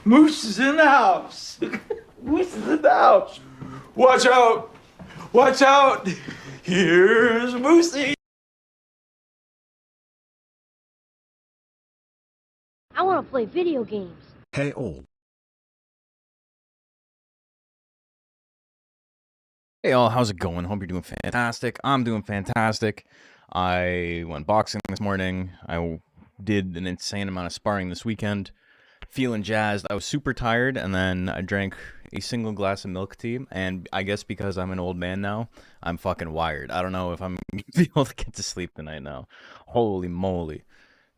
Moose is in the house. Moose is in the house. Watch out. Watch out. Here's Moosey. I want to play video games. Hey all. Hey all, how's it going? Hope you're doing fantastic. I'm doing fantastic. I went boxing this morning. I did an insane amount of sparring this weekend. Feeling jazzed. I was super tired, and then I drank a single glass of milk tea, and I guess because I'm an old man now, I'm fucking wired. I don't know if I'm gonna be able to get to sleep tonight now. Holy moly.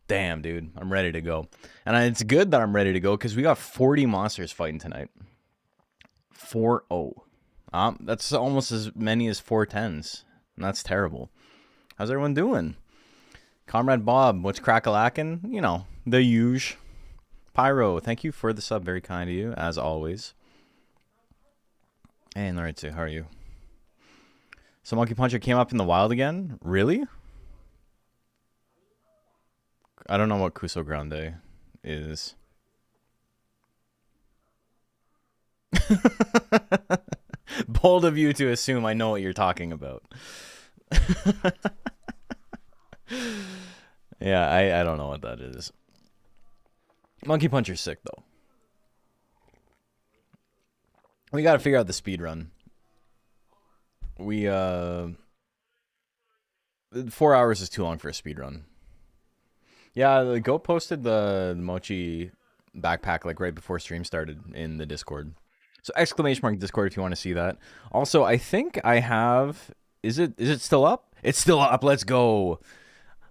Damn, dude. I'm ready to go. And it's good that I'm ready to go, because we got 40 monsters fighting tonight. 4-0. That's almost as many as 410s. And that's terrible. How's everyone doing? Comrade Bob, what's crack-a-lackin'? You know, the huge. Pyro, thank you for the sub. Very kind of you, as always. Hey, Naritsu, how are you? So Monkey Puncher came up in the wild again? Really? I don't know what Kuso Grande is. Bold of you to assume I know what you're talking about. Yeah, I don't know what that is. Monkey Puncher's sick, though. We gotta figure out the speed run. We, 4 hours is too long for a speed run. Yeah, the Goat posted the Mochi backpack, like, right before stream started in the Discord. So, ! Discord if you want to see that. Also, I think I have... Is it still up? It's still up, let's go!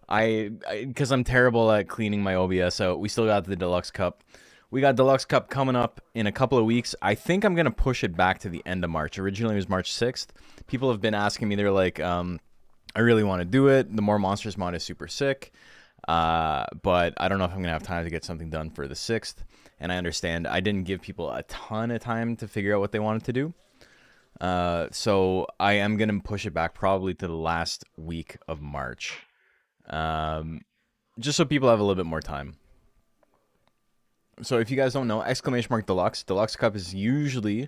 Because I'm terrible at cleaning my OBS out. We still got the Deluxe Cup. We got Deluxe Cup coming up in a couple of weeks. I think I'm going to push it back to the end of March. Originally, it was March 6th. People have been asking me. They're like, I really want to do it. The More Monsters mod is super sick. But I don't know if I'm going to have time to get something done for the 6th. And I understand I didn't give people a ton of time to figure out what they wanted to do. So I am going to push it back probably to the last week of March. Just so people have a little bit more time. So if you guys don't know, ! Deluxe Cup is usually,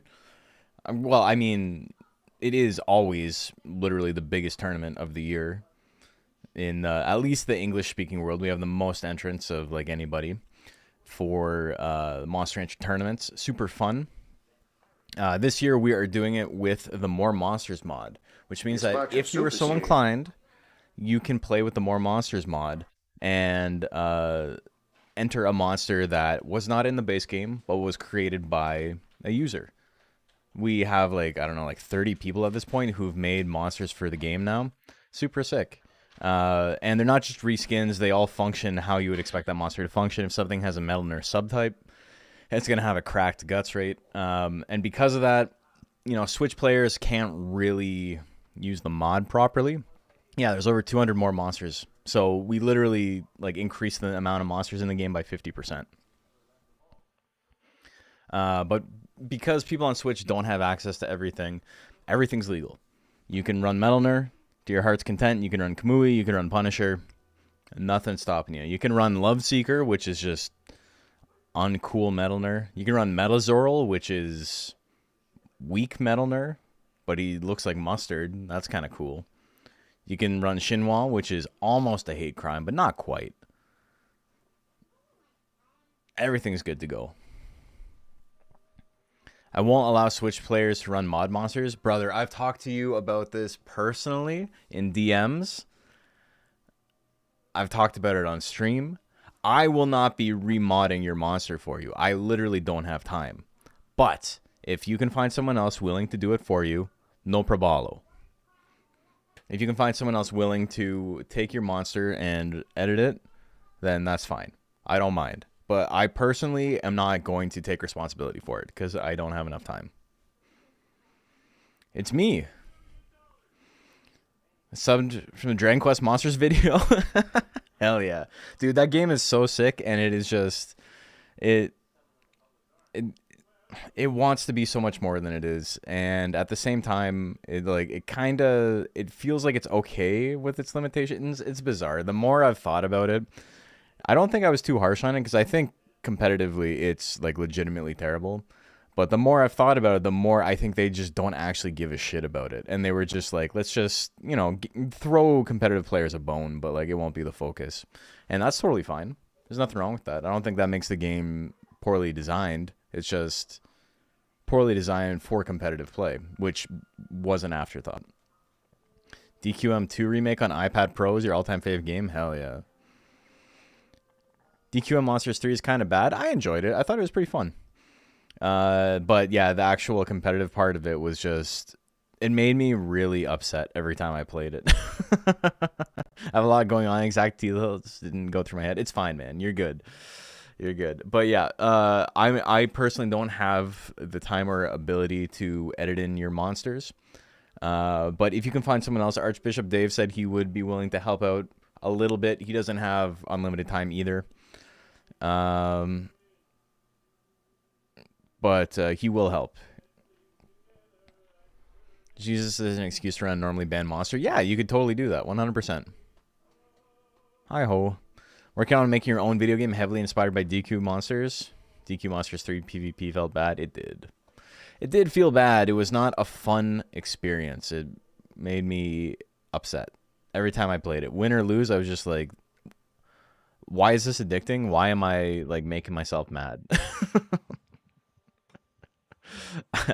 well, I mean, it is always literally the biggest tournament of the year. In at least the English-speaking world, we have the most entrants of like anybody for Monster Rancher tournaments. Super fun. This year we are doing it with the More Monsters mod, which means that if you are so inclined, you can play with the More Monsters mod and enter a monster that was not in the base game, but was created by a user. We have like, I don't know, like 30 people at this point who've made monsters for the game now. Super sick. And they're not just reskins, they all function how you would expect that monster to function. If something has a Metal Nurse subtype, it's going to have a cracked guts rate. And because of that, you know, Switch players can't really use the mod properly. Yeah, there's over 200 more monsters. So we literally like increased the amount of monsters in the game by 50%. But because people on Switch don't have access to everything, everything's legal. You can run Metal Nurse to your heart's content. You can run Kamui. You can run Punisher. Nothing stopping you. You can run Love Seeker, which is just uncool Metal Ner. You can run Metazorl, which is weak Metal Ner, but he looks like mustard. That's kind of cool. You can run Shinwa, which is almost a hate crime, but not quite. Everything's good to go. I won't allow Switch players to run mod monsters. Brother, I've talked to you about this personally in DMs. I've talked about it on stream. I will not be remodding your monster for you. I literally don't have time. But if you can find someone else willing to do it for you, no probalo. If you can find someone else willing to take your monster and edit it, then that's fine. I don't mind. But I personally am not going to take responsibility for it because I don't have enough time. It's me. Subbed from the Dragon Quest Monsters video. Hell yeah. Dude, that game is so sick, and it is just... It wants to be so much more than it is, and at the same time, it feels like it's okay with its limitations. It's bizarre. The more I've thought about it, I don't think I was too harsh on it, because I think competitively it's like legitimately terrible. But the more I've thought about it, the more I think they just don't actually give a shit about it. And they were just like, let's just, you know, throw competitive players a bone, but like it won't be the focus. And that's totally fine. There's nothing wrong with that. I don't think that makes the game poorly designed. It's just poorly designed for competitive play, which was an afterthought. DQM2 remake on iPad Pro is your all-time fave game? Hell yeah. DQM Monsters 3 is kind of bad. I enjoyed it. I thought it was pretty fun. But yeah, the actual competitive part of it was just... It made me really upset every time I played it. I have a lot going on. Exact details didn't go through my head. It's fine, man. You're good. You're good. But yeah, I personally don't have the time or ability to edit in your monsters. But if you can find someone else, Archbishop Dave said he would be willing to help out a little bit. He doesn't have unlimited time either. But he will help. Jesus is an excuse to run a normally banned monster. Yeah, you could totally do that. 100%. Hi-ho. Working on making your own video game heavily inspired by DQ Monsters. DQ Monsters 3 PvP felt bad. It did. It did feel bad. It was not a fun experience. It made me upset every time I played it. Win or lose, I was just like, why is this addicting? Why am I like making myself mad?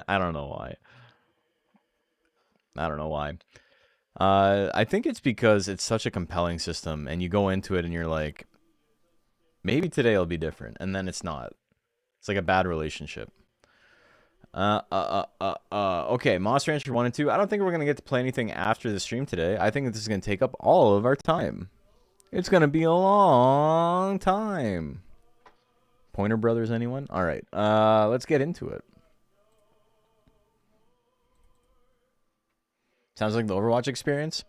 I don't know why. I don't know why. I think it's because it's such a compelling system, and you go into it and you're like, maybe today will be different, and then it's not. It's like a bad relationship. Okay, Monster Rancher 1 and 2. I don't think we're gonna get to play anything after the stream today. I think this is gonna take up all of our time. It's gonna be a long time. Pointer Brothers, anyone? All right, let's get into it. Sounds like the Overwatch experience.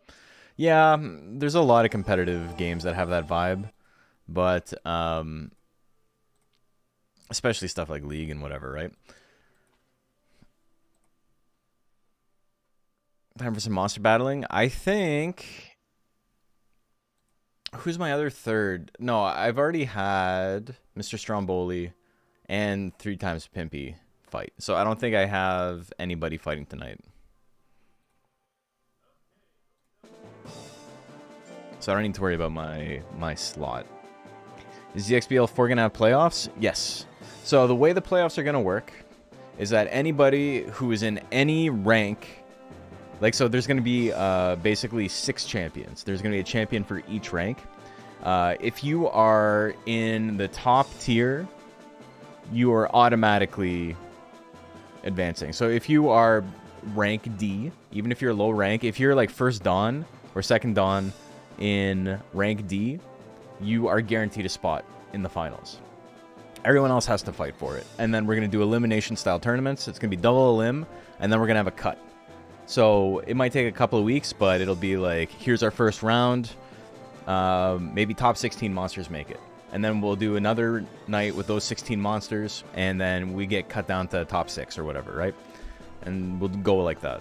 Yeah, there's a lot of competitive games that have that vibe, but especially stuff like League and whatever, right? Time for some monster battling. I think... Who's my other third? No, I've already had Mr. Stromboli and 3 times Pimpy fight, so I don't think I have anybody fighting tonight. So I don't need to worry about my slot. Is DXBL4 going to have playoffs? Yes. So the way the playoffs are going to work is that anybody who is in any rank, like, so there's going to be basically 6 champions. There's going to be a champion for each rank. If you are in the top tier, you are automatically advancing. So if you are rank D, even if you're low rank, if you're like first Dawn or second Dawn in rank D, you are guaranteed a spot in the finals. Everyone else has to fight for it. And then we're going to do elimination style tournaments. It's going to be double elim, and then we're going to have a cut. So it might take a couple of weeks, but it'll be like, here's our first round. Maybe top 16 monsters make it. And then we'll do another night with those 16 monsters, and then we get cut down to top 6 or whatever, right? And we'll go like that.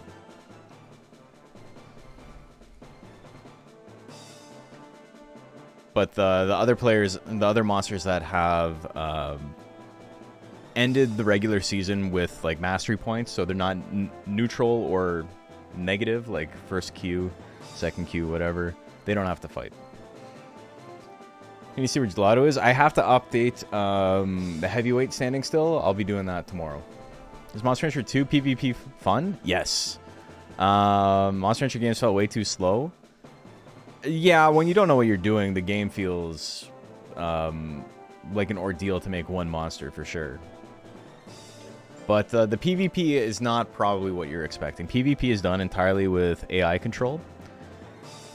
But the other players, the other monsters that have ended the regular season with like mastery points, so they're not neutral or negative, like first queue, second queue, whatever, they don't have to fight. Can you see where Gelato is? I have to update the heavyweight standing still. I'll be doing that tomorrow. Is Monster Rancher 2 PvP fun? Yes. Monster Rancher games felt way too slow. Yeah, when you don't know what you're doing, the game feels like an ordeal to make one monster for sure. But the PvP is not probably what you're expecting. PvP is done entirely with AI control.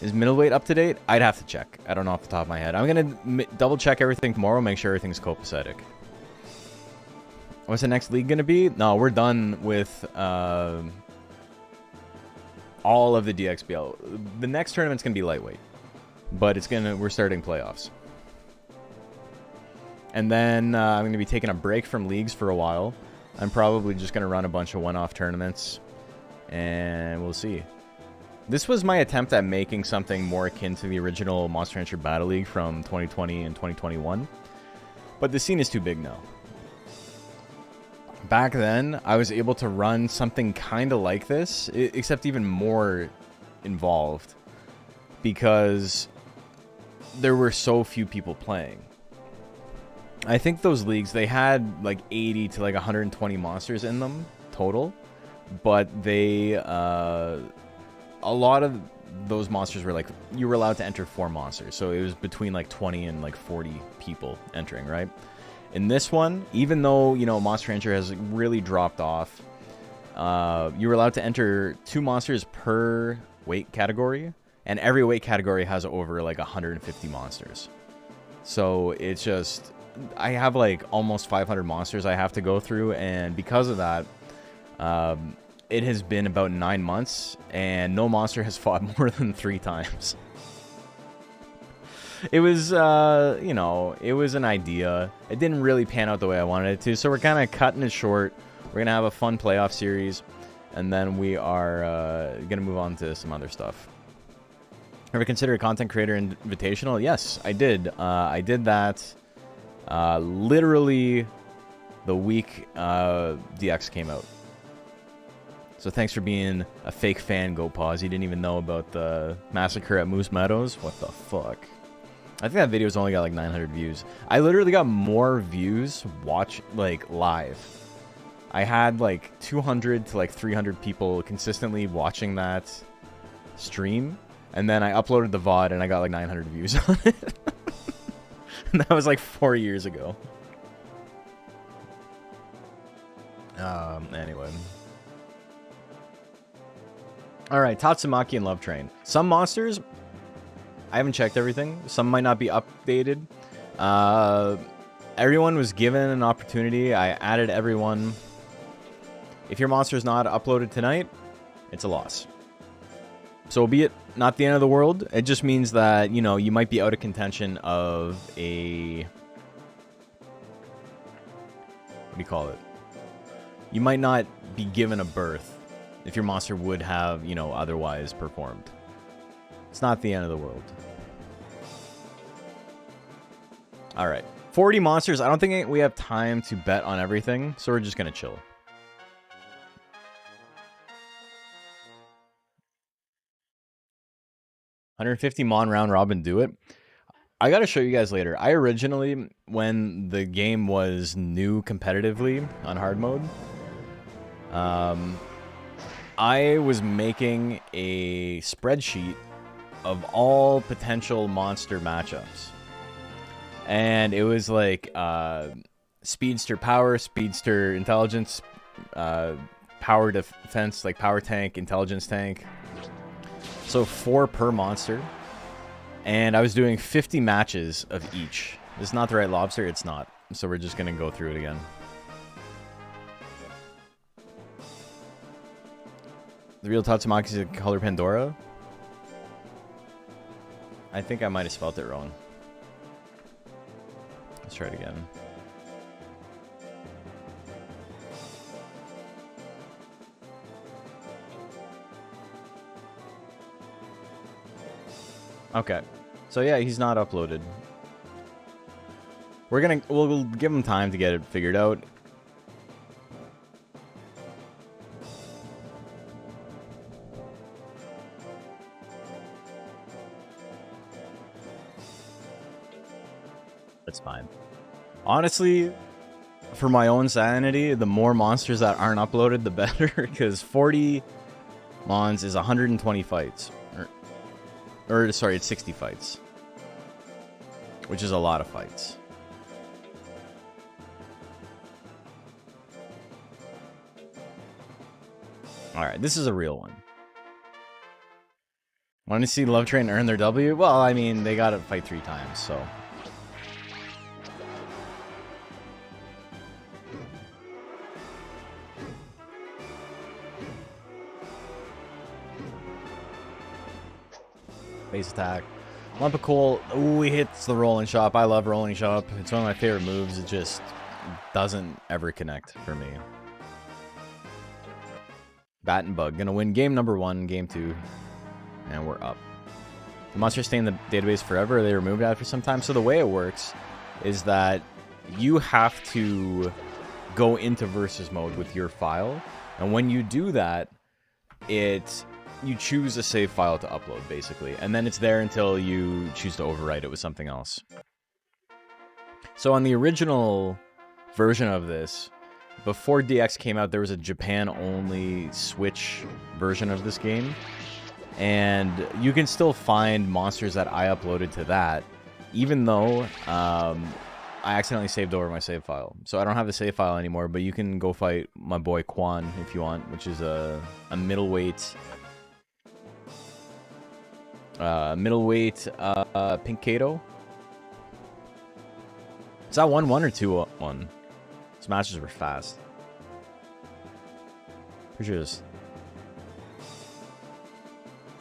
Is middleweight up to date? I'd have to check. I don't know off the top of my head. I'm going to double check everything tomorrow, make sure everything's copacetic. What's the next league going to be? No, we're done with all of the DXBL. The next tournament's going to be lightweight. But we're starting playoffs. And then I'm going to be taking a break from leagues for a while. I'm probably just going to run a bunch of one-off tournaments. And we'll see. This was my attempt at making something more akin to the original Monster Rancher Battle League from 2020 and 2021. But the scene is too big now. Back then, I was able to run something kind of like this, except even more involved. Because there were so few people playing. I think those leagues, they had like 80 to like 120 monsters in them total. But they... a lot of those monsters were like, you were allowed to enter 4 monsters. So it was between like 20 and like 40 people entering, right? In this one, even though, you know, Monster Rancher has really dropped off, you were allowed to enter 2 monsters per weight category. And every weight category has over like 150 monsters. So it's just, I have like almost 500 monsters I have to go through. And because of that, it has been about 9 months, and no monster has fought more than 3 times. It was, you know, it was an idea. It didn't really pan out the way I wanted it to, so we're kind of cutting it short. We're going to have a fun playoff series, and then we are going to move on to some other stuff. Ever consider a content creator invitational? Yes, I did. I did that literally the week DX came out. So thanks for being a fake fan, GoPause. You didn't even know about the massacre at Moose Meadows? What the fuck? I think that video's only got like 900 views. I literally got more views live. I had like 200 to like 300 people consistently watching that stream. And then I uploaded the VOD and I got like 900 views on it. And that was like 4 years ago. Anyway. Alright, Tatsumaki and Love Train. Some monsters, I haven't checked everything. Some might not be updated. Everyone was given an opportunity. I added everyone. If your monster is not uploaded tonight, it's a loss. So be it. Not the end of the world. It just means that, you know, you might be out of contention of a... What do you call it? You might not be given a berth if your monster would have, you know, otherwise performed. It's not the end of the world. Alright. 40 monsters. I don't think we have time to bet on everything, so we're just going to chill. $150 Mon round robin, do it. I gotta show you guys later. I originally, when the game was new competitively on hard mode, I was making a spreadsheet of all potential monster matchups. And it was like Speedster Power, Speedster Intelligence, Power Defense, like Power Tank, Intelligence Tank. So 4 per monster. And I was doing 50 matches of each. This is not the right lobster, it's not. So we're just going to go through it again. The real Tatsumaki is a color Pandora? I think I might have spelled it wrong. Let's try it again. Okay. So yeah, he's not uploaded. We'll give him time to get it figured out. That's fine. Honestly, for my own sanity, the more monsters that aren't uploaded, the better, because 40 mons is 120 fights. Or sorry, it's 60 fights. Which is a lot of fights. Alright, this is a real one. Want to see Love Train earn their W? Well, I mean, they gotta fight 3 times, so... Base attack. Lump of coal. Ooh, he hits the rolling shop. I love rolling shop. It's one of my favorite moves. It just doesn't ever connect for me. Bat and Bug. Gonna win game number 1, game 2. And we're up. The monsters stay in the database forever. Or they removed after some time. So the way it works is that you have to go into versus mode with your file. And when you do that, you choose a save file to upload, basically. And then it's there until you choose to overwrite it with something else. So on the original version of this, before DX came out, there was a Japan-only Switch version of this game. And you can still find monsters that I uploaded to that, even though I accidentally saved over my save file. So I don't have the save file anymore, but you can go fight my boy Quan if you want, which is a middleweight... Pink Kato. Is that 1-1 or 2-1? These matches were fast. Pretty sure it's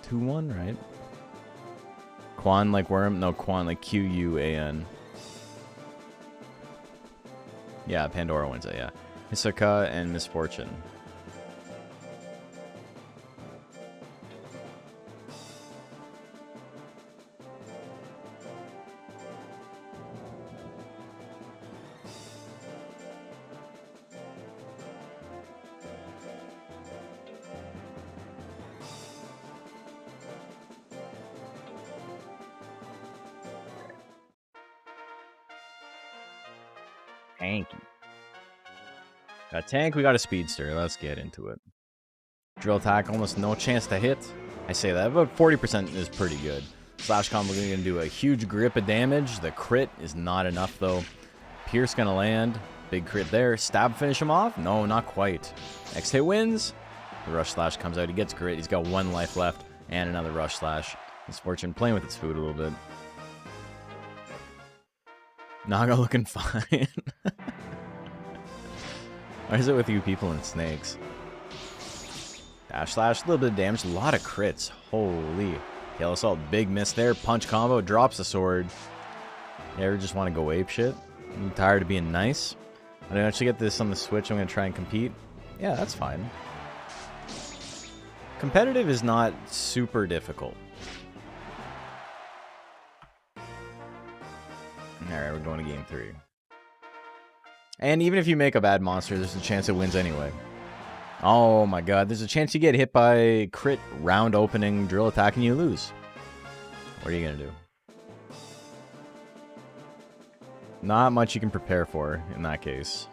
2-1, right? Quan like worm? No, Quan like Q-U-A-N. Yeah, Pandora wins it, yeah. Hisoka and Misfortune. Tanky. Got a tank, we got a speedster. Let's get into it. Drill attack, almost no chance to hit. I say that, but 40% is pretty good. Slash combo gonna do a huge grip of damage. The crit is not enough though. Pierce gonna land. Big crit there. Stab finish him off? No, not quite. Next hit wins. The rush slash comes out. He gets crit. He's got 1 life left and another rush slash. Misfortune playing with its food a little bit. Naga looking fine. Why is it with you people and snakes? Dash slash, a little bit of damage, a lot of crits. Holy. Tail assault, big miss there. Punch combo, drops the sword. You ever just want to go ape shit? I'm tired of being nice. I didn't actually get this on the Switch. I'm going to try and compete. Yeah, that's fine. Competitive is not super difficult. Alright, we're going to game 3. And even if you make a bad monster, there's a chance it wins anyway. Oh my god, there's a chance you get hit by crit round opening drill attack and you lose. What are you going to do? Not much you can prepare for in that case.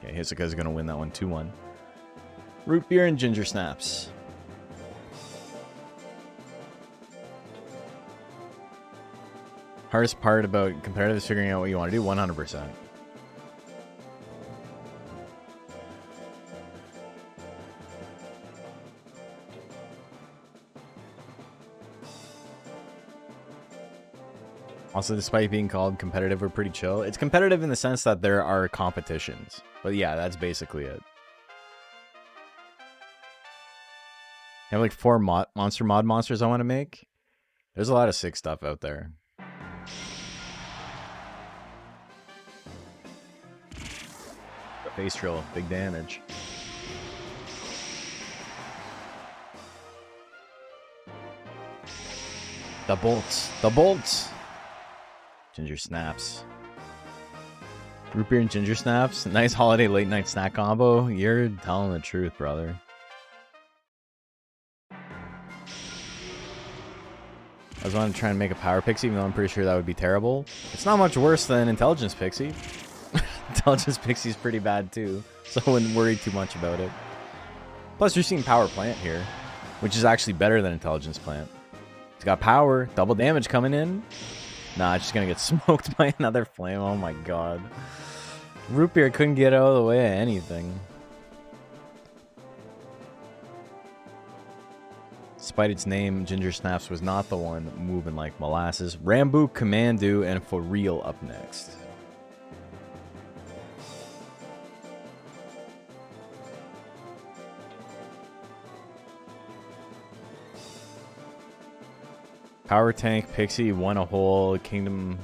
Okay, Hisoka's going to win that one 2-1. Root beer and ginger snaps. Hardest part about competitive is figuring out what you want to do, 100%. Also, despite being called competitive, we're pretty chill. It's competitive in the sense that there are competitions. But yeah, that's basically it. I have like 4 monster mod monsters I want to make. There's a lot of sick stuff out there. The face drill, big damage. The bolts. The bolts. Ginger snaps. Root beer and ginger snaps. Nice holiday late night snack combo. You're telling the truth, brother. I was wanting to try and make a power pixie, even though I'm pretty sure that would be terrible. It's not much worse than intelligence pixie. Intelligence pixie is pretty bad too, so I wouldn't worry too much about it. Plus, you're seeing power plant here, which is actually better than intelligence plant. It's got power, double damage coming in. Nah, it's just gonna get smoked by another flame. Oh my god. Root beer couldn't get out of the way of anything. Despite its name, Ginger Snaps was not the one moving like molasses. Rambo, Commandu, and For Real up next. Power Tank Pixie won a whole Kingdom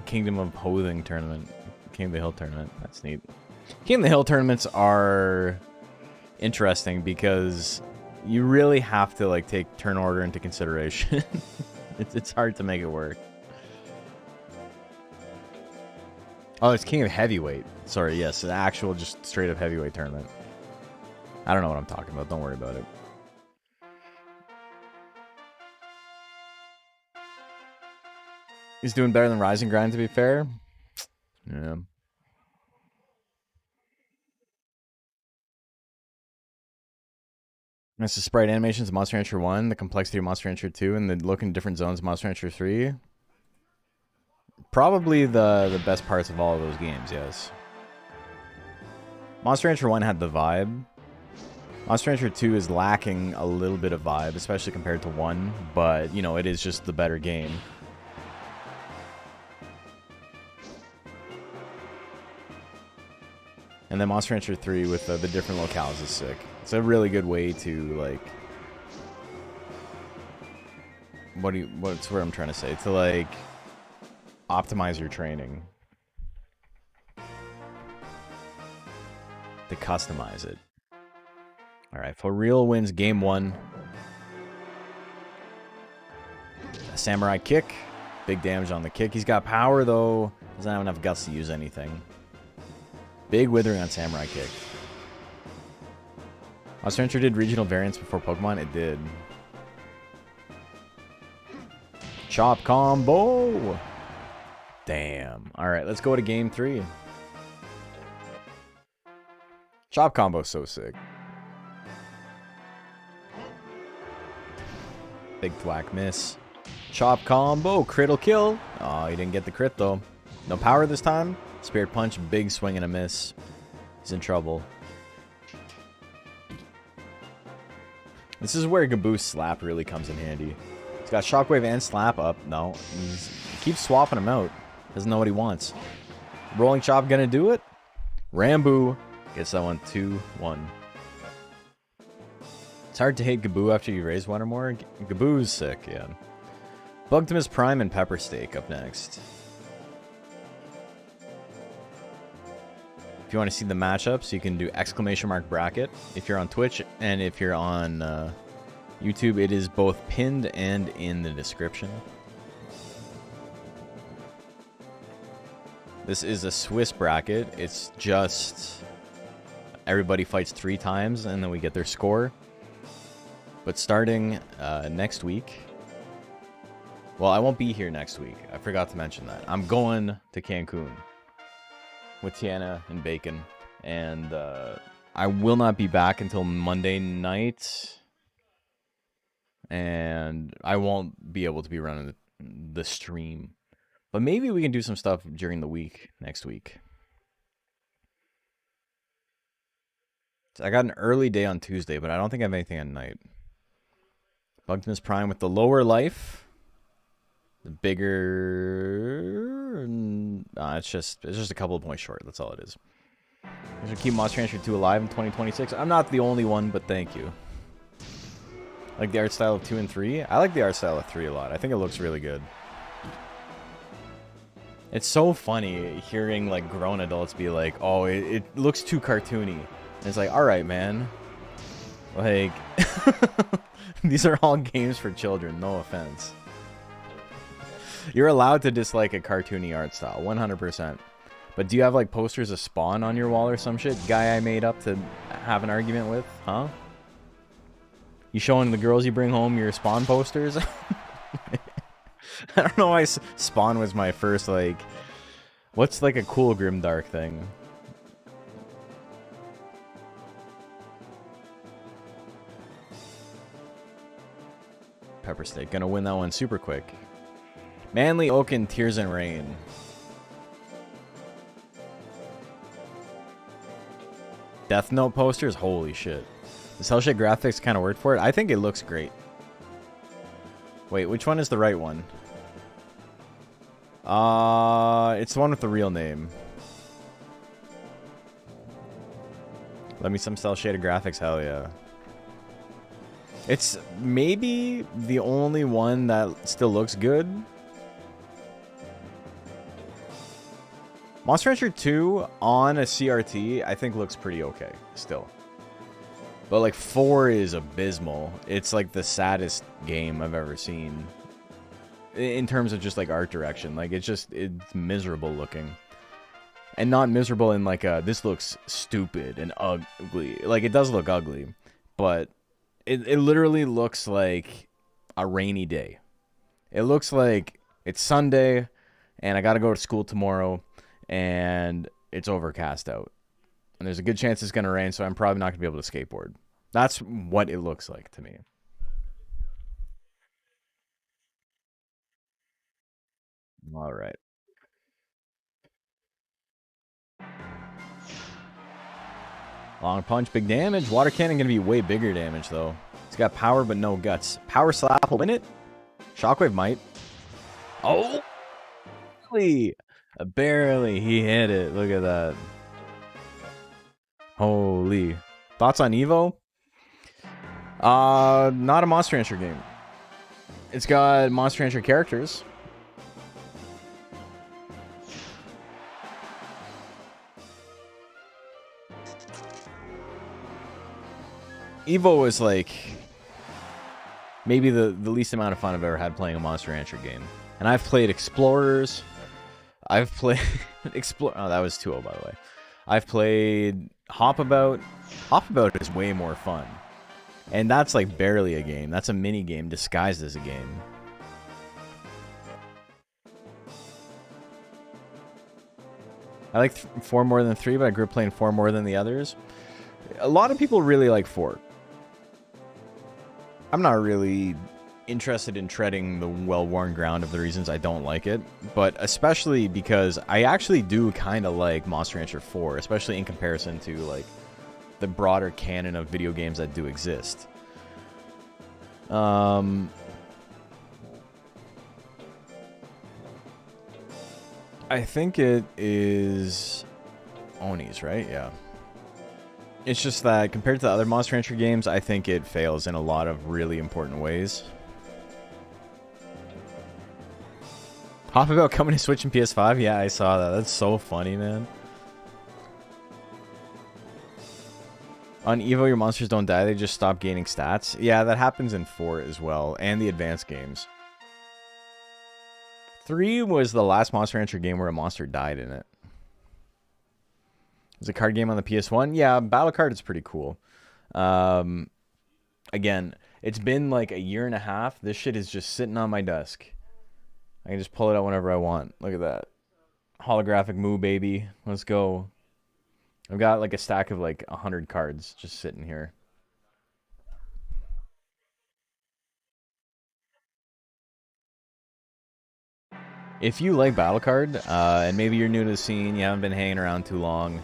of Hothing tournament. King of the Hill tournament. That's neat. King of the Hill tournaments are interesting because you really have to like take turn order into consideration. it's hard to make it work. Oh, it's King of Heavyweight. Sorry, yes, an actual just straight up heavyweight tournament. I don't know what I'm talking about. Don't worry about it. He's doing better than Rising Grind, to be fair. Yeah. That's the sprite animations of Monster Rancher 1, the complexity of Monster Rancher 2, and the look in different zones of Monster Rancher 3. Probably the best parts of all of those games, yes. Monster Rancher 1 had the vibe. Monster Rancher 2 is lacking a little bit of vibe, especially compared to 1, but, you know, it is just the better game. And then Monster Rancher 3 with the different locales is sick. It's a really good way to, like... What's what I'm trying to say? To, like, optimize your training. To customize it. Alright, For Real wins game 1. A samurai kick. Big damage on the kick. He's got power, though. Doesn't have enough guts to use anything. Big withering on Samurai Kick. Monster Rancher did regional variants before Pokemon? It did. Chop combo! Damn. Alright, let's go to game 3. Chop combo's so sick. Big thwack miss. Chop combo, crit'll kill. Oh, he didn't get the crit though. No power this time. Spirit Punch, big swing and a miss. He's in trouble. This is where Gaboo's Slap really comes in handy. He's got Shockwave and Slap up. No. He keeps swapping him out. Doesn't know what he wants. Rolling Chop gonna do it? Rambo gets that one 2-1. It's hard to hate Gaboo after you raise one or more. Gaboo's sick, yeah. Bugtimus Prime and Pepper Steak up next. If you want to see the matchups, you can do ! bracket if you're on Twitch, and if you're on YouTube, it is both pinned and in the description. This is a Swiss bracket. It's just everybody fights 3 times, and then we get their score. But starting next week... Well, I won't be here next week. I forgot to mention that. I'm going to Cancun with Tiana and Bacon, and I will not be back until Monday night, and I won't be able to be running the stream, but maybe we can do some stuff during the week next week. So I got an early day on Tuesday, but I don't think I have anything at night. Bugtimus Prime with the lower life, the bigger... it's just a couple of points short. That's all it is. I should keep Monster Rancher 2 alive in 2026. I'm not the only one, but thank you. I like the art style of 2 and 3. I like the art style of 3 a lot. I think it looks really good. It's so funny hearing like grown adults be like, "Oh, it looks too cartoony." And it's like, all right, man. Like, these are all games for children. No offense. You're allowed to dislike a cartoony art style, 100%. But do you have like posters of Spawn on your wall or some shit? Guy I made up to have an argument with, huh? You showing the girls you bring home your Spawn posters? I don't know why Spawn was my first, like... What's like a cool grimdark thing? Pepper Steak. Gonna win that one super quick. Manly Oak and Tears and Rain. Death Note posters? Holy shit. The cell shade graphics kind of worked for it. I think it looks great. Wait, which one is the right one? It's the one with the real name. Let me some cell shaded graphics, hell yeah. It's maybe the only one that still looks good. Monster Rancher 2 on a CRT, I think looks pretty okay, still. But like 4 is abysmal. It's like the saddest game I've ever seen. In terms of just like art direction. Like it's miserable looking. And not miserable in like a, this looks stupid and ugly. Like it does look ugly. But it literally looks like a rainy day. It looks like it's Sunday and I gotta go to school tomorrow. And it's overcast out. And there's a good chance it's going to rain, so I'm probably not going to be able to skateboard. That's what it looks like to me. All right. Long punch, big damage. Water cannon going to be way bigger damage, though. It's got power, but no guts. Power slap will win it. Shockwave might. Oh! Barely. He hit it. Look at that. Holy. Thoughts on Evo? Not a Monster Rancher game. It's got Monster Rancher characters. Evo was like maybe the least amount of fun I've ever had playing a Monster Rancher game. And I've played Explorers. I've played Explore. Oh, that was 2-0, by the way. I've played Hop About. Hop About is way more fun. And that's like barely a game. That's a mini game disguised as a game. I like 4 more than 3, but I grew up playing 4 more than the others. A lot of people really like 4. I'm not really interested in treading the well-worn ground of the reasons I don't like it, but especially because I actually do kind of like Monster Rancher 4, especially in comparison to like the broader canon of video games that do exist. I think it is Oni's, right? Yeah. It's just that compared to the other Monster Rancher games, I think it fails in a lot of really important ways. Hop About coming to Switch and PS5? Yeah, I saw that. That's so funny, man. On Evo, your monsters don't die. They just stop gaining stats. Yeah, that happens in 4 as well, and the advanced games. 3 was the last Monster Rancher game where a monster died in it. It's a card game on the PS1. Yeah, Battle Card is pretty cool. Again, it's been like a year and a half. This shit is just sitting on my desk. I can just pull it out whenever I want. Look at that. Holographic Moo, baby. Let's go. I've got like a stack of like 100 cards just sitting here. If you like Battle Card, and maybe you're new to the scene, you haven't been hanging around too long,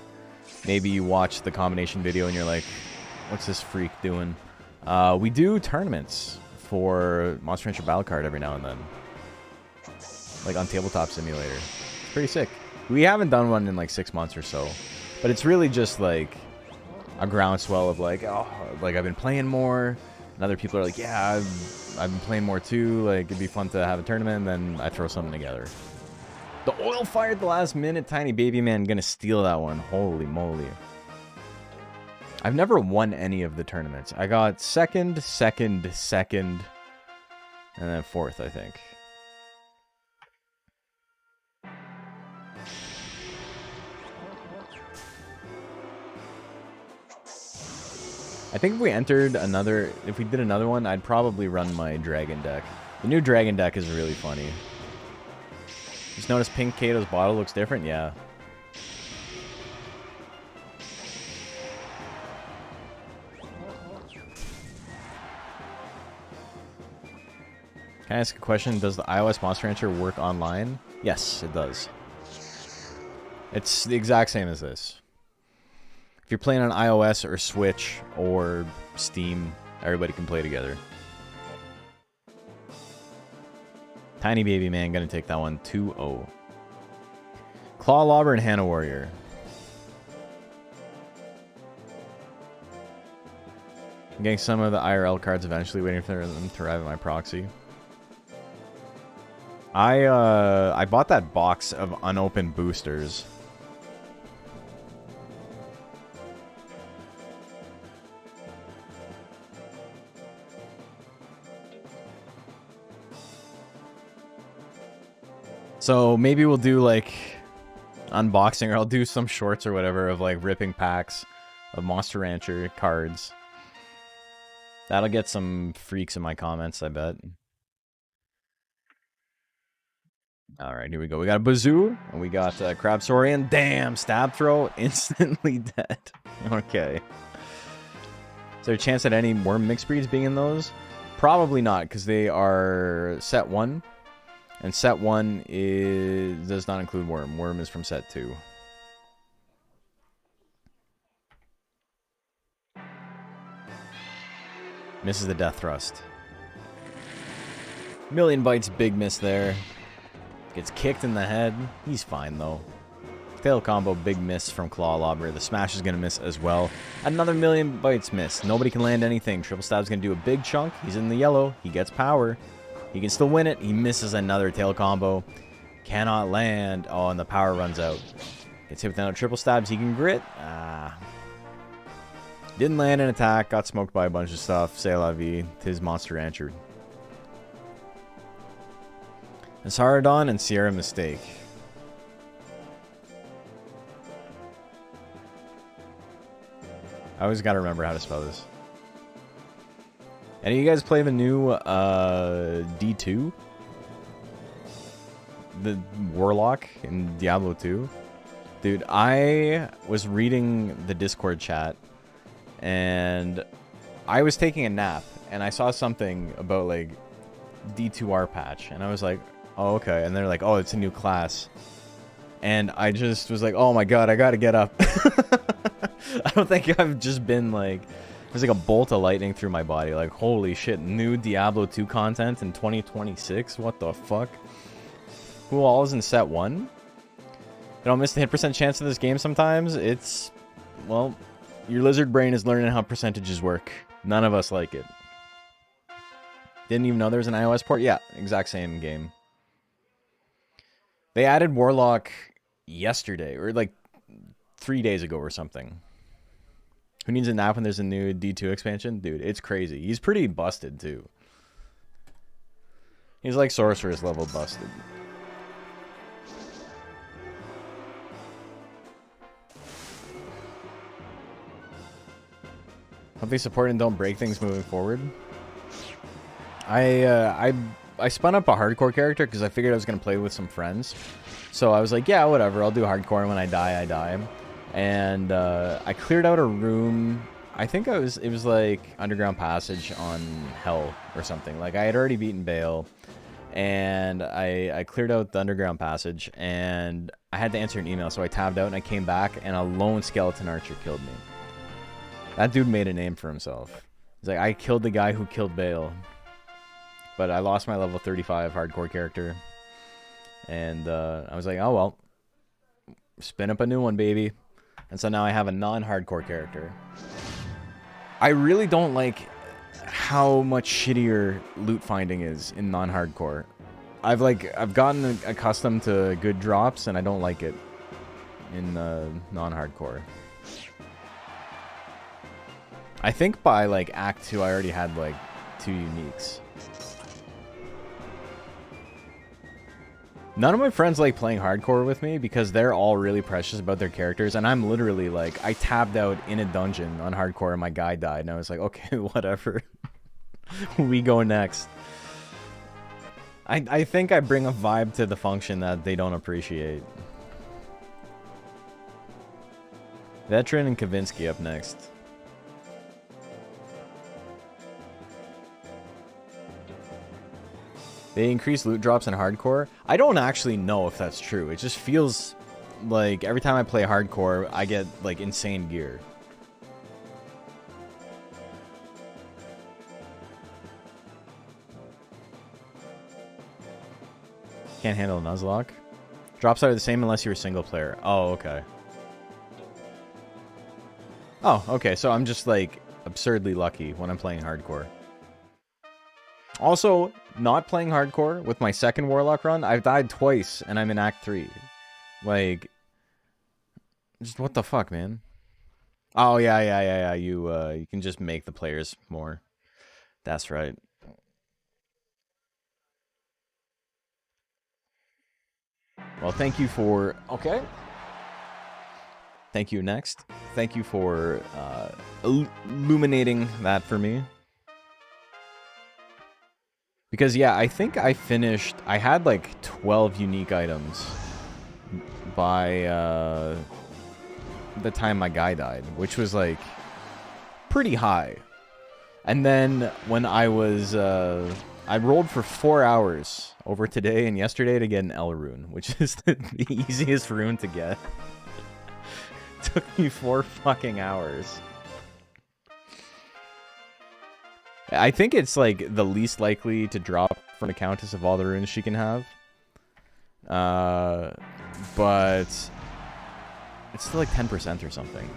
maybe you watch the combination video and you're like, what's this freak doing? We do tournaments for Monster Rancher Battle Card every now and then. Like on Tabletop Simulator. It's pretty sick. We haven't done one in like 6 months or so. But it's really just like a groundswell of like, oh, like I've been playing more. And other people are like, yeah, I've been playing more too. Like it'd be fun to have a tournament. And then I throw something together. The oil fire at the last minute. Tiny Baby Man gonna steal that one. Holy moly. I've never won any of the tournaments. I got second, and then 4th, I think. I think if we entered another, if we did another one, I'd probably run my dragon deck. The new dragon deck is really funny. Just notice Pink Kato's bottle looks different? Yeah. Can I ask a question? Does the iOS Monster Rancher work online? Yes, it does. It's the exact same as this. If you're playing on iOS or Switch or Steam, everybody can play together. Tiny Baby Man gonna take that one 2-0. Claw Lobber and Hannah Warrior. I'm getting some of the IRL cards eventually, waiting for them to arrive at my proxy. I bought that box of unopened boosters. So maybe we'll do like unboxing, or I'll do some shorts or whatever of like ripping packs of Monster Rancher cards. That'll get some freaks in my comments, I bet. Alright, here we go. We got a Bazoo, and we got Crab Saurian. Damn, stab throw, instantly dead. Okay. Is there a chance at any worm mixed breeds being in those? Probably not, because they are set 1. And set 1 does not include worm. Worm is from set 2. Misses the death thrust. Million bites, big miss there. Gets kicked in the head. He's fine, though. Tail combo, big miss from Claw Lobber. The smash is going to miss as well. Another million bites miss. Nobody can land anything. Triple Stab's going to do a big chunk. He's in the yellow. He gets power. He can still win it. He misses another tail combo. Cannot land. Oh, and the power runs out. Gets hit with another triple stabs. He can grit. Didn't land an attack. Got smoked by a bunch of stuff. C'est la vie. Tis Monster Rancher. Saradon and Sierra Mistake. I always gotta remember how to spell this. Any of you guys play the new D2? The Warlock in Diablo 2? Dude, I was reading the Discord chat, and I was taking a nap, and I saw something about, like, D2R patch, and I was like, oh, okay. And they're like, oh, it's a new class. And I just was like, oh my god, I gotta get up. I don't think I've just been like... There's like a bolt of lightning through my body. Like, holy shit, new Diablo 2 content in 2026? What the fuck? Who all is in set 1? You don't miss the hit percent chance of this game sometimes? It's... Well, your lizard brain is learning how percentages work. None of us like it. Didn't even know there was an iOS port? Yeah, exact same game. They added Warlock yesterday, or like 3 days ago or something. Who needs a nap when there's a new D2 expansion? Dude, it's crazy. He's pretty busted, too. He's like Sorceress level busted. Hope they support and don't break things moving forward. I spun up a hardcore character because I figured I was going to play with some friends. So I was like, yeah, whatever, I'll do hardcore, and when I die, I die. And I cleared out a room. I think it was like Underground Passage on Hell or something. Like, I had already beaten Bale, and I cleared out the Underground Passage, and I had to answer an email, so I tabbed out, and I came back, and a lone skeleton archer killed me. That dude made a name for himself. He's like, I killed the guy who killed Bale. But I lost my level 35 hardcore character. And I was like, oh well. Spin up a new one, baby. And so now I have a non-hardcore character. I really don't like how much shittier loot finding is in non-hardcore. I've gotten accustomed to good drops, and I don't like it in non-hardcore. I think by like Act 2 I already had like 2 uniques. None of my friends like playing hardcore with me because they're all really precious about their characters, and I'm literally like, I tabbed out in a dungeon on hardcore and my guy died, and I was like, okay, whatever. We go next. I think I bring a vibe to the function that they don't appreciate. Veteran and Kavinsky up next. They increase loot drops in hardcore. I don't actually know if that's true. It just feels like every time I play hardcore, I get like insane gear. Can't handle a Nuzlocke. Drops are the same unless you're a single player. Oh, okay. Oh, okay. So I'm just like absurdly lucky when I'm playing hardcore. Also, not playing hardcore with my second Warlock run, I've died twice and I'm in Act 3. Like, just what the fuck, man? Oh, yeah. You can just make the players more. That's right. Well, thank you for... Okay. Thank you, next. Thank you for illuminating that for me. Because, yeah, I think I finished... I had, like, 12 unique items by the time my guy died, which was, like, pretty high. And then when I was... I rolled for 4 hours over today and yesterday to get an L rune, which is the easiest rune to get. Took me 4 fucking hours. I think it's like the least likely to drop from the Countess of all the runes she can have. But it's still like 10% or something.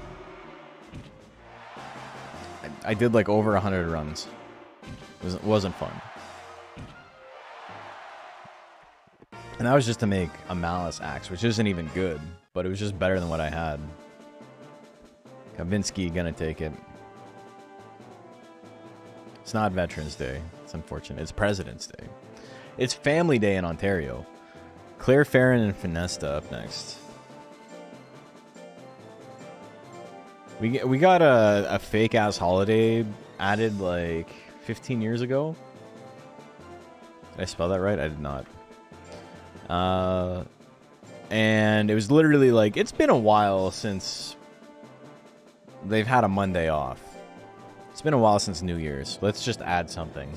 I did like over 100 runs. It wasn't fun. And that was just to make a Malice Axe, which isn't even good, but it was just better than what I had. Kavinsky gonna take it. It's not Veterans Day. It's unfortunate. It's President's Day. It's Family Day in Ontario. Claire Farron and Finesta up next. We got a fake-ass holiday added like 15 years ago. Did I spell that right? I did not. And it was literally like, it's been a while since they've had a Monday off. It's been a while since New Year's. Let's just add something.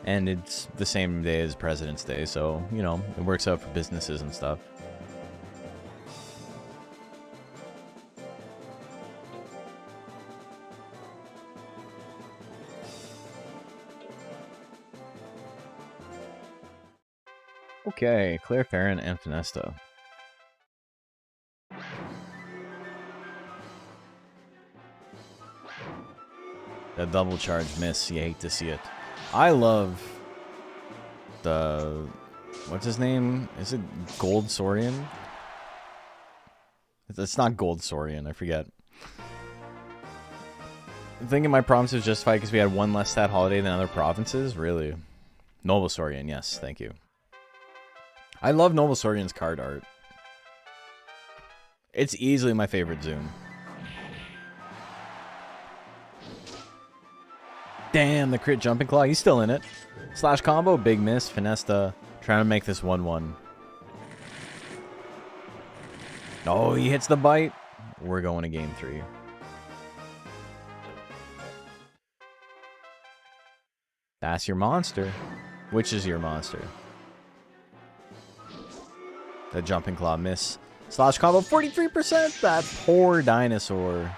And it's the same day as President's Day, so, you know, it works out for businesses and stuff. Okay, Claire Farron and Finesta. The double charge miss, you hate to see it. I love the... What's his name? Is it Gold Saurian? It's not Gold Saurian, I forget. I'm thinking my province was justified because we had one less stat holiday than other provinces? Really? Noble Saurian, yes, thank you. I love Noble Saurian's card art. It's easily my favorite Zoom. Damn, the crit jumping claw. He's still in it. Slash combo, big miss. Finesta trying to make this 1-1. Oh, he hits the bite. We're going to game 3. That's your monster. Which is your monster? The jumping claw miss. Slash combo, 43%. That poor dinosaur.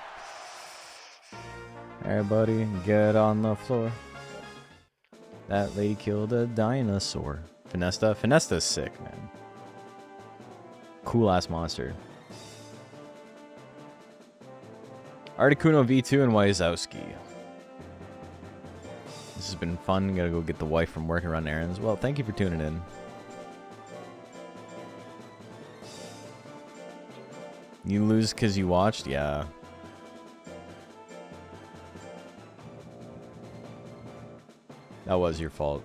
Everybody, get on the floor. That lady killed a dinosaur. Finesta? Finesta's sick, man. Cool-ass monster. Articuno V2 and Wazowski. This has been fun. Gotta go get the wife from work and run errands. Well, thank you for tuning in. You lose because you watched? Yeah. That was your fault.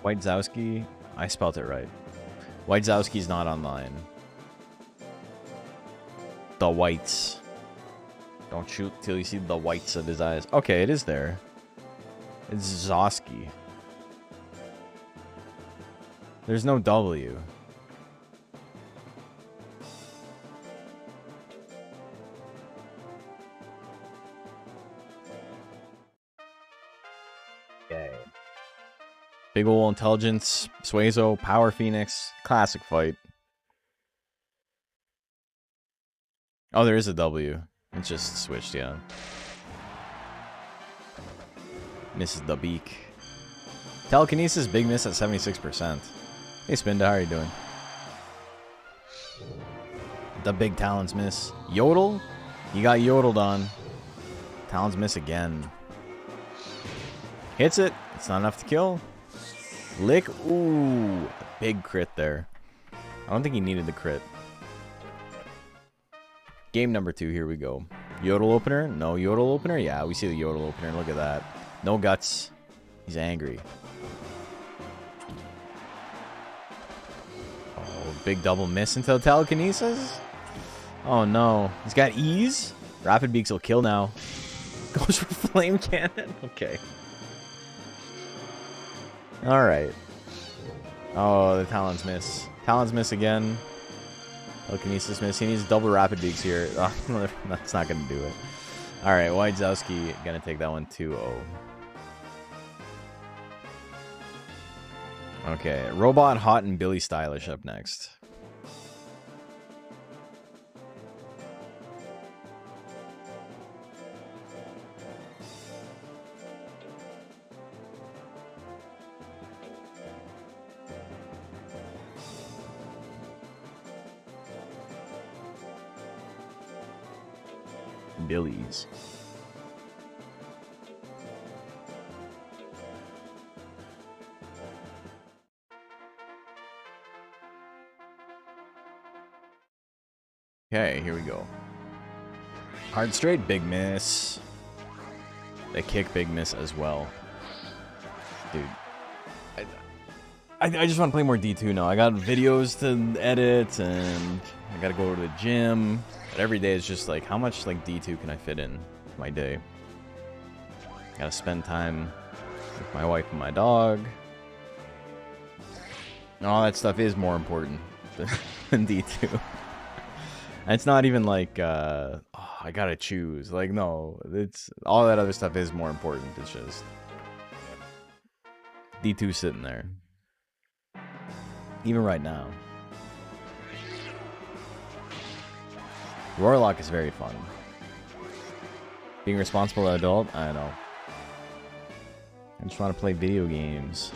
Whitezowski. I spelt it right. Whitezowski's not online. The whites. Don't shoot till you see the whites of his eyes. Okay, it is there. It's Zosky. There's no W. Okay. Big ol' intelligence, Suezo, Power Phoenix, classic fight. Oh, there is a W. It just switched, yeah. Misses the beak. Telekinesis, big miss at 76%. Hey, Spinda, how are you doing? The big talons miss. Yodel? You got yodeled on. Talons miss again. Hits it. It's not enough to kill. Lick. Ooh. Big crit there. I don't think he needed the crit. Game number 2. Here we go. Yodel opener? No yodel opener? Yeah, we see the yodel opener. Look at that. No guts. He's angry. Oh, big double miss into telekinesis. Oh no. He's got ease. Rapid Beaks will kill now. Goes for flame cannon. Okay. Alright. Oh, the talons miss. Talons miss again. Telekinesis miss. He needs double Rapid Beaks here. Oh, that's not going to do it. Alright, Whitezowski going to take that one 2-0. Okay, Robot, Hot, and Billy Stylish up next. Billy's. Okay, here we go. Hard straight, big miss. They kick, big miss as well. Dude. I just want to play more D2 now. I got videos to edit, and I gotta go to the gym. But every day is just like, how much like D2 can I fit in my day? Gotta spend time with my wife and my dog. And all that stuff is more important than D2. And it's not even like, oh, I gotta choose. Like, no, it's all that other stuff is more important. It's just D2 sitting there. Even right now. Roarlock is very fun. Being a responsible adult, I know. I just want to play video games.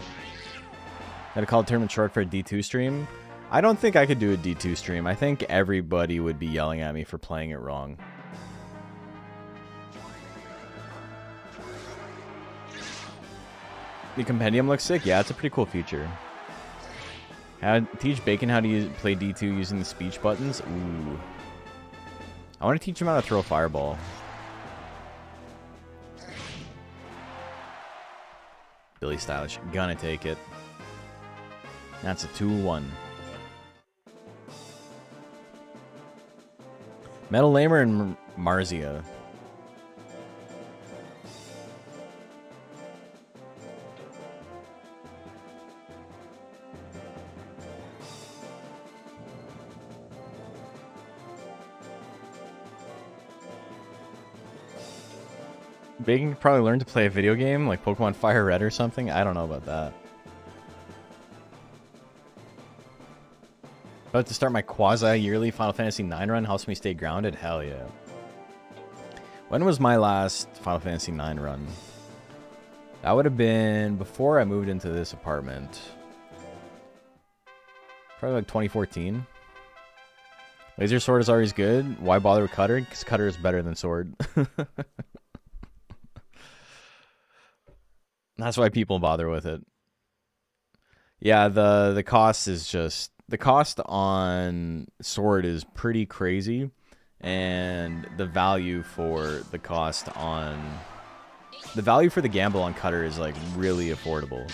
Gotta call a tournament short for a D2 stream. I don't think I could do a D2 stream. I think everybody would be yelling at me for playing it wrong. The compendium looks sick. Yeah, it's a pretty cool feature. Teach Bacon how to play D2 using the speech buttons. Ooh. I want to teach him how to throw a fireball. Billy Stylish. Gonna take it. That's a 2-1. Metal Lamer and Marzia. Bacon could probably learn to play a video game like Pokemon Fire Red or something. I don't know about that. About to start my quasi-yearly Final Fantasy IX run. Helps me stay grounded. Hell yeah. When was my last Final Fantasy IX run? That would have been before I moved into this apartment. Probably like 2014. Laser Sword is always good. Why bother with Cutter? Because Cutter is better than Sword. That's why people bother with it. Yeah, the cost is just... The cost on Sword is pretty crazy. And the value for the cost on... The value for the gamble on Cutter is like really affordable.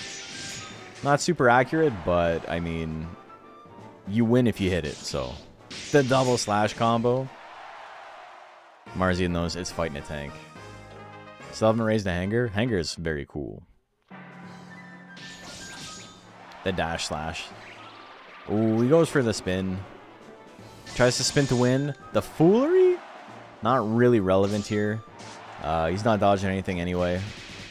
Not super accurate, but I mean, you win if you hit it. So the double slash combo. Marzian knows it's fighting a tank. Still haven't raised a hanger. Hanger is very cool. The dash slash. Ooh, he goes for the spin. Tries to spin to win. The foolery? Not really relevant here. He's not dodging anything anyway.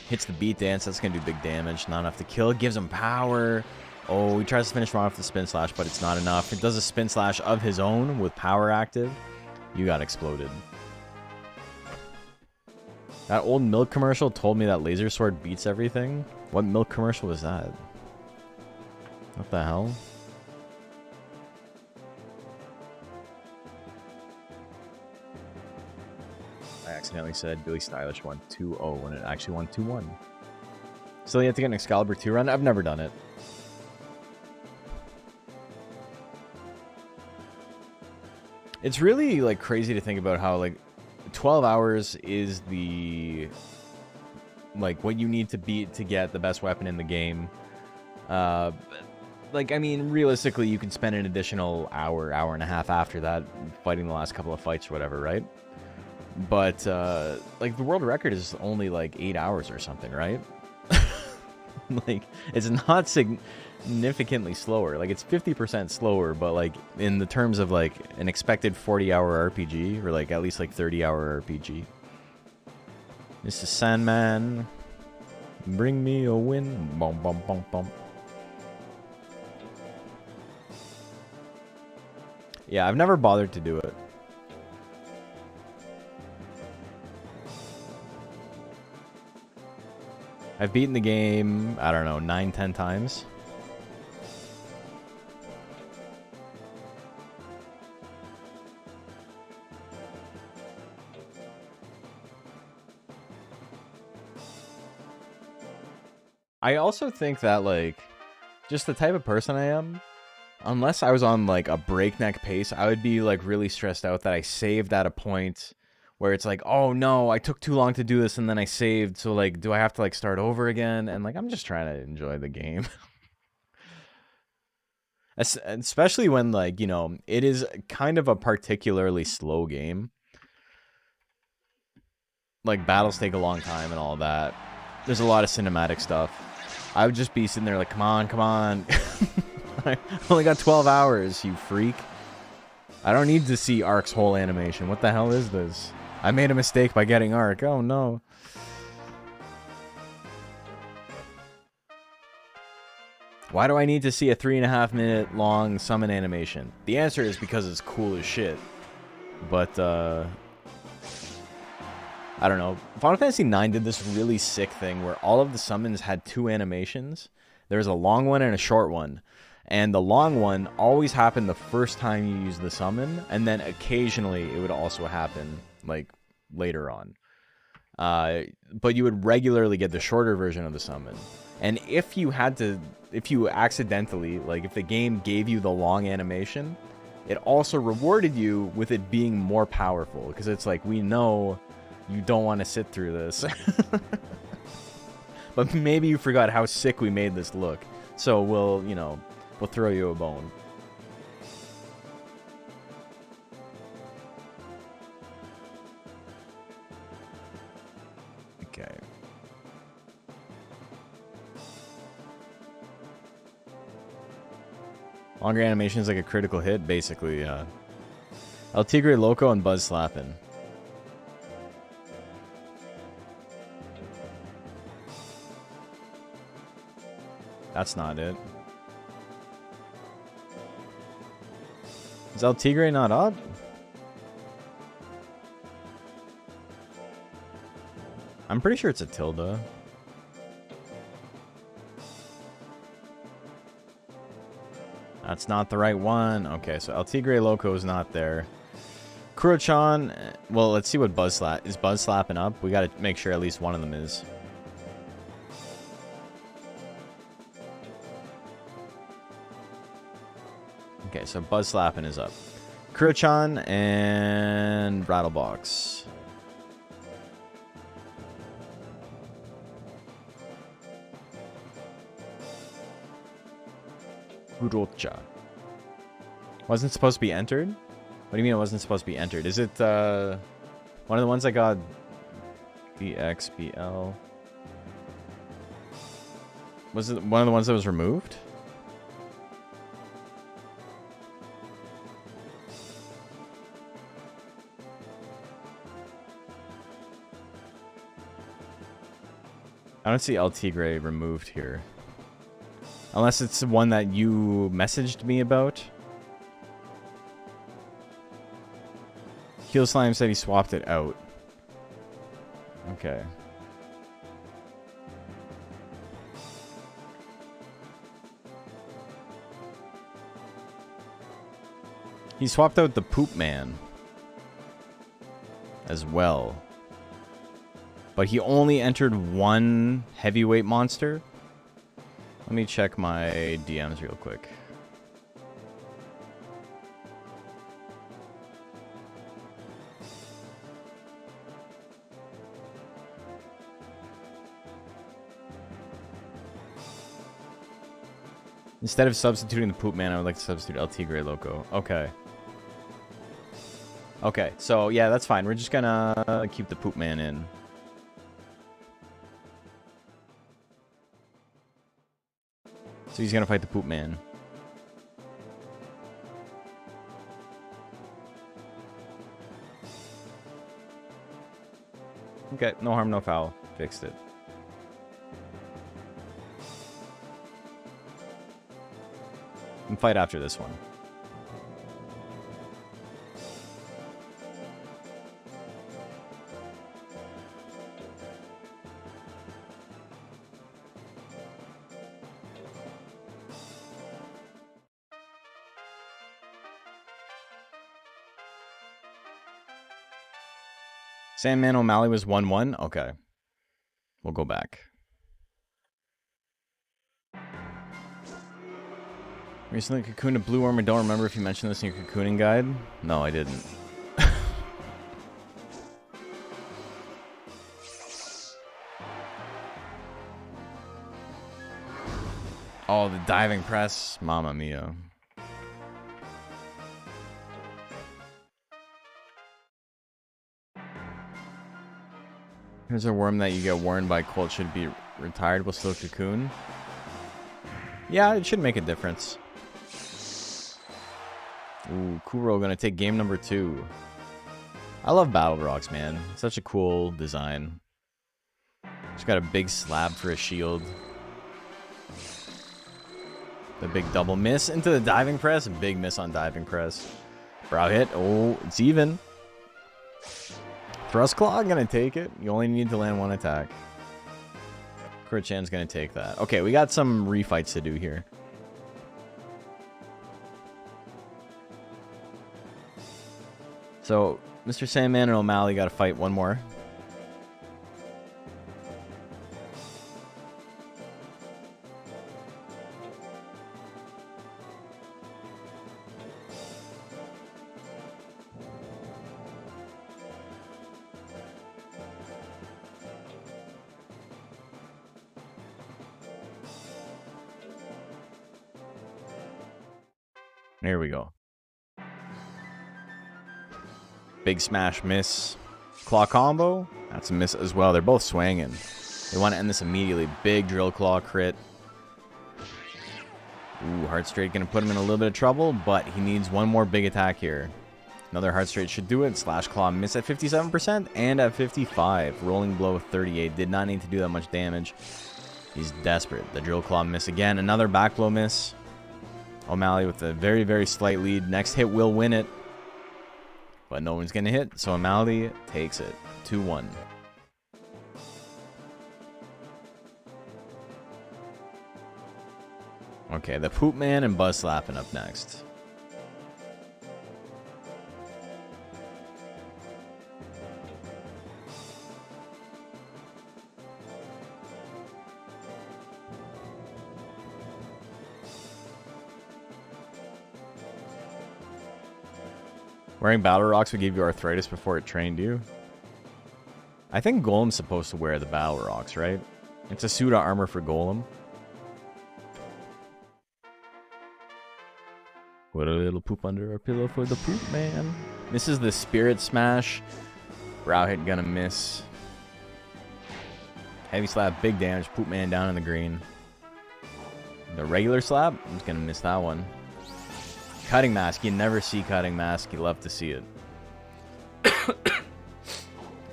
Hits the beat dance. That's going to do big damage. Not enough to kill. Gives him power. Oh, he tries to finish him off the spin slash, but it's not enough. It does a spin slash of his own with power active. You got exploded. That old milk commercial told me that laser sword beats everything. What milk commercial was that? What the hell? I accidentally said Billy Stylish won 2-0 when it actually won 2-1. Still, you have to get an Excalibur 2 run? I've never done it. It's really, like, crazy to think about how, like, 12 hours is the, like, what you need to beat to get the best weapon in the game. Like, I mean, realistically, you can spend an additional hour, hour and a half after that fighting the last couple of fights or whatever, right? But, like, the world record is only, like, 8 hours or something, right? Like, it's not significantly slower. Like, it's 50% slower, but, like, in the terms of, like, an expected 40-hour RPG, or, like, at least, like, 30-hour RPG. Mr. Sandman, bring me a win. Bum, bum, bum, bum. Yeah, I've never bothered to do it. I've beaten the game, I don't know, 9-10 times. I also think that, like, just the type of person I am, unless I was on, like, a breakneck pace, I would be, like, really stressed out that I saved at a point where it's like, oh, no, I took too long to do this, and then I saved, so, like, do I have to, like, start over again? And, like, I'm just trying to enjoy the game. Especially when, like, you know, it is kind of a particularly slow game. Like, battles take a long time and all that. There's a lot of cinematic stuff. I would just be sitting there like, come on, come on. I only got 12 hours, you freak. I don't need to see Ark's whole animation. What the hell is this? I made a mistake by getting Ark. Oh, no. Why do I need to see a 3.5-minute long summon animation? The answer is because it's cool as shit. But, I don't know. Final Fantasy IX did this really sick thing where all of the summons had 2 animations. There's a long one and a short one. And the long one always happened the first time you use the summon, and then occasionally it would also happen, like, later on. But you would regularly get the shorter version of the summon. And if you accidentally, like, if the game gave you the long animation, it also rewarded you with it being more powerful. Because it's like, we know you don't want to sit through this. But maybe you forgot how sick we made this look. So we'll, you know, we'll throw you a bone. Okay. Longer animation is like a critical hit, basically, yeah. El Tigre Loco and Buzz Slappin'. That's not it. Is El Tigre not up? I'm pretty sure it's a tilde. That's not the right one. Okay, so El Tigre Loco is not there. Kurochan, well, let's see what Buzz Slap is. Buzz slapping up? We gotta make sure at least one of them is. Okay, so Buzz Slappin' is up. Kurochan and Rattlebox. Kurocha. Wasn't supposed to be entered? What do you mean it wasn't supposed to be entered? Is it one of the ones that got DXBL? Was it one of the ones that was removed? I don't see LT Gray removed here. Unless it's the one that you messaged me about. Heel Slime said he swapped it out. Okay. He swapped out the Poop Man as well. But he only entered one heavyweight monster. Let me check my DMs real quick. Instead of substituting the Poop Man, I would like to substitute LT Grey Loco. Okay. Okay, so yeah, that's fine. We're just gonna keep the Poop Man in. So he's gonna fight the Poop Man. Okay, no harm, no foul. Fixed it. And fight after this one. Sandman O'Malley was 1-1? Okay. We'll go back. Recently cocooned a blue worm. I don't remember if you mentioned this in your cocooning guide. No, I didn't. Oh, the diving press. Mamma mia. Here's a worm that you get warned by Colt should be retired will still cocoon. Yeah, it should make a difference. Ooh, Kuro gonna take game number 2. I love Battle Rocks, man. Such a cool design. It's got a big slab for a shield. The big double miss into the diving press. A big miss on diving press. Brow hit. Oh, it's even. Thrust Claw gonna take it. You only need to land one attack. Kurchan's gonna take that. Okay, we got some refights to do here. So, Mr. Sandman and O'Malley got to fight one more. There we go. Big smash miss. Claw combo. That's a miss as well. They're both swanging. They want to end this immediately. Big drill claw crit. Ooh, Heart Straight going to put him in a little bit of trouble, but he needs one more big attack here. Another Heart Straight should do it. Slash Claw miss at 57% and at 55. Rolling Blow 38. Did not need to do that much damage. He's desperate. The Drill Claw miss again. Another back blow miss. O'Malley with a very, very slight lead. Next hit will win it. But no one's going to hit, so O'Malley takes it. 2-1. Okay, the Poop Man and Buzz Slapping up next. Wearing Battle Rocks would give you arthritis before it trained you. I think Golem's supposed to wear the Battle Rocks, right? It's a suit of armor for Golem. Put a little poop under our pillow for the poop man. This is the Spirit Smash. Brow hit gonna miss. Heavy slap, big damage. Poop man down in the green. The regular slap, I'm just gonna miss that one. Cutting mask, you never see cutting mask. You love to see it.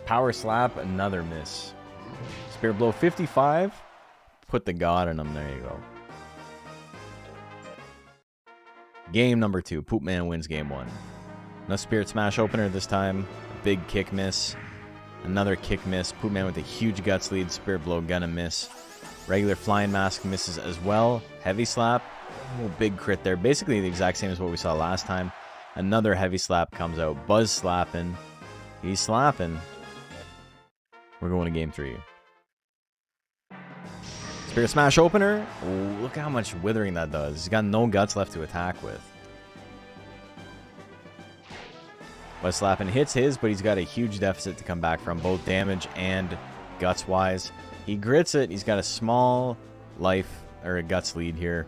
Power slap, another miss. Spirit blow 55. Put the god in him. There you go. Game number 2. Poop man wins game 1. No Spirit Smash opener this time. Big kick miss. Another kick miss. Poop man with a huge guts lead. Spirit blow gonna miss. Regular flying mask misses as well. Heavy slap. Oh, big crit there. Basically the exact same as what we saw last time. Another heavy slap comes out. Buzz slapping. He's slapping. We're going to game 3. Spirit Smash opener. Oh, look how much withering that does. He's got no guts left to attack with. Buzz slapping hits his, but he's got a huge deficit to come back from, both damage and guts wise. He grits it. He's got a small life or a guts lead here.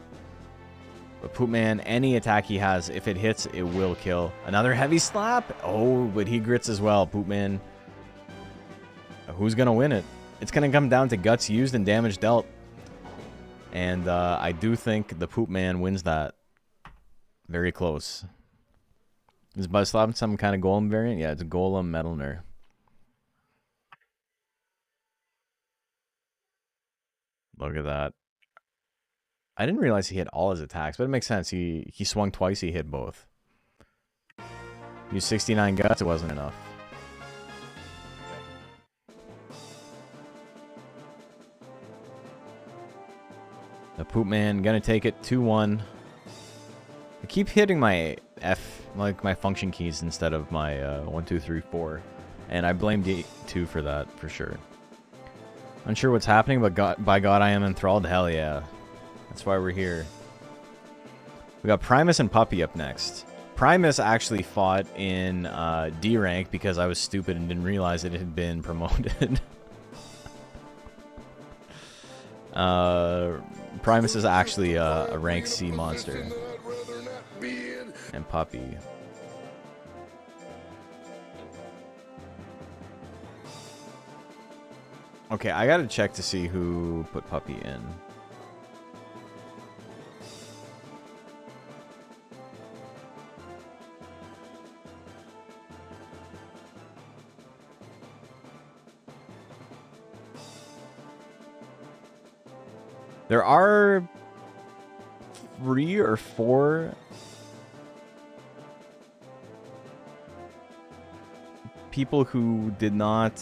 But Poop man, any attack he has, if it hits, it will kill. Another heavy slap. Oh, but he grits as well. Poop man. Who's gonna win it? It's gonna come down to guts used and damage dealt. And I do think the Poop man wins that. Very close. Is Buzz slapping some kind of golem variant? Yeah, it's a golem Metalner. Look at that. I didn't realize he hit all his attacks, but it makes sense. He swung twice, he hit both. Used 69 guts, it wasn't enough. The Poop man gonna take it 2-1. I keep hitting my F, like my function keys instead of my 1, 2, 3, 4. And I blame D2 for that, for sure. Unsure what's happening, but by God, I am enthralled. Hell yeah. That's why we're here. We got Primus and Puppy up next. Primus actually fought in D rank because I was stupid and didn't realize it had been promoted. Primus is actually a rank C monster. And Puppy. Okay, I gotta check to see who put Puppy in. There are 3 or 4 people who did not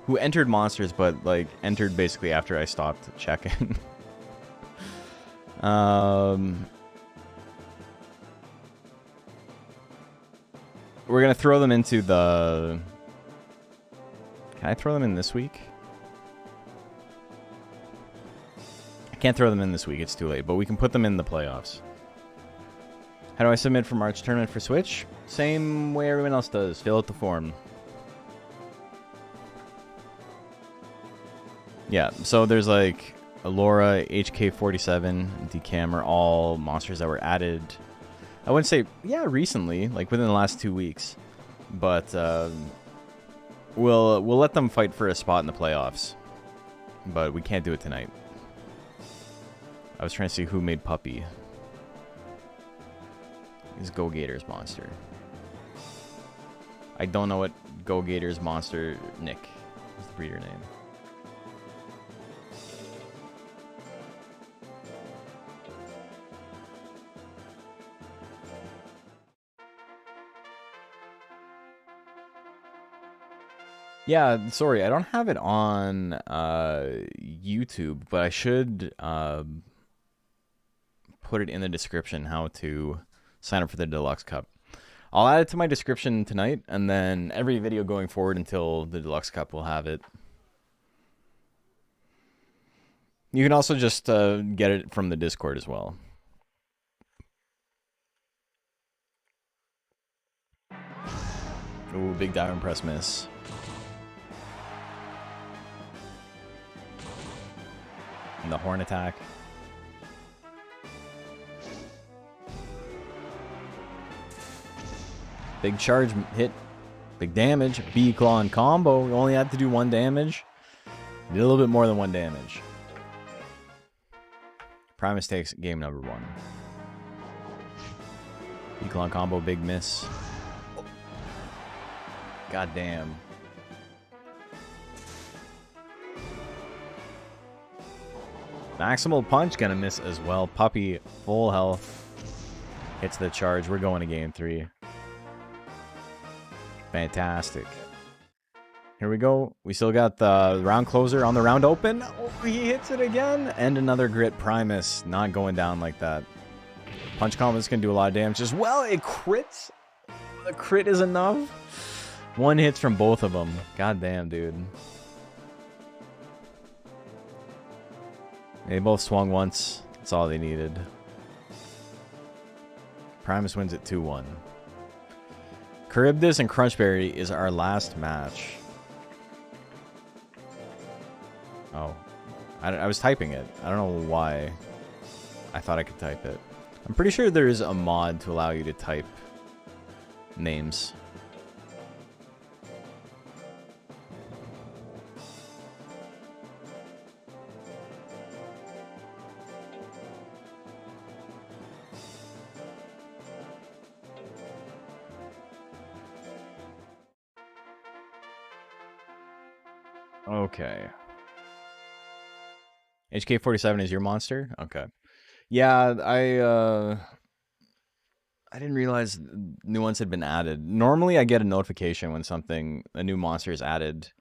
who entered monsters, but like entered basically after I stopped checking. We're gonna throw them into the... Can I throw them in this week? I can't throw them in this week, it's too late, but we can put them in the playoffs. How do I submit for March tournament for Switch? Same way everyone else does. Fill out the form. Yeah, so there's like Alora, HK47, Decam are all monsters that were added. I wouldn't say, yeah, recently, like within the last 2 weeks. But we'll let them fight for a spot in the playoffs. But we can't do it tonight. I was trying to see who made Puppy. Is Go Gators monster. I don't know what Go Gators monster Nick is the breeder name. Yeah, sorry, I don't have it on YouTube, but I should put it in the description how to sign up for the Deluxe Cup. I'll add it to my description tonight, and then every video going forward until the Deluxe Cup will have it. You can also just get it from the Discord as well. Ooh, big dive and press miss. And the horn attack. Big charge hit. Big damage. B-claw and combo. You only had to do 1 damage. Did a little bit more than 1 damage. Primus takes game number 1. B-claw and combo. Big miss. God damn. Maximal punch gonna miss as well. Puppy full health. Hits the charge. We're going to game 3. Fantastic. Here we go. We still got the round closer on the round open. Oh, he hits it again. And another grit. Primus not going down like that. Punch combos can do a lot of damage as well. It crits. The crit is enough. 1 hits from both of them. God damn, dude. They both swung once. That's all they needed. Primus wins it 2-1. Charybdis and Crunchberry is our last match. Oh. I was typing it. I don't know why I thought I could type it. I'm pretty sure there is a mod to allow you to type names. Okay. HK47 is your monster? Okay. Yeah, I didn't realize new ones had been added. Normally I get a notification when a new monster is added,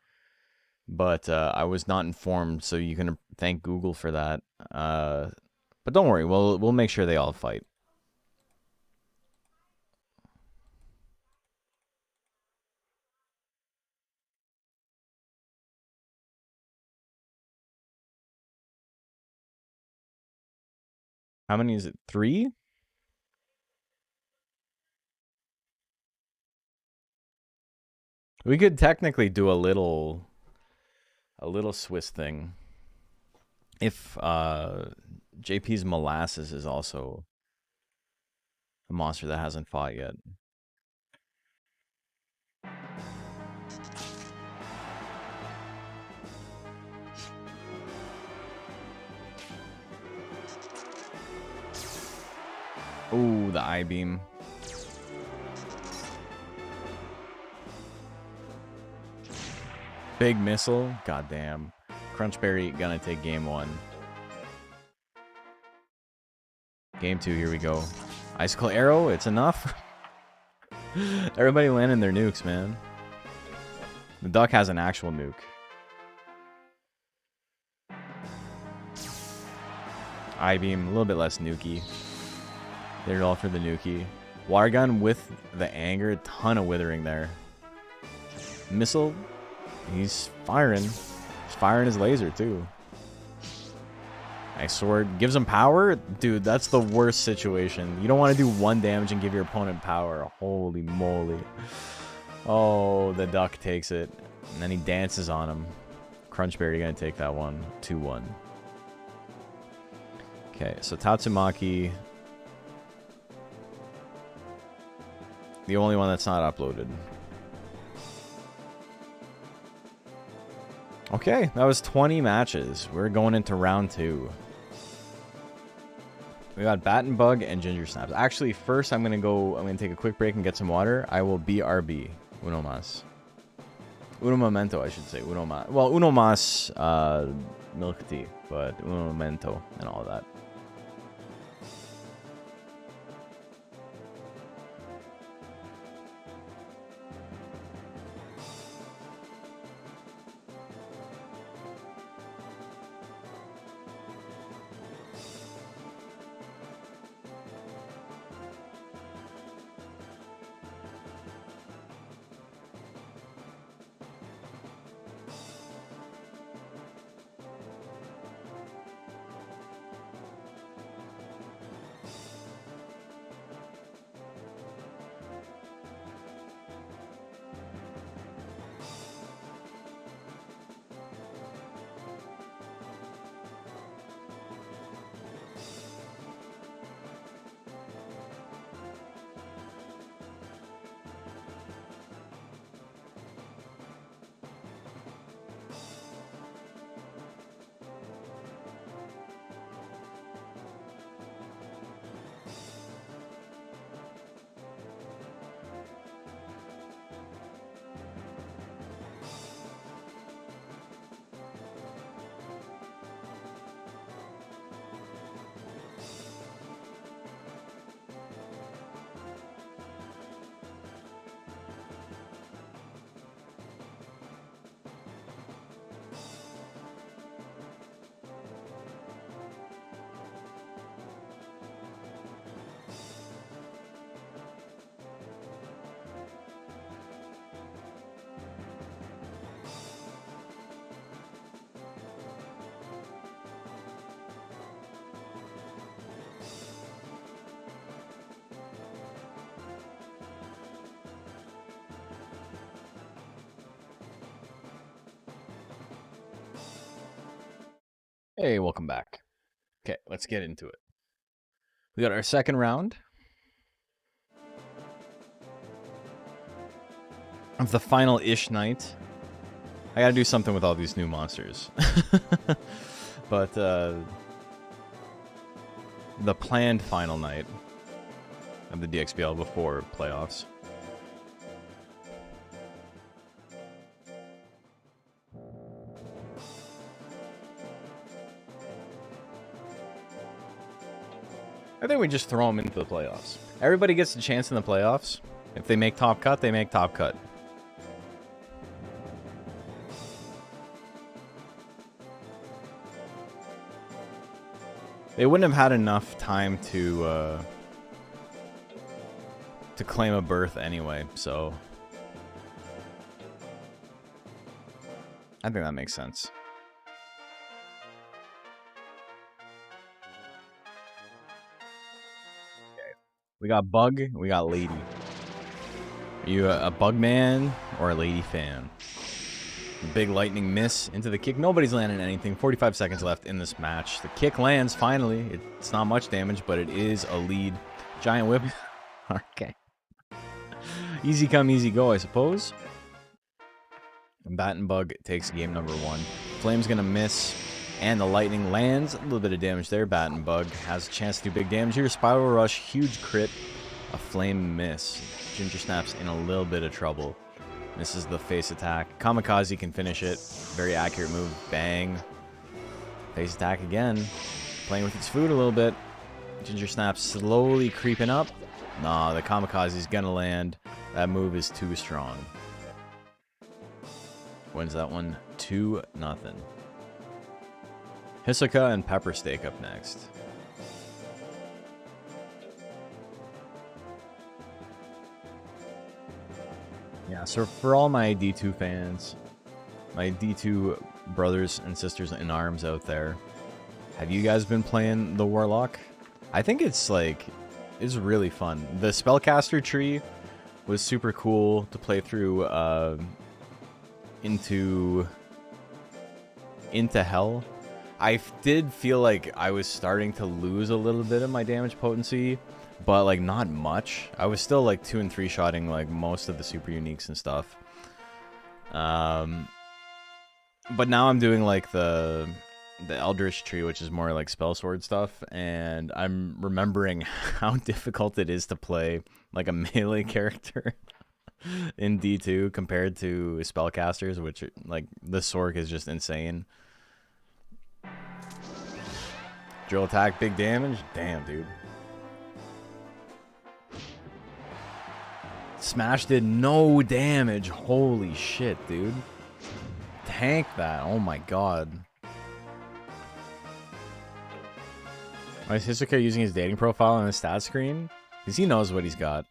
but I was not informed, so you can thank Google for that. But don't worry, we'll make sure they all fight. How many is it? 3? We could technically do a little Swiss thing. If JP's Molasses is also a monster that hasn't fought yet. Ooh, the I-beam. Big missile. Goddamn. Crunchberry gonna take game 1. Game 2, here we go. Icicle arrow, it's enough. Everybody landing their nukes, man. The duck has an actual nuke. I-beam, a little bit less nukey. They're all for the nukie. Water gun with the anger, ton of withering there. Missile, he's firing. He's firing his laser too. Nice sword, gives him power? Dude, that's the worst situation. You don't want to do 1 damage and give your opponent power. Holy moly. Oh, the duck takes it. And then he dances on him. Crunchberry gonna take that one. 2-1. Okay, so Tatsumaki. The only one that's not uploaded. Okay, that was 20 matches. We're going into round 2. We got Bat and Bug and Ginger Snaps. Actually, first I'm gonna take a quick break and get some water. I will BRB. Uno mas. Uno momento, I should say. Uno mas milk tea, but uno momento and all that. Hey, welcome back. Okay, let's get into it. We got our second round of the final-ish night. I gotta do something with all these new monsters. But, the planned final night of the DXBL4 playoffs. I think we just throw them into the playoffs. Everybody gets a chance in the playoffs. If they make top cut, they make top cut. They wouldn't have had enough time to claim a berth anyway, so I think that makes sense. We got Bug, we got Lady. Are you a Bug man or a Lady fan? Big lightning miss into the kick. Nobody's landing anything. 45 seconds left in this match. The kick lands finally. It's not much damage, but it is a lead. Giant whip. Okay. Easy come, easy go, I suppose. And Bat and Bug takes game number 1. Flame's gonna miss. And the lightning lands. A little bit of damage there. Bat and Bug has a chance to do big damage here. Spiral Rush, huge crit. A flame miss. Ginger Snap's in a little bit of trouble. Misses the face attack. Kamikaze can finish it. Very accurate move. Bang. Face attack again. Playing with its food a little bit. Ginger Snap's slowly creeping up. Nah, the Kamikaze's gonna land. That move is too strong. Wins that one 2-0. Hisoka and Pepper Steak up next. Yeah, so for all my D2 fans, my D2 brothers and sisters in arms out there, have you guys been playing the Warlock? I think it's like, it's really fun. The Spellcaster tree was super cool to play through into Hell. I did feel like I was starting to lose a little bit of my damage potency, but like not much. I was still like 2 and 3 shotting like most of the super uniques and stuff. But now I'm doing like the Eldritch tree, which is more like spell sword stuff, and I'm remembering how difficult it is to play like a melee character in D2 compared to spellcasters, which like the Sork is just insane. Drill attack, big damage. Damn, dude. Smash did no damage. Holy shit, dude. Tank that. Oh my god. Why is Hisoka using his dating profile on his stat screen? Because he knows what he's got.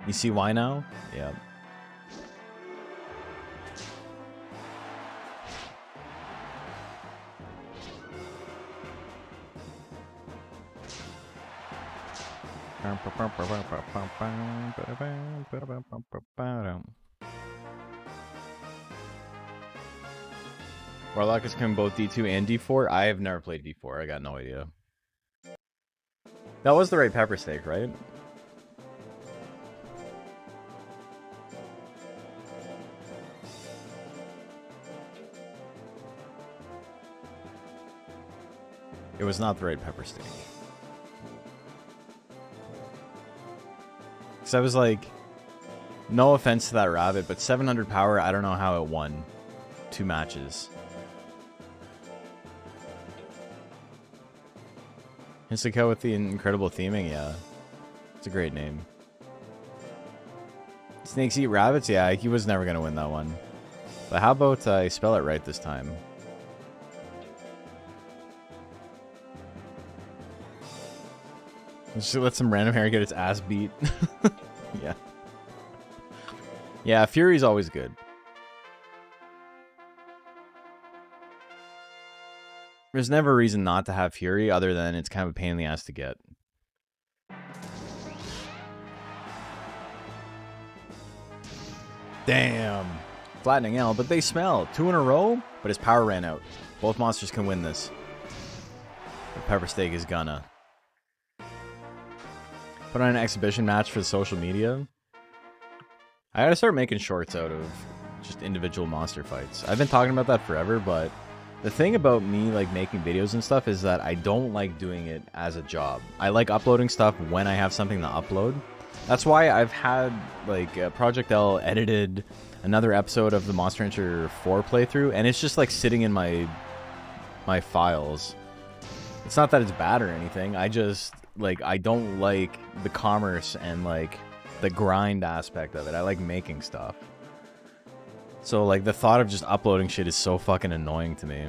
You see why now? Yeah. Warlock is coming both D2 and D4. I have never played D4. I got no idea. That was the right pepper steak, right? It was not the right pepper steak. Because I was like, no offense to that rabbit, but 700 power, I don't know how it won 2 matches. Hisoka with the incredible theming, yeah. It's a great name. Snakes eat rabbits? Yeah, he was never going to win that one. But how about I spell it right this time? Just let some random hair get its ass beat. Yeah. Yeah, Fury's always good. There's never a reason not to have Fury other than it's kind of a pain in the ass to get. Damn. Flattening L, but they smell. 2 in a row, but his power ran out. Both monsters can win this. The Pepper Steak is gonna. Put on an exhibition match for the social media. I gotta start making shorts out of just individual monster fights. I've been talking about that forever, but the thing about me like making videos and stuff is that I don't like doing it as a job. I like uploading stuff when I have something to upload. That's why I've had like Project L edited another episode of the Monster Hunter 4 playthrough, and it's just like sitting in my files. It's not that it's bad or anything. I just like I don't like the commerce and like the grind aspect of it. I like making stuff. So like the thought of just uploading shit is so fucking annoying to me.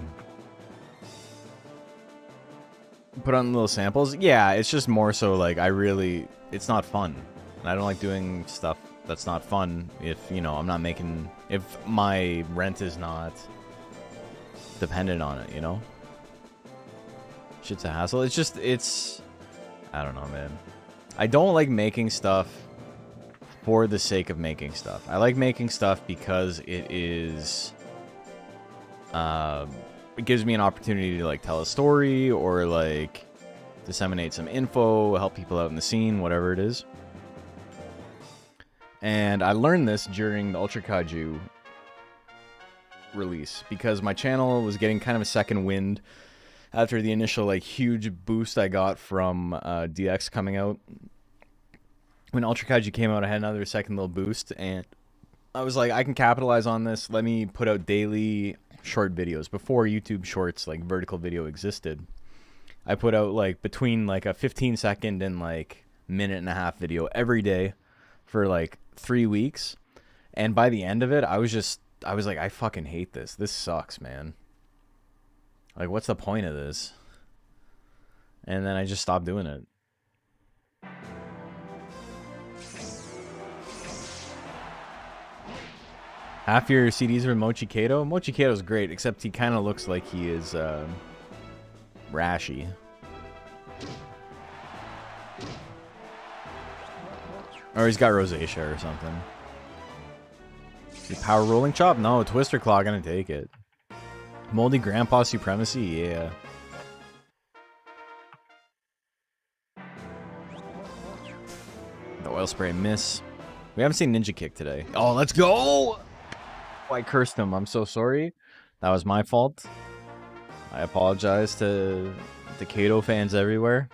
Put on little samples. Yeah, it's just more so like it's not fun. I don't like doing stuff that's not fun if, you know, I'm not making, if my rent is not dependent on it, you know? Shit's a hassle. It's just, I don't know, man. I don't like making stuff for the sake of making stuff. I like making stuff because it is, it gives me an opportunity to like tell a story or like disseminate some info, help people out in the scene, whatever it is. And I learned this during the Ultra Kaiju release because my channel was getting kind of a second wind after the initial like huge boost I got from DX coming out. When Ultra Kaiju came out, I had another second little boost, and I was like, I can capitalize on this. Let me put out daily short videos. Before YouTube Shorts, like vertical video existed, I put out like between like a 15-second and like minute-and-a-half video every day for like 3 weeks. And by the end of it, I was like, I fucking hate this. This sucks, man. Like, what's the point of this? And then I just stopped doing it. Half your CDs are Mochi Kato? Mochi Kato's great, except he kind of looks like he is rashy. Or he's got rosacea or something. The power rolling chop? No, Twister Claw gonna take it. Moldy Grandpa Supremacy? Yeah. The oil spray miss. We haven't seen Ninja Kick today. Oh, let's go! Oh, I cursed him. I'm so sorry. That was my fault. I apologize to the Kato fans everywhere.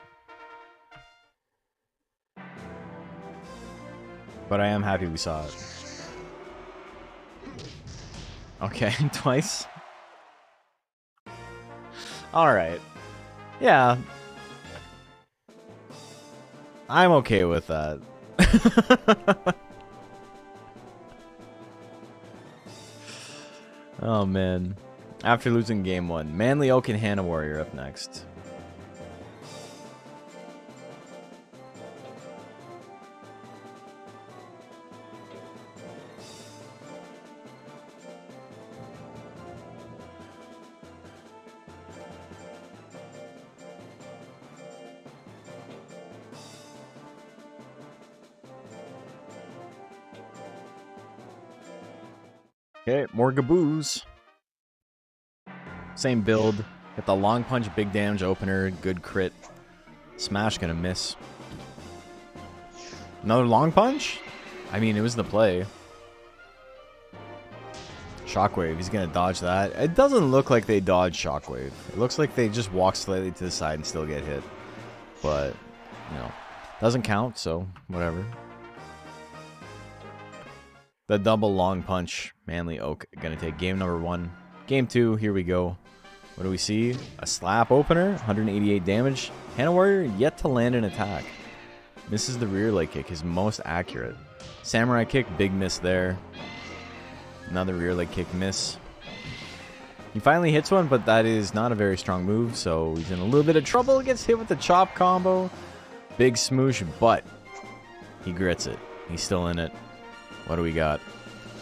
But I am happy we saw it. Okay, twice. Alright. Yeah. I'm okay with that. Oh, man. After losing game 1. Manly Oak and Hannah Warrior up next. Okay, more Gaboos. Same build. Get the long punch, big damage opener, good crit. Smash gonna miss. Another long punch? I mean, it was the play. Shockwave, he's gonna dodge that. It doesn't look like they dodge Shockwave. It looks like they just walk slightly to the side and still get hit. But, you know, doesn't count, so whatever. The double long punch, Manly Oak gonna take game number 1. Game 2, here we go. What do we see? A slap opener, 188 damage. Hannah Warrior yet to land an attack. Misses the rear leg kick, his most accurate. Samurai kick, big miss there. Another rear leg kick miss. He finally hits one, but that is not a very strong move, so he's in a little bit of trouble. Gets hit with the chop combo. Big smoosh, but he grits it. He's still in it. What do we got?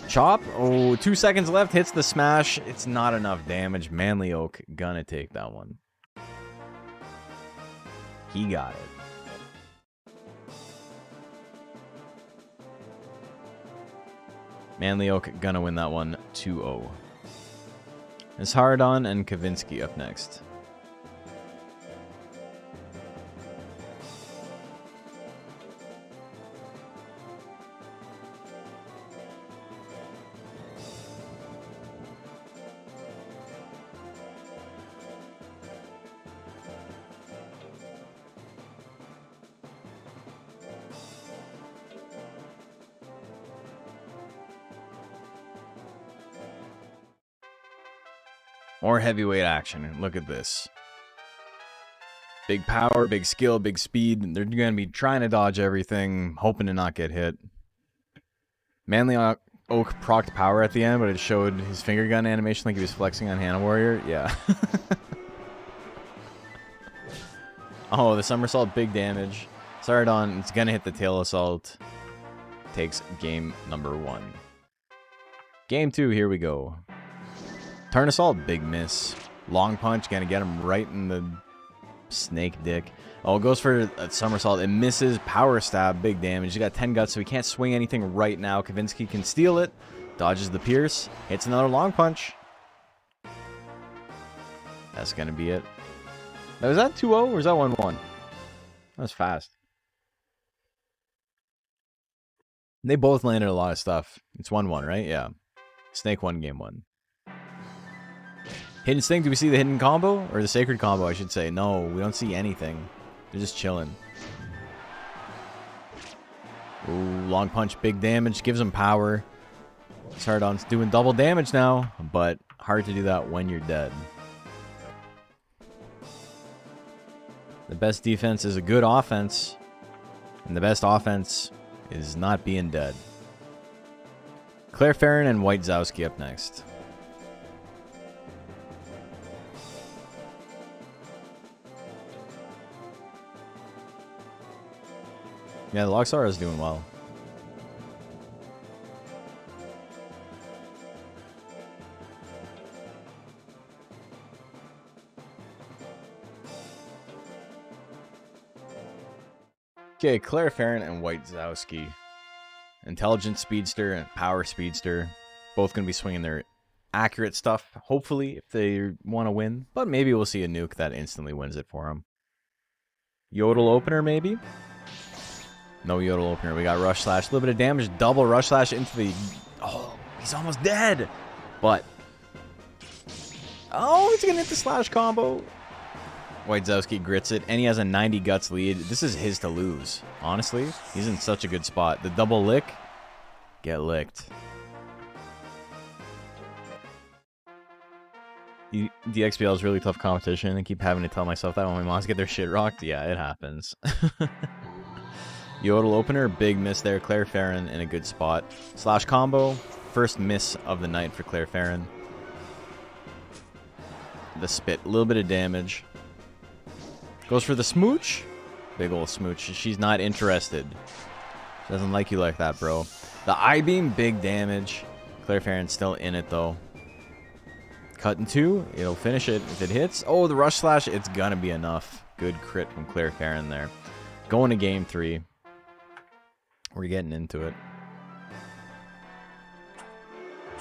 Chop. Oh, 2 seconds left. Hits the smash. It's not enough damage. Manly Oak gonna take that one. He got it. Manly Oak gonna win that one 2-0. It's Hardon and Kavinsky up next. More heavyweight action. Look at this. Big power, big skill, big speed. They're going to be trying to dodge everything, hoping to not get hit. Manly Oak procced power at the end, but it showed his finger gun animation like he was flexing on Hannah Warrior. Yeah. Oh, the somersault, big damage. Sardon, it's going to hit the tail assault. Takes game number 1. Game 2, here we go. Turn assault, big miss. Long punch, gonna get him right in the snake dick. Oh, it goes for a somersault. It misses. Power stab, big damage. He's got 10 guts, so he can't swing anything right now. Kavinsky can steal it. Dodges the pierce. Hits another long punch. That's gonna be it. Now, was that 2-0 or was that 1-1? That was fast. They both landed a lot of stuff. It's 1-1, right? Yeah. Snake won game 1. Hidden Sting, do we see the hidden combo? Or the sacred combo, I should say. No, we don't see anything. They're just chilling. Ooh, long punch, big damage. Gives him power. Sardon's doing double damage now, but hard to do that when you're dead. The best defense is a good offense. And the best offense is not being dead. Claire Farron and White Zowski up next. Yeah, the Loxara is doing well. Okay, Claire Farron and White Zowski. Intelligent Speedster and Power Speedster. Both going to be swinging their accurate stuff, hopefully, if they want to win. But maybe we'll see a nuke that instantly wins it for them. Yodel opener, maybe? No Yodel opener. We got Rush Slash. A little bit of damage. Double Rush Slash into the... Oh, he's almost dead. But... Oh, he's going to hit the Slash combo. White Zowski grits it. And he has a 90 guts lead. This is his to lose. Honestly, he's in such a good spot. The double lick. Get licked. DXBL is really tough competition. I keep having to tell myself that when my moms get their shit rocked. Yeah, it happens. Yodel opener, big miss there. Claire Farron in a good spot. Slash combo, first miss of the night for Claire Farron. The spit, a little bit of damage. Goes for the smooch. Big ol' smooch. She's not interested. She doesn't like you like that, bro. The I-beam, big damage. Claire Farron's still in it, though. Cut in 2. It'll finish it if it hits. Oh, the Rush Slash. It's gonna be enough. Good crit from Claire Farron there. Going to game 3. We're getting into it.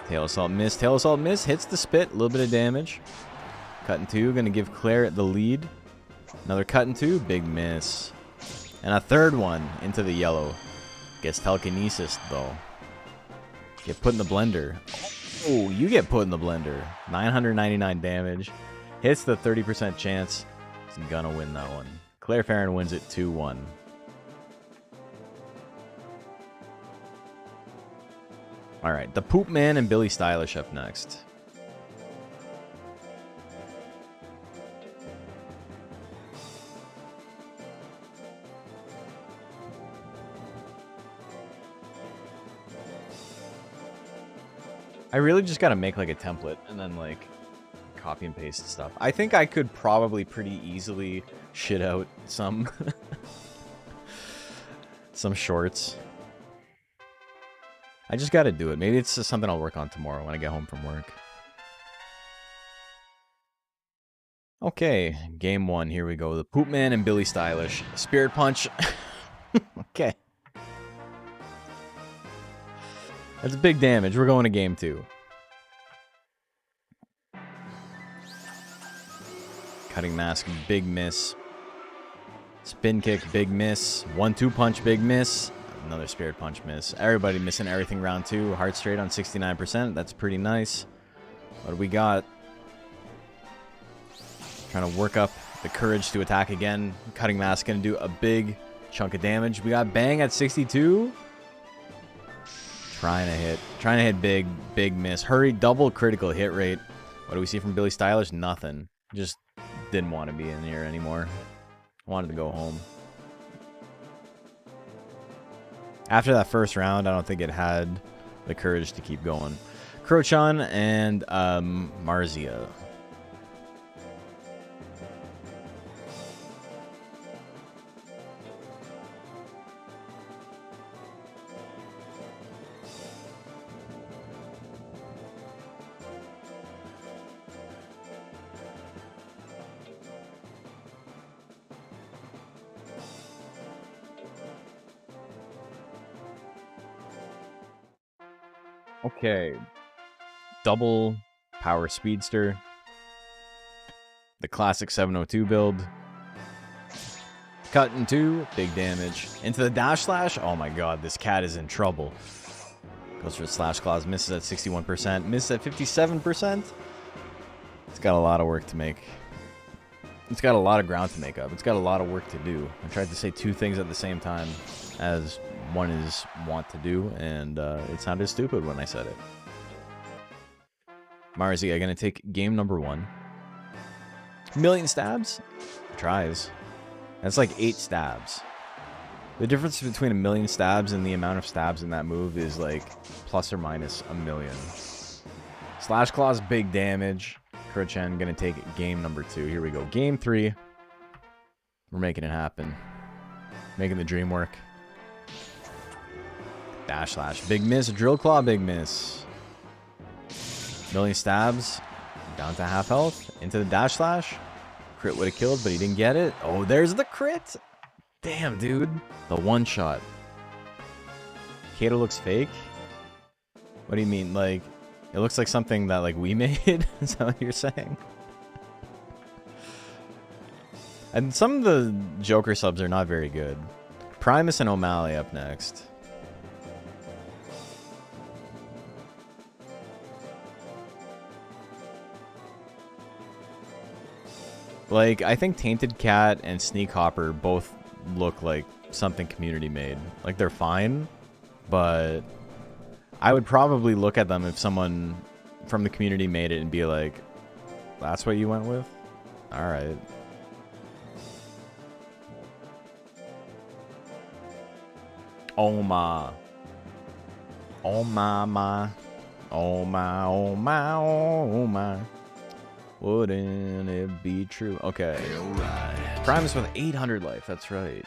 Tail Assault miss. Tail Assault miss. Hits the spit. A little bit of damage. Cut in 2. Going to give Claire the lead. Another cut in 2. Big miss. And a third one into the yellow. Gets telekinesis, though. Get put in the blender. Oh, you get put in the blender. 999 damage. Hits the 30% chance. He's going to win that one. Claire Farron wins it 2-1. All right, the Poop Man and Billy Stylish up next. I really just got to make like a template and then like copy and paste stuff. I think I could probably pretty easily shit out some some shorts. I just got to do it. Maybe it's just something I'll work on tomorrow when I get home from work. Okay, game 1. Here we go. The Poop Man and Billy Stylish. Spirit Punch. Okay. That's big damage. We're going to game 2. Cutting mask, big miss. Spin kick, big miss. 1-2 punch, big miss. Another spirit punch miss. Everybody missing everything round 2. Heart straight on 69%. That's pretty nice. What do we got? Trying to work up the courage to attack again. Cutting mask going to do a big chunk of damage. We got bang at 62. Trying to hit big, big miss. Hurry, double critical hit rate. What do we see from Billy Stylish? Nothing. Just didn't want to be in here anymore. Wanted to go home. After that first round, I don't think it had the courage to keep going. Crochan and Marzia. Okay. Double power speedster. The classic 702 build. Cut in 2. Big damage. Into the dash slash. Oh my god, this cat is in trouble. Goes for the slash claws. Misses at 61%. Misses at 57%. It's got a lot of work to make. It's got a lot of ground to make up. It's got a lot of work to do. I tried to say 2 things at the same time, as one is want to do, and it sounded stupid when I said it. Marzia gonna take game number 1. Million stabs? Tries. That's like 8 stabs. The difference between a million stabs and the amount of stabs in that move is like plus or minus a million. Slash claws, big damage. Kurchen gonna take game number 2. Here we go. Game 3. We're making it happen. Making the dream work. Dash slash. Big miss. Drill claw, big miss. Million stabs. Down to half health. Into the dash slash. Crit would have killed, but he didn't get it. Oh, there's the crit. Damn, dude. The one shot. Kato looks fake? What do you mean? Like, it looks like something that, like, we made? Is that what you're saying? And some of the Joker subs are not very good. Primus and O'Malley up next. Like, I think Tainted Cat and Sneak Hopper both look like something community made. Like, they're fine, but I would probably look at them if someone from the community made it and be like, that's what you went with? Alright. Oh my. Oh my, my. Oh my, oh my, oh my. Wouldn't it be true? Okay. Right. Primus with 800 life. That's right.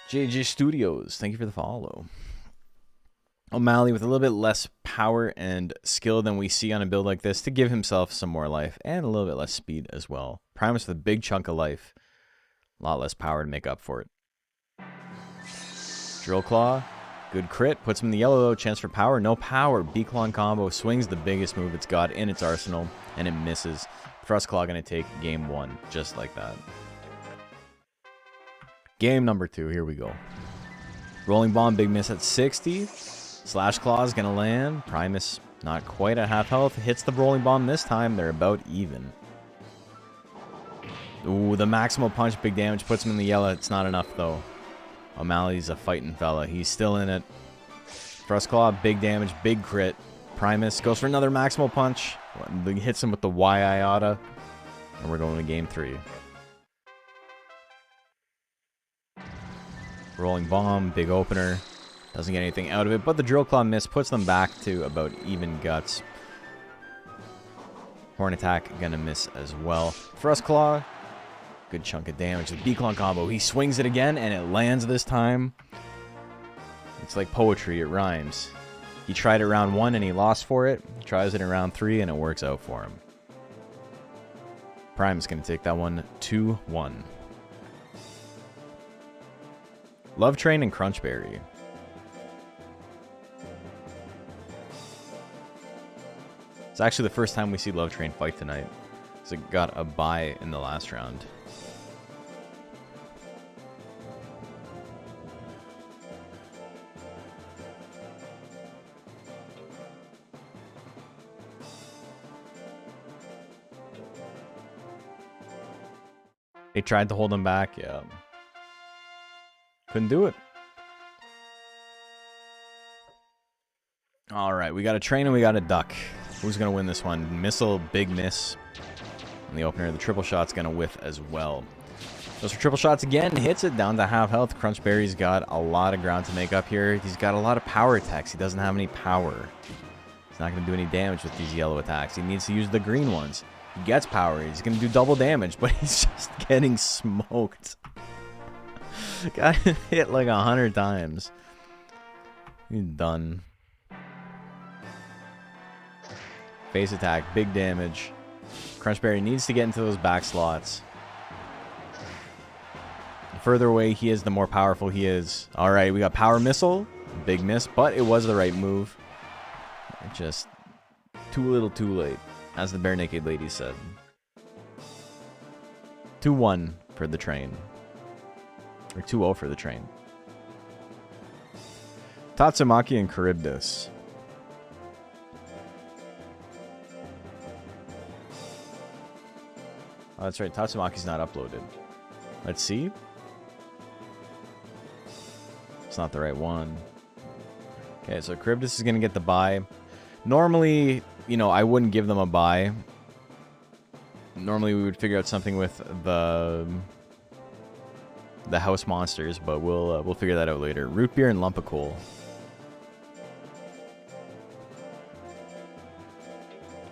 JJ Studios. Thank you for the follow. O'Malley with a little bit less power and skill than we see on a build like this to give himself some more life and a little bit less speed as well. Primus with a big chunk of life. A lot less power to make up for it. Drill Claw. Good crit. Puts him in the yellow though. Chance for power. No power. B-Claw combo. Swings the biggest move it's got in its arsenal. And it misses. Thrust Claw going to take game 1. Just like that. Game number 2. Here we go. Rolling Bomb. Big miss at 60. Slash Claw is going to land. Primus not quite at half health. Hits the Rolling Bomb this time. They're about even. Ooh, the Maximal Punch. Big damage. Puts him in the yellow. It's not enough though. O'Malley's a fighting fella. He's still in it. Thrust Claw, big damage, big crit. Primus goes for another Maximal Punch. Hits him with the Y Iota. And we're going to game 3. Rolling Bomb, big opener. Doesn't get anything out of it, but the Drill Claw miss puts them back to about even guts. Horn Attack gonna miss as well. Thrust Claw. Good chunk of damage. The B-Claw combo. He swings it again, and it lands this time. It's like poetry. It rhymes. He tried it round 1, and he lost for it. He tries it in round 3, and it works out for him. Prime's going to take that one 2-1. Love Train and Crunchberry. It's actually the first time we see Love Train fight tonight. So it got a bye in the last round. They tried to hold him back, yeah. Couldn't do it. Alright, we got a train and we got a duck. Who's going to win this one? Missile, big miss. In the opener, the triple shot's going to whiff as well. Goes for triple shots again, hits it down to half health. Crunchberry's got a lot of ground to make up here. He's got a lot of power attacks. He doesn't have any power. He's not going to do any damage with these yellow attacks. He needs to use the green ones. He gets power. He's going to do double damage, but he's just getting smoked. Got hit like 100 times. He's done. Face attack, big damage. Crunchberry needs to get into those back slots. The further away he is, the more powerful he is. Alright, we got Power Missile. Big miss, but it was the right move. Just too little too late, as the Bare Naked Lady said. 2-1 for the train. Or 2-0 for the train. Tatsumaki and Charybdis. Oh, that's right. Tatsumaki's not uploaded. Let's see. It's not the right one. Okay, so Charybdis is going to get the bye. Normally, you know, I wouldn't give them a bye. Normally, we would figure out something with the house monsters, but we'll figure that out later. Root Beer and Lump of Coal.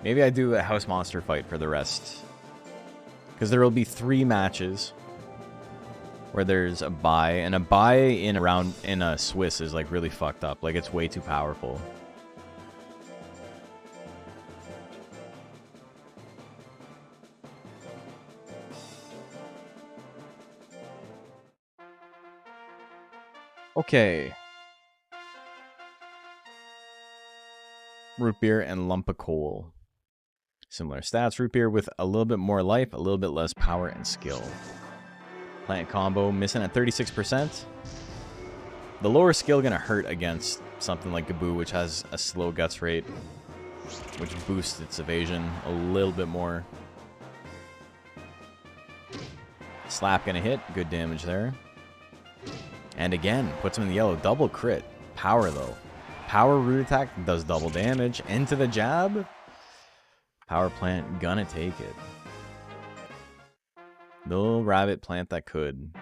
Maybe I do a house monster fight for the rest. Because there will be 3 matches where there's a bye, and a bye in a Swiss is like really fucked up. Like it's way too powerful. Okay. Root Beer and Lump of Coal. Similar stats. Root Beer with a little bit more life, a little bit less power and skill. Plant combo missing at 36%. The lower skill gonna hurt against something like Gaboo, which has a slow guts rate, which boosts its evasion a little bit more. Slap gonna hit, good damage there. And again, puts him in the yellow. Double crit. Power though. Power root attack does double damage. Into the jab. Power plant gonna take it. Little rabbit plant that could.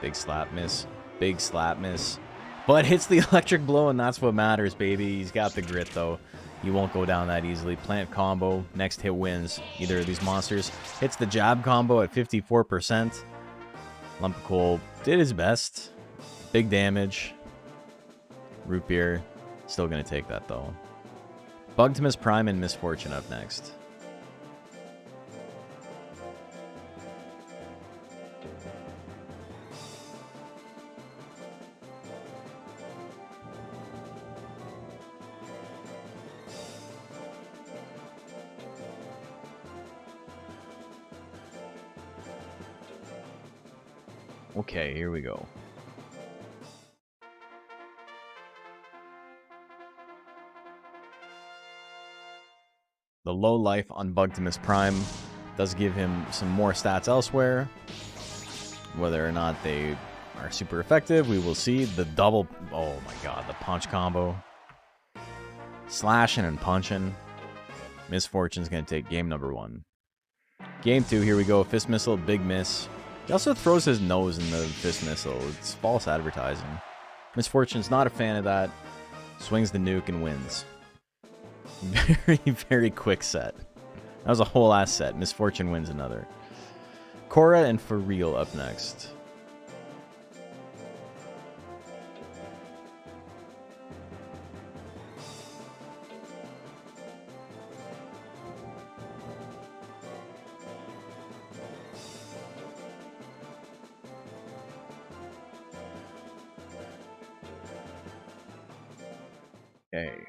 Big slap miss. Big slap miss. But hits the electric blow, and that's what matters, baby. He's got the grit, though. He won't go down that easily. Plant combo. Next hit wins. Either of these monsters. Hits the jab combo at 54%. Lump of Coal did his best. Big damage. Root Beer. Still gonna take that, though. Bugtimus Prime and Misfortune up next. Okay, here we go. The low life on Bugtimus Prime does give him some more stats elsewhere. Whether or not they are super effective, we will see. The double... Oh my god, the punch combo. Slashing and punching. Misfortune's going to take game number 1. Game 2, here we go. Fist Missile, big miss. He also throws his nose in the Fist Missile. It's false advertising. Misfortune's not a fan of that. Swings the nuke and wins. Very, very quick set. That was a whole ass set. Misfortune wins another. Korra and For Real up next. Okay.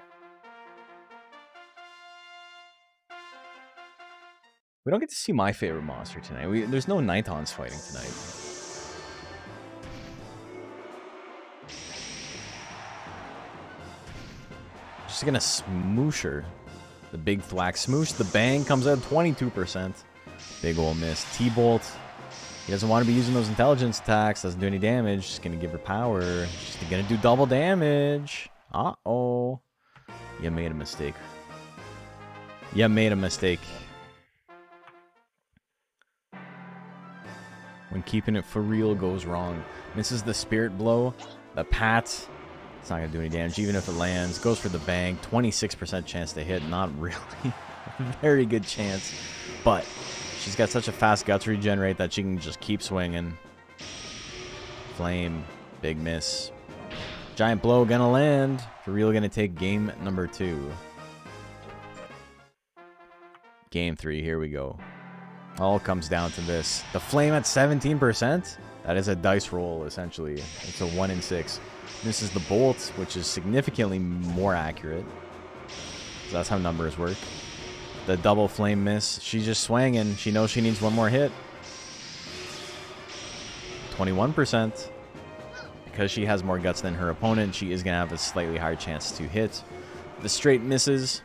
We don't get to see my favorite monster tonight. There's no Nitons fighting tonight. Just gonna smoosh her. The big thwack smoosh. The bang comes out 22%. Big ol' miss. T-bolt. He doesn't want to be using those intelligence attacks. Doesn't do any damage. Just gonna give her power. She's gonna do double damage. Uh-oh. You made a mistake. You made a mistake. When keeping it for real goes wrong. Misses the spirit blow. The pat. It's not going to do any damage, even if it lands. Goes for the bang. 26% chance to hit. Not really. Very good chance. But she's got such a fast guts regenerate that she can just keep swinging. Flame. Big miss. Giant blow gonna land. For real gonna take game number 2. Game 3. Here we go. All comes down to this. The flame at 17%. That is a dice roll, essentially. It's a 1 in 6. This is the bolt, which is significantly more accurate. So that's how numbers work. The double flame miss. She's just swinging. She knows she needs one more hit. 21%. Because she has more guts than her opponent, she is going to have a slightly higher chance to hit. The straight misses.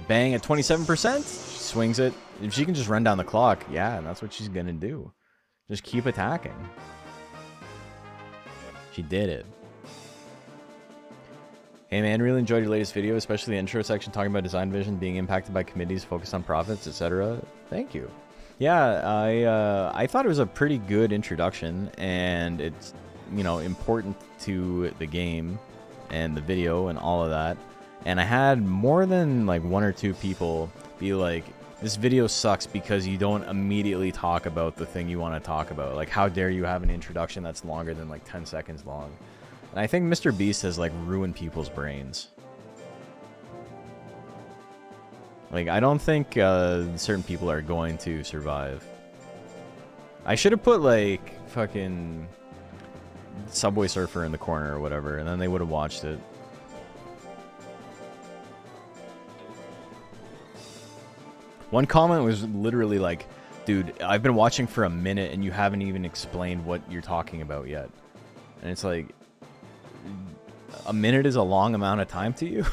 Bang at 27%. She swings it. If she can just run down the clock, yeah, that's what she's going to do. Just keep attacking. She did it. Hey man, really enjoyed your latest video, especially the intro section talking about design vision being impacted by committees focused on profits, etc. Thank you. Yeah, I thought it was a pretty good introduction, and it's, you know, important to the game and the video and all of that. And I had more than like 1 or 2 people be like, this video sucks because you don't immediately talk about the thing you want to talk about. Like, how dare you have an introduction that's longer than like 10 seconds long? And I think Mr. Beast has like ruined people's brains. Like, I don't think certain people are going to survive. I should have put like fucking Subway Surfer in the corner or whatever, and then they would have watched it. One comment was literally like, dude, I've been watching for a minute and you haven't even explained what you're talking about yet. And it's like, a minute is a long amount of time to you?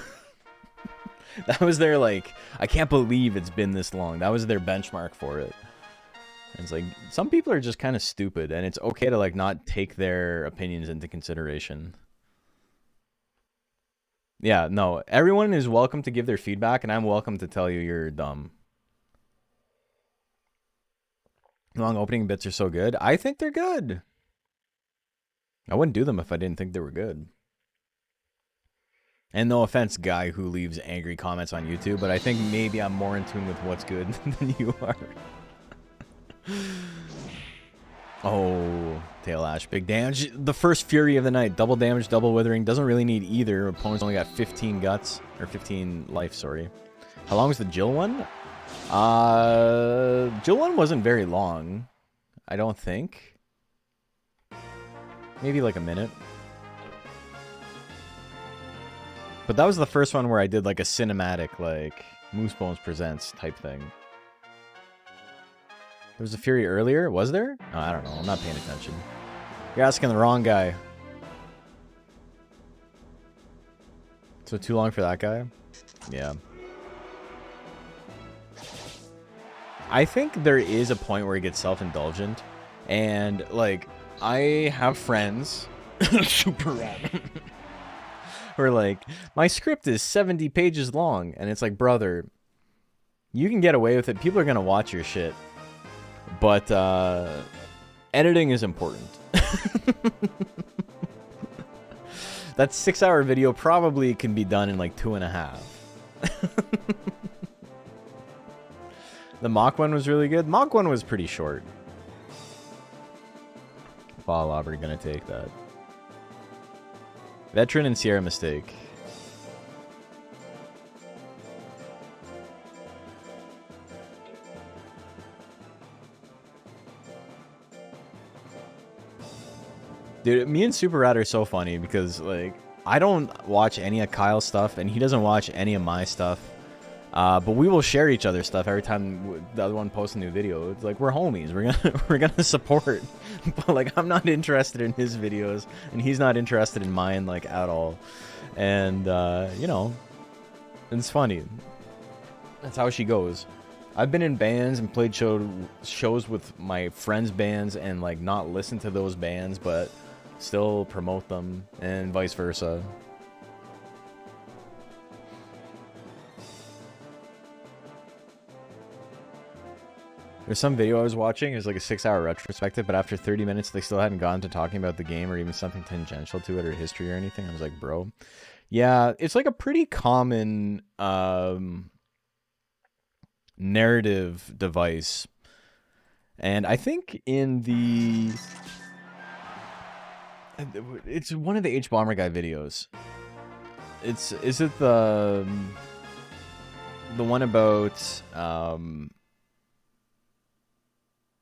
That was their, like, I can't believe it's been this long. That was their benchmark for it. And it's like, some people are just kind of stupid, and it's okay to, like, not take their opinions into consideration. Yeah, no, everyone is welcome to give their feedback, and I'm welcome to tell you you're dumb. Long opening bits are so good. I think they're good. I wouldn't do them if I didn't think they were good. And no offense, guy who leaves angry comments on YouTube, but I think maybe I'm more in tune with what's good than you are. Oh, Tail Ash, big damage. The first Fury of the night. Double damage, double withering. Doesn't really need either. Opponent's only got 15 guts. Or 15 life, sorry. How long was the Jill one? Jill one wasn't very long. I don't think. Maybe like a minute. But that was the first one where I did like a cinematic, like, Moose Bones Presents type thing. There was a Fury earlier? Was there? Oh, I don't know. I'm not paying attention. You're asking the wrong guy. So too long for that guy? Yeah. I think there is a point where it gets self-indulgent. And, like, I have friends... Super rad. Who are like, my script is 70 pages long. And it's like, brother, you can get away with it. People are going to watch your shit. But editing is important. That 6-hour video probably can be done in like 2.5. The Mach one was really good. Mach one was pretty short. Fall Aubrey gonna take that. Veteran and Sierra mistake. Dude, me and Super Rad are so funny because, like, I don't watch any of Kyle's stuff, and he doesn't watch any of my stuff. But we will share each other's stuff every time the other one posts a new video. It's like we're homies. We're gonna support. But like I'm not interested in his videos, and he's not interested in mine like at all. And you know, it's funny. That's how she goes. I've been in bands and played shows with my friends' bands and like not listened to those bands, but still promote them, and vice versa. There's some video I was watching, it was like a 6-hour retrospective, but after 30 minutes they still hadn't gotten to talking about the game or even something tangential to it or history or anything. I was like, bro. Yeah, it's like a pretty common narrative device. And I think in the... It's one of the H-Bomber Guy videos. Is it the one about...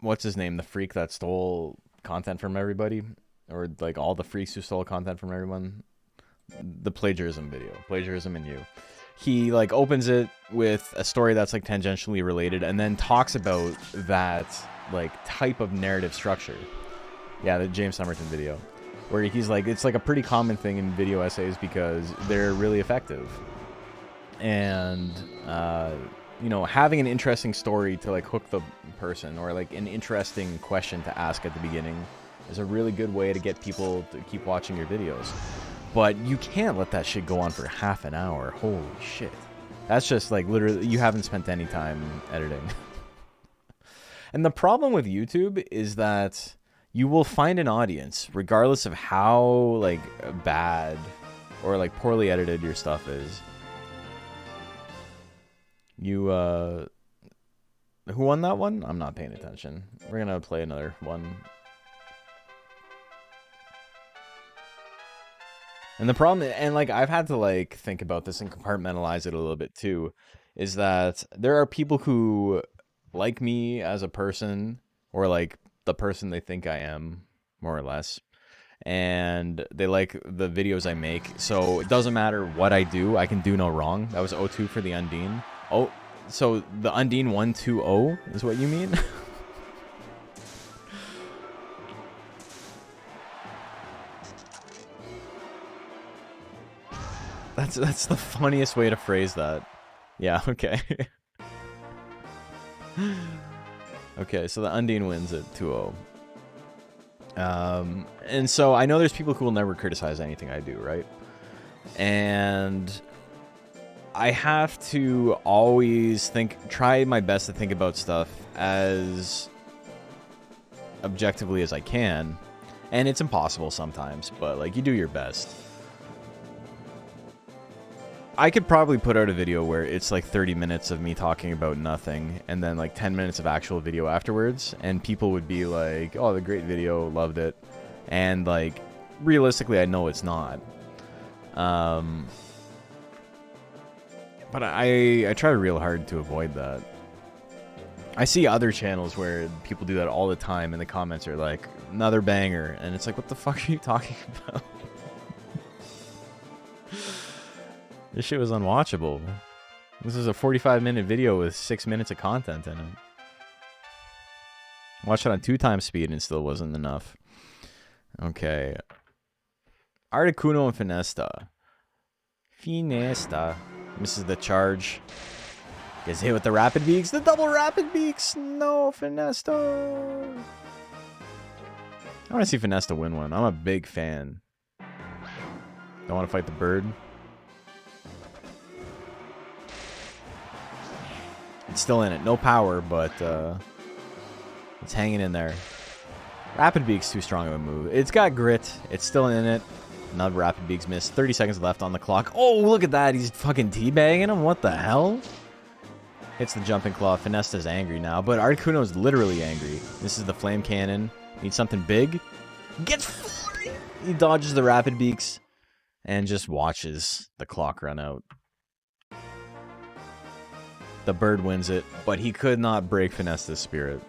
what's his name? The freak that stole content from everybody? Or, like, all the freaks who stole content from everyone? The plagiarism video. Plagiarism in You. He, like, opens it with a story that's, like, tangentially related, and then talks about that, like, type of narrative structure. Yeah, the James Somerton video. Where he's like, it's, like, a pretty common thing in video essays because they're really effective. And, you know, having an interesting story to, like, hook the person, or, like, an interesting question to ask at the beginning is a really good way to get people to keep watching your videos. But you can't let that shit go on for half an hour. Holy shit. That's just, like, literally, you haven't spent any time editing. And the problem with YouTube is that you will find an audience, regardless of how, like, bad or, like, poorly edited your stuff is. You, who won that one? I'm not paying attention. We're gonna play another one. And the problem, and, like, I've had to, like, think about this and compartmentalize it a little bit, too, is that there are people who like me as a person, or, like, the person they think I am, more or less, and they like the videos I make, so it doesn't matter what I do, I can do no wrong. That was 0-2 for the Undine. Oh, so the Undine 1-2-0 is what you mean? That's the funniest way to phrase that. Yeah, okay. Okay, so the Undine wins at 2-0. And so I know there's people who will never criticize anything I do, right? And I have to always try my best to think about stuff as objectively as I can. And it's impossible sometimes, but, like, you do your best. I could probably put out a video where it's like 30 minutes of me talking about nothing and then like 10 minutes of actual video afterwards, and people would be like, oh, the great video, loved it. And, like, realistically, I know it's not. But I try real hard to avoid that. I see other channels where people do that all the time, and the comments are like, another banger, and it's like, what the fuck are you talking about? This shit was unwatchable. This is a 45-minute video with 6 minutes of content in it. Watched it on 2x speed and it still wasn't enough. Okay. Articuno and Finesta. Finesta. Misses the charge. Gets hit with the rapid beaks. The double rapid beaks. No, Finesta. I want to see Finesta win one. I'm a big fan. Don't want to fight the bird. It's still in it. No power, but it's hanging in there. Rapid Beak's too strong of a move. It's got grit. It's still in it. Another Rapid Beak's missed. 30 seconds left on the clock. Oh, look at that. He's fucking teabagging him. What the hell? Hits the jumping claw. Finesta's angry now, but Articuno's literally angry. This is the flame cannon. Needs something big. Gets flooded. He dodges the Rapid Beaks and just watches the clock run out. The bird wins it, but he could not break Finesta's spirit.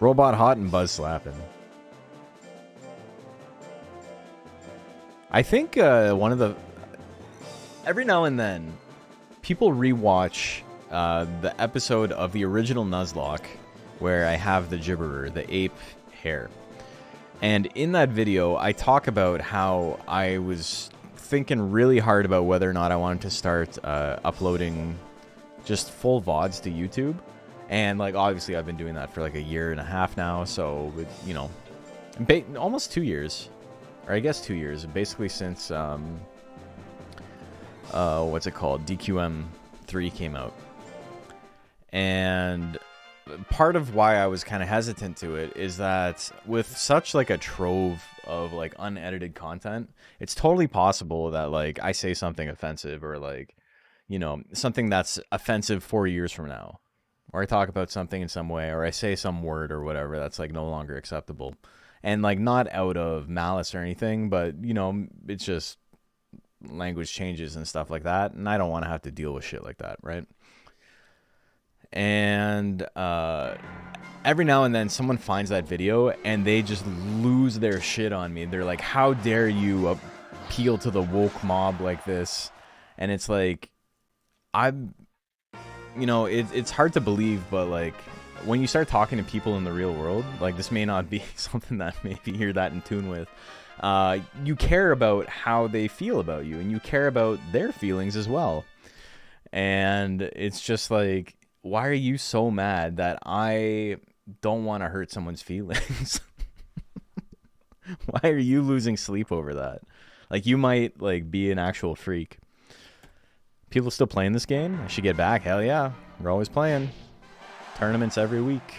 Robot hot and Buzz slapping. I think every now and then, people rewatch the episode of the original Nuzlocke where I have the gibberer, the ape hair. And in that video, I talk about how I was thinking really hard about whether or not I wanted to start uploading just full VODs to YouTube. And, like, obviously I've been doing that for like a year and a half now, so, you know, almost 2 years. Or I guess 2 years, basically since, what's it called? DQM3 came out. And part of why I was kind of hesitant to it is that with such like a trove of like unedited content, it's totally possible that like I say something offensive or like, you know, something that's offensive 4 years from now, or I talk about something in some way, or I say some word or whatever that's like no longer acceptable. And like not out of malice or anything, but you know, it's just language changes and stuff like that, and I don't want to have to deal with shit like that, right? And every now and then someone finds that video and they just lose their shit on me. They're like, how dare you appeal to the woke mob like this? And it's like, you know, it's hard to believe, but like when you start talking to people in the real world, like this may not be something that maybe you're that in tune with, you care about how they feel about you, and you care about their feelings as well. And it's just like, why are you so mad that I don't want to hurt someone's feelings? Why are you losing sleep over that? Like, you might like be an actual freak. People still playing this game? I should get back. Hell yeah. We're always playing. Tournaments every week.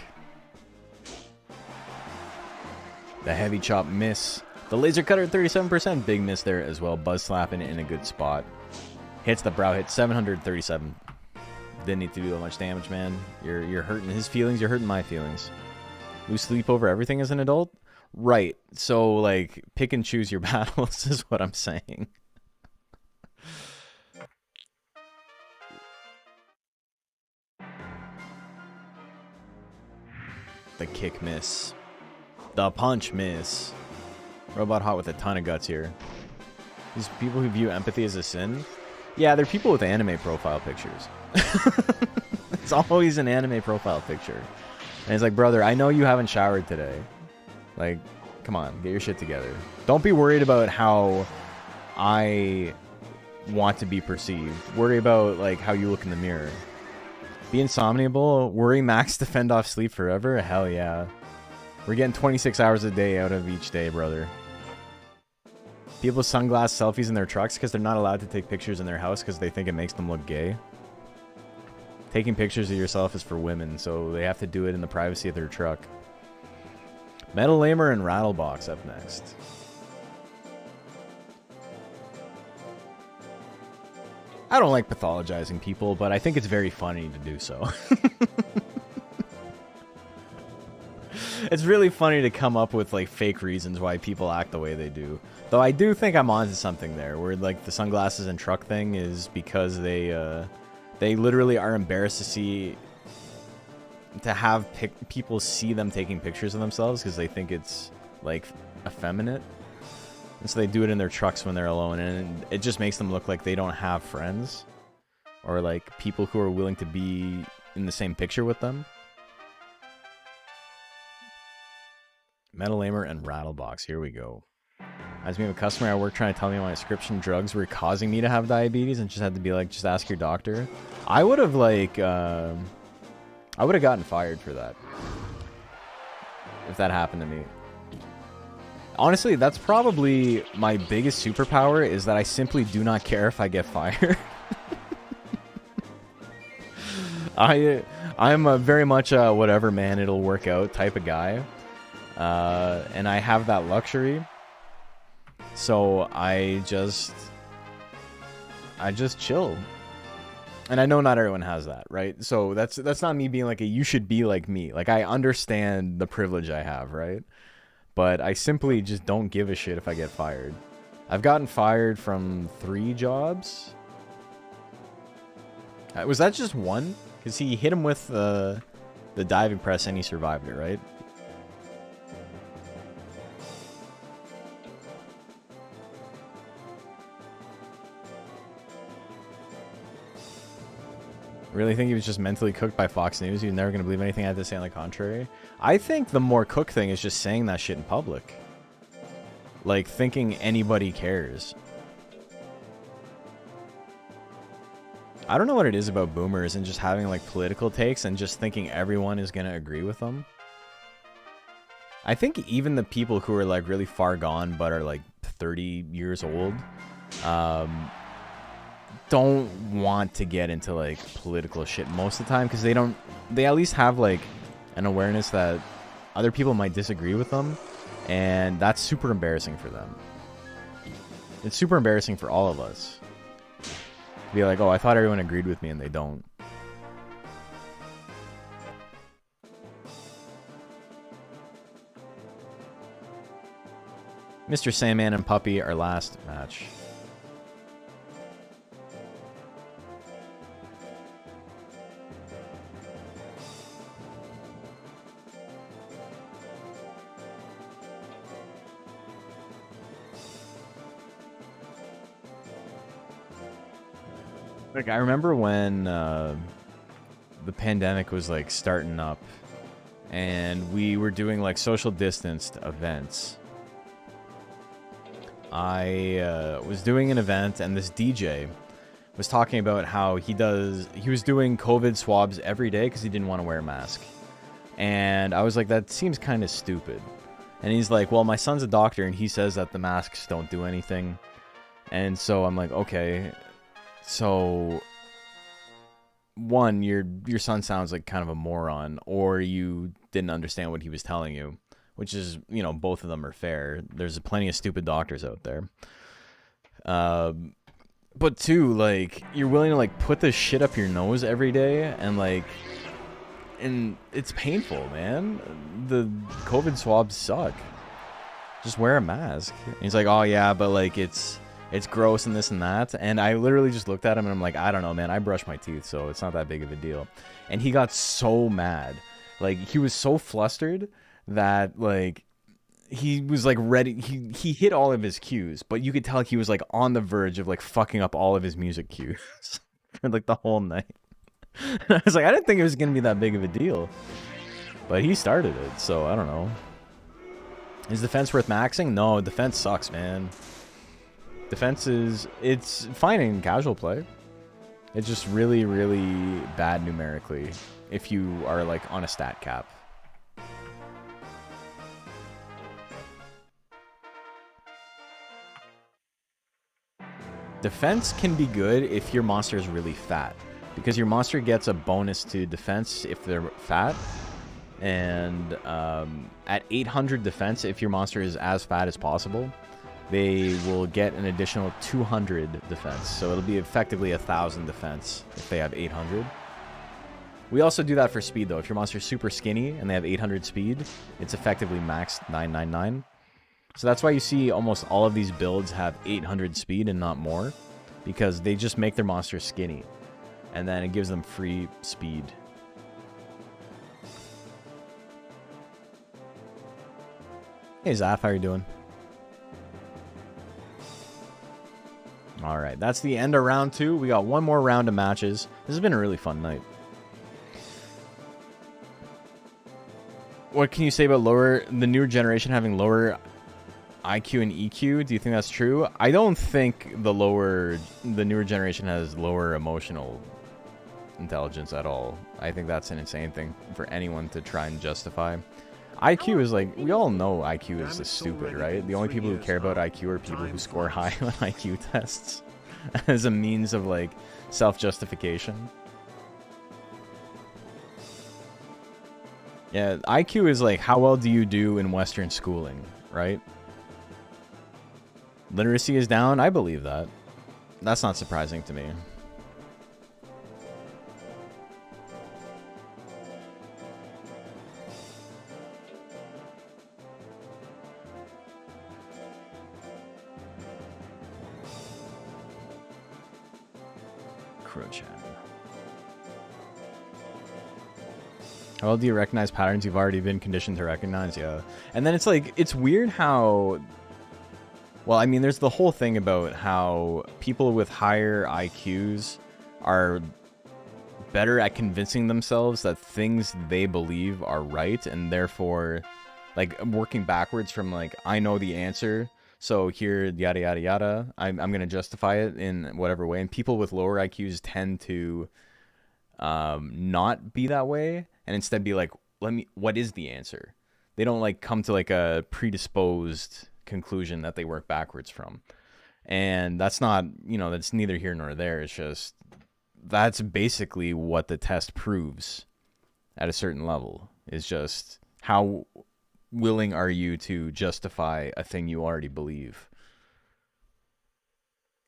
The heavy chop miss. The laser cutter at 37%. Big miss there as well. Buzz slapping in a good spot. Hits the brow hit. 737. Didn't need to do that much damage, man. You're hurting his feelings. You're hurting my feelings. Lose sleep over everything as an adult? Right. So, like, pick and choose your battles is what I'm saying. The kick miss. The punch miss. Robot Hot with a ton of guts here. These people who view empathy as a sin? Yeah, they're people with anime profile pictures. It's always an anime profile picture. And it's like, brother, I know you haven't showered today. Like, come on, get your shit together. Don't be worried about how I want to be perceived. Worry about, like, how you look in the mirror. Be insomniable? Worry max to fend off sleep forever? Hell yeah. We're getting 26 hours a day out of each day, brother. People with sunglass selfies in their trucks because they're not allowed to take pictures in their house because they think it makes them look gay. Taking pictures of yourself is for women, so they have to do it in the privacy of their truck. Metal Lamer and Rattlebox up next. I don't like pathologizing people, but I think it's very funny to do so. It's really funny to come up with like fake reasons why people act the way they do. Though I do think I'm onto something there, where like the sunglasses and truck thing is because they literally are embarrassed to have people see them taking pictures of themselves because they think it's like effeminate. And so they do it in their trucks when they're alone, and it just makes them look like they don't have friends or like people who are willing to be in the same picture with them. Metal Lamer and Rattlebox, here we go. Reminds me of a customer at work trying to tell me my prescription drugs were causing me to have diabetes, and just had to be like, just ask your doctor. I would have like, I would have gotten fired for that if that happened to me. Honestly, that's probably my biggest superpower, is that I simply do not care if I get fired. I'm a very much a whatever, man, it'll work out type of guy. And I have that luxury. So I just chill. And I know not everyone has that, right? So that's not me being like you should be like me. Like, I understand the privilege I have, right? But I simply just don't give a shit if I get fired. I've gotten fired from 3 jobs. Was that just one? Because he hit him with the diving press and he survived it, right? Really think he was just mentally cooked by Fox News? You're never going to believe anything I had to say on the contrary? I think the more cooked thing is just saying that shit in public. Like, thinking anybody cares. I don't know what it is about boomers and just having, like, political takes and just thinking everyone is going to agree with them. I think even the people who are, like, really far gone but are, like, 30 years old, don't want to get into, like, political shit most of the time because they at least have, like, an awareness that other people might disagree with them, and that's super embarrassing for them. It's super embarrassing for all of us. Be like, oh, I thought everyone agreed with me, and they don't. Mr. Sandman and Puppy, our last match. Like, I remember when the pandemic was, like, starting up, and we were doing, like, social distanced events. I was doing an event, and this DJ was talking about how he was doing COVID swabs every day because he didn't want to wear a mask. And I was like, that seems kind of stupid. And he's like, well, my son's a doctor, and he says that the masks don't do anything. And so I'm like, okay. So, one, your son sounds like kind of a moron, or you didn't understand what he was telling you, which is, you know, both of them are fair. There's plenty of stupid doctors out there. But two, like, you're willing to, like, put this shit up your nose every day, and it's painful, man. The COVID swabs suck. Just wear a mask. And he's like, oh yeah, but, like, it's gross and this and that. And I literally just looked at him and I'm like, I don't know, man. I brush my teeth, so it's not that big of a deal. And he got so mad. Like, he was so flustered that, like, he was, like, ready. He hit all of his cues, but you could tell he was, like, on the verge of, like, fucking up all of his music cues for, like, the whole night. And I was like, I didn't think it was going to be that big of a deal. But he started it, so I don't know. Is defense worth maxing? No, defense sucks, man. Defense it's fine in casual play. It's just really, really bad numerically if you are, like, on a stat cap. Defense can be good if your monster is really fat, because your monster gets a bonus to defense if they're fat, and at 800 defense, if your monster is as fat as possible, they will get an additional 200 defense. So it'll be effectively 1,000 defense if they have 800. We also do that for speed, though. If your monster's super skinny and they have 800 speed, it's effectively maxed 999. So that's why you see almost all of these builds have 800 speed and not more, because they just make their monster skinny, and then it gives them free speed. Hey Zaf, how you doing? Alright, that's the end of round 2. We got one more round of matches. This has been a really fun night. What can you say about the newer generation having lower IQ and EQ? Do you think that's true? I don't think the newer generation has lower emotional intelligence at all. I think that's an insane thing for anyone to try and justify. IQ is like, we all know IQ is stupid, right? The only people who care about IQ are people who score high on IQ tests as a means of, like, self-justification. Yeah, IQ is like, how well do you do in Western schooling, right? Literacy is down? I believe that. That's not surprising to me. How well do you recognize patterns you've already been conditioned to recognize? Yeah. And then it's like, it's weird how... Well, I mean, there's the whole thing about how people with higher IQs are better at convincing themselves that things they believe are right, and therefore, like, working backwards from, like, I know the answer, so here, yada, yada, yada, I'm going to justify it in whatever way. And people with lower IQs tend to not be that way, and instead be like, what is the answer? They don't, like, come to, like, a predisposed conclusion that they work backwards from. And that's not, you know, that's neither here nor there. It's just, that's basically what the test proves at a certain level. Is just how willing are you to justify a thing you already believe.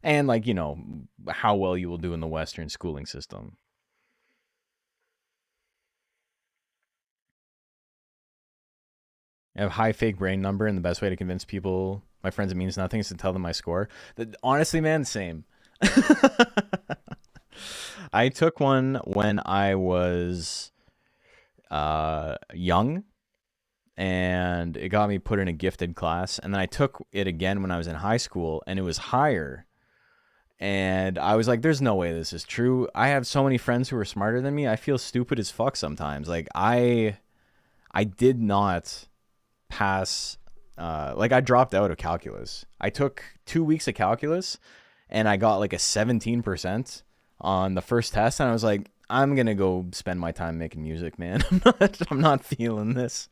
And, like, you know, how well you will do in the Western schooling system. I have high fake brain number, and the best way to convince people, my friends, it means nothing, is to tell them my score. Honestly, man, same. I took one when I was young, and it got me put in a gifted class. And then I took it again when I was in high school, and it was higher. And I was like, there's no way this is true. I have so many friends who are smarter than me. I feel stupid as fuck sometimes. Like, I did not pass, like, I dropped out of calculus. I took 2 weeks of calculus, and I got like a 17% on the first test, and I was like, I'm gonna go spend my time making music, man. I'm not feeling this.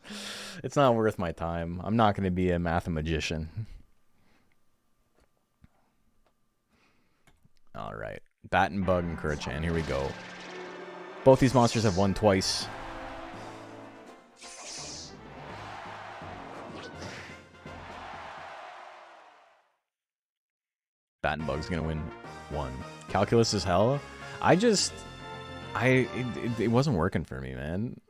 It's not worth my time. I'm not gonna be a mathemagician. All right, Bat and Bug and Kurachan. Here we go. Both these monsters have won twice. Bat and Bug's gonna win one. Calculus is hell. It wasn't working for me, man.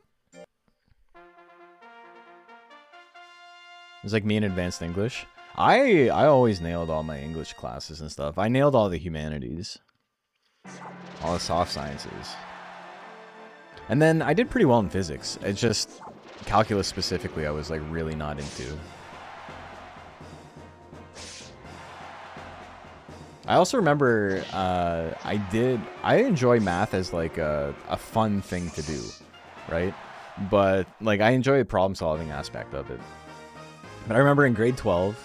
It's like me in advanced English. I always nailed all my English classes and stuff. I nailed all the humanities, all the soft sciences, and then I did pretty well in physics. It's just calculus specifically I was like really not into. I also remember I enjoy math as like a fun thing to do, right? But like I enjoy the problem solving aspect of it. But I remember in grade 12,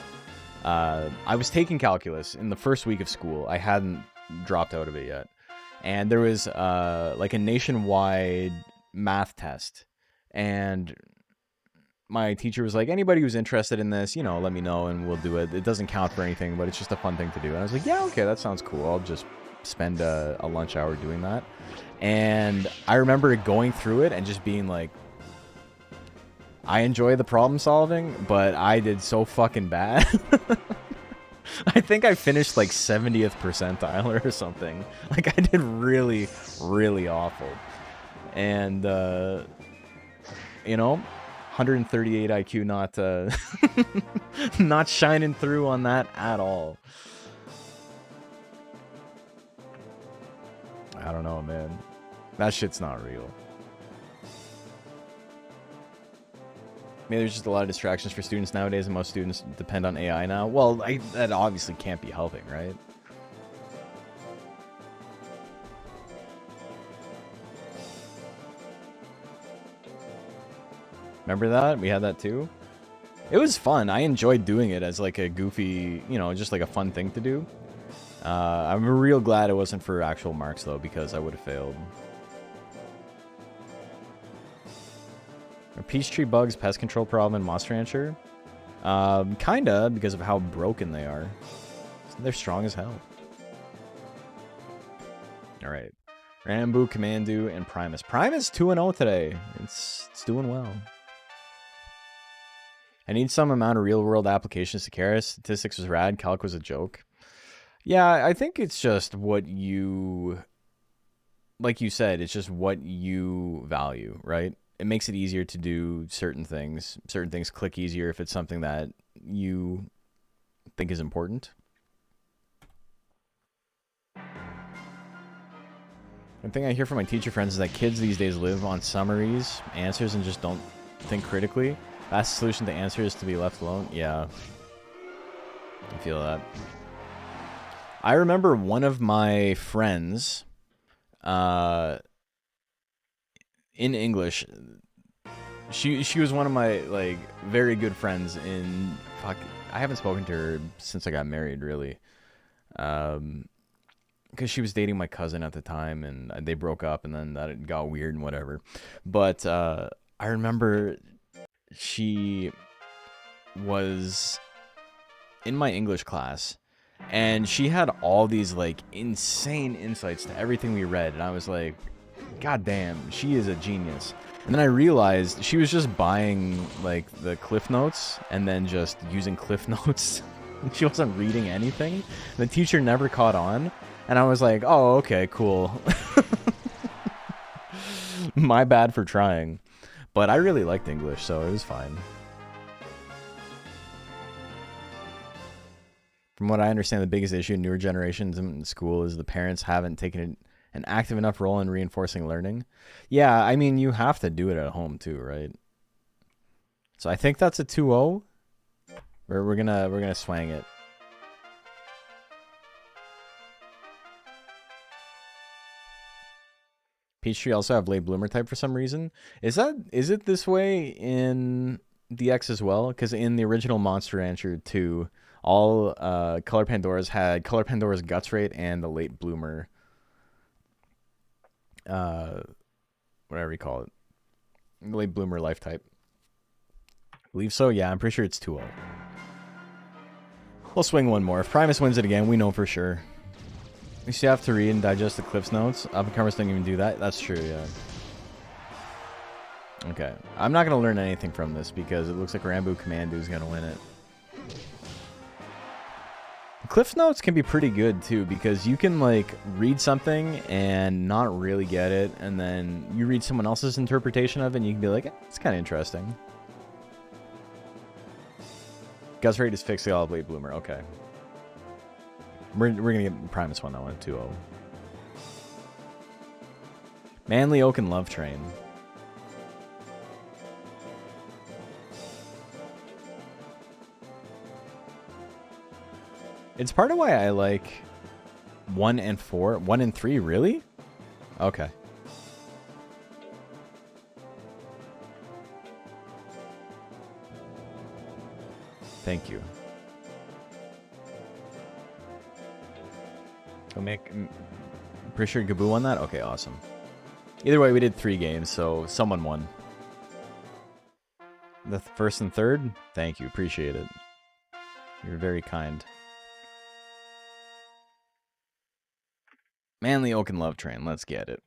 I was taking calculus in the first week of school. I hadn't dropped out of it yet. And there was like a nationwide math test. And my teacher was like, anybody who's interested in this, you know, let me know and we'll do it. It doesn't count for anything, but it's just a fun thing to do. And I was like, yeah, okay, that sounds cool. I'll just spend a lunch hour doing that. And I remember going through it and just being like, I enjoy the problem solving, but I did so fucking bad. I think I finished like 70th percentile or something. Like I did really, really awful. And, you know, 138 IQ not not shining through on that at all. I don't know, man. That shit's not real. Maybe there's just a lot of distractions for students nowadays, and most students depend on AI now. Well, that obviously can't be helping, right? Remember that? We had that too. It was fun. I enjoyed doing it as like a goofy, you know, just like a fun thing to do. I'm real glad it wasn't for actual marks though, because I would have failed. Are Peachtree bugs pest control problem in Monster Rancher? Kinda, because of how broken they are. They're strong as hell. Alright. Rambo, Commandu, and Primus. Primus 2-0 today. It's doing well. I need some amount of real-world applications to Keras. Statistics was rad. Calc was a joke. Yeah, I think it's just what you... Like you said, it's just what you value, right? It makes it easier to do certain things. Certain things click easier if it's something that you think is important. One thing I hear from my teacher friends is that kids these days live on summaries, answers, and just don't think critically. Best solution to answer is to be left alone. Yeah. I feel that. I remember one of my friends, in English, she was one of my like very good friends in fuck. I haven't spoken to her since I got married, really. Because she was dating my cousin at the time, and they broke up, and then that got weird and whatever. But I remember she was in my English class, and she had all these like insane insights to everything we read, and I was like, God damn, she is a genius. And then I realized she was just buying like the Cliff Notes and then just using Cliff Notes. She wasn't reading anything. The teacher never caught on, and I was like, oh, okay, cool. My bad for trying. But I really liked English, so it was fine. From what I understand, the biggest issue in newer generations in school is the parents haven't taken an active enough role in reinforcing learning. Yeah, I mean, you have to do it at home too, right? So I think that's a 2-0. We're gonna swang it. Peachtree also have late bloomer type for some reason. Is it this way in DX as well? Because in the original Monster Rancher 2, all Color Pandoras had Color Pandora's Guts Rate and the late bloomer, whatever you call it, late bloomer life type. I believe so. Yeah, I'm pretty sure it's 2-0. We'll swing one more. If Primus wins it again, we know for sure. You still have to read and digest the Cliff's Notes. Up-and-comers don't even do that. That's true, yeah. Okay. I'm not going to learn anything from this because it looks like Rambo Commandu is going to win it. Cliff's Notes can be pretty good, too, because you can, like, read something and not really get it, and then you read someone else's interpretation of it, and you can be like, it's kind of interesting. Guts Rate is fixed all late bloomer. Okay. We're going to get Primus one, that one, 2-0. Manly Oak and Love Train. It's part of why I like 1 and 4. 1 and 3, really? Okay. Thank you. We'll make... Pretty sure Gaboo won that? Okay, awesome. Either way, we did 3 games, so someone won. The first and third? Thank you, appreciate it. You're very kind. Manly Oak and Love Train, let's get it.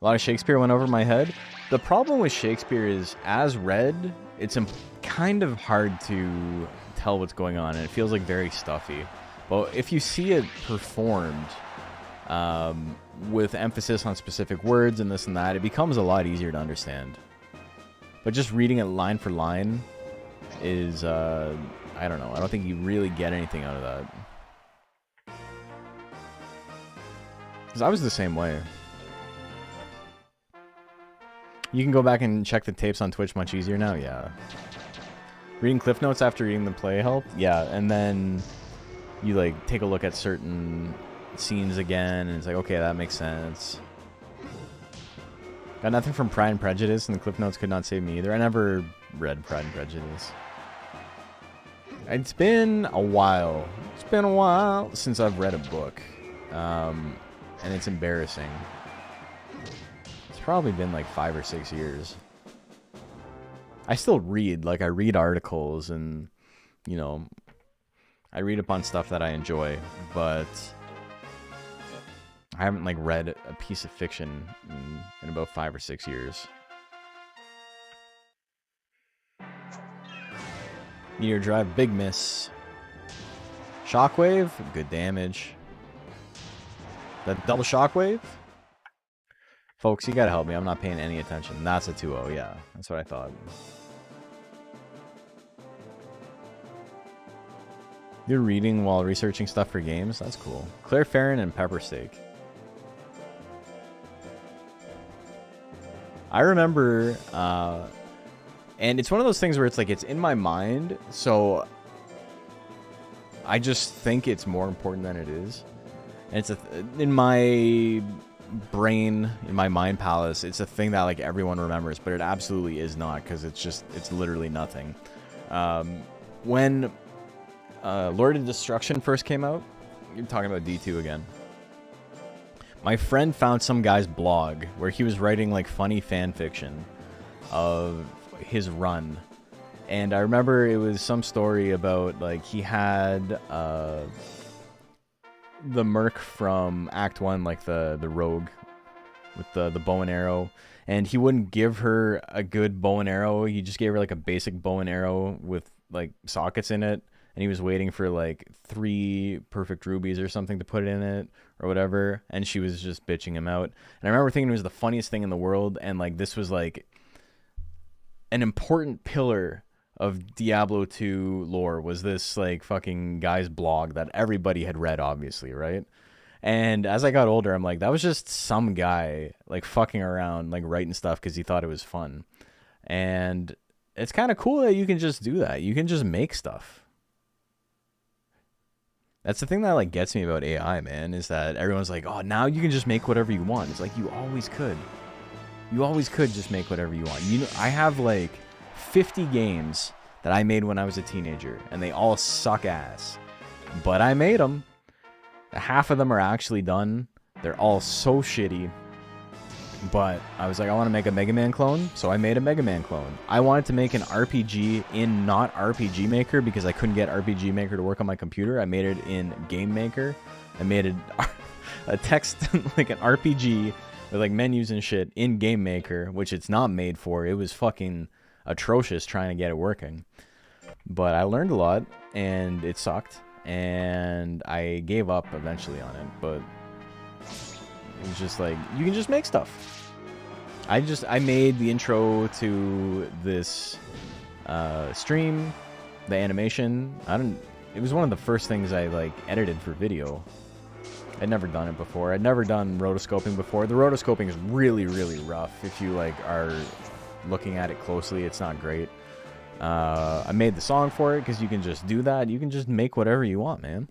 A lot of Shakespeare went over my head. The problem with Shakespeare is, as read, it's kind of hard to tell what's going on, and it feels like very stuffy. But if you see it performed with emphasis on specific words and this and that, it becomes a lot easier to understand. But just reading it line for line is, I don't know. I don't think you really get anything out of that. Because I was the same way. You can go back and check the tapes on Twitch much easier now, yeah. Reading Cliff Notes after reading the play helped? Yeah, and then you, like, take a look at certain scenes again, and it's like, okay, that makes sense. Got nothing from Pride and Prejudice, and the Cliff Notes could not save me either. I never read Pride and Prejudice. It's been a while. It's been a while since I've read a book. And it's embarrassing. It's probably been like 5 or 6 years. I still read. Like, I read articles and, you know, I read up on stuff that I enjoy, but I haven't, like, read a piece of fiction in about 5 or 6 years. Meteor Drive, big miss. Shockwave, good damage. That double shockwave? Folks, you gotta help me. I'm not paying any attention. That's a 2-0, yeah. That's what I thought. You're reading while researching stuff for games? That's cool. Claire Farron and Pepper Steak. I remember, and it's one of those things where it's like, it's in my mind, so I just think it's more important than it is. And it's in my brain, in my mind palace, it's a thing that like everyone remembers, but it absolutely is not, because it's literally nothing. When Lord of Destruction first came out, you're talking about D2 again. My friend found some guy's blog where he was writing like funny fan fiction of his run. And I remember it was some story about like he had the merc from Act 1, like the rogue with the bow and arrow, and he wouldn't give her a good bow and arrow. He just gave her like a basic bow and arrow with like sockets in it, and he was waiting for like 3 perfect rubies or something to put in it or whatever, and she was just bitching him out. And I remember thinking it was the funniest thing in the world, and like this was like an important pillar of Diablo 2 lore, was this like fucking guy's blog that everybody had read, obviously, right? And as I got older, I'm like, that was just some guy like fucking around, like writing stuff because he thought it was fun. And it's kind of cool that you can just do that. You can just make stuff. That's the thing that like gets me about AI, man, is that everyone's like, oh, now you can just make whatever you want. It's like, you always could. You always could just make whatever you want. You know, I have like 50 games that I made when I was a teenager, and they all suck ass. But I made them. Half of them are actually done. They're all so shitty. But I was like, I want to make a Mega Man clone, so I made a Mega Man clone. I wanted to make an RPG in not RPG Maker because I couldn't get RPG Maker to work on my computer. I made it in Game Maker. I made it a text, like an RPG with like menus and shit in Game Maker, which it's not made for. It was fucking atrocious trying to get it working. But I learned a lot, and it sucked, and I gave up eventually on it. But it was just like, you can just make stuff. I made the intro to this stream, the animation. It was one of the first things I like edited for video. I'd never done it before. I'd never done rotoscoping before. The rotoscoping is really, really rough. If you like are looking at it closely, it's not great. I made the song for it because you can just do that. You can just make whatever you want, man.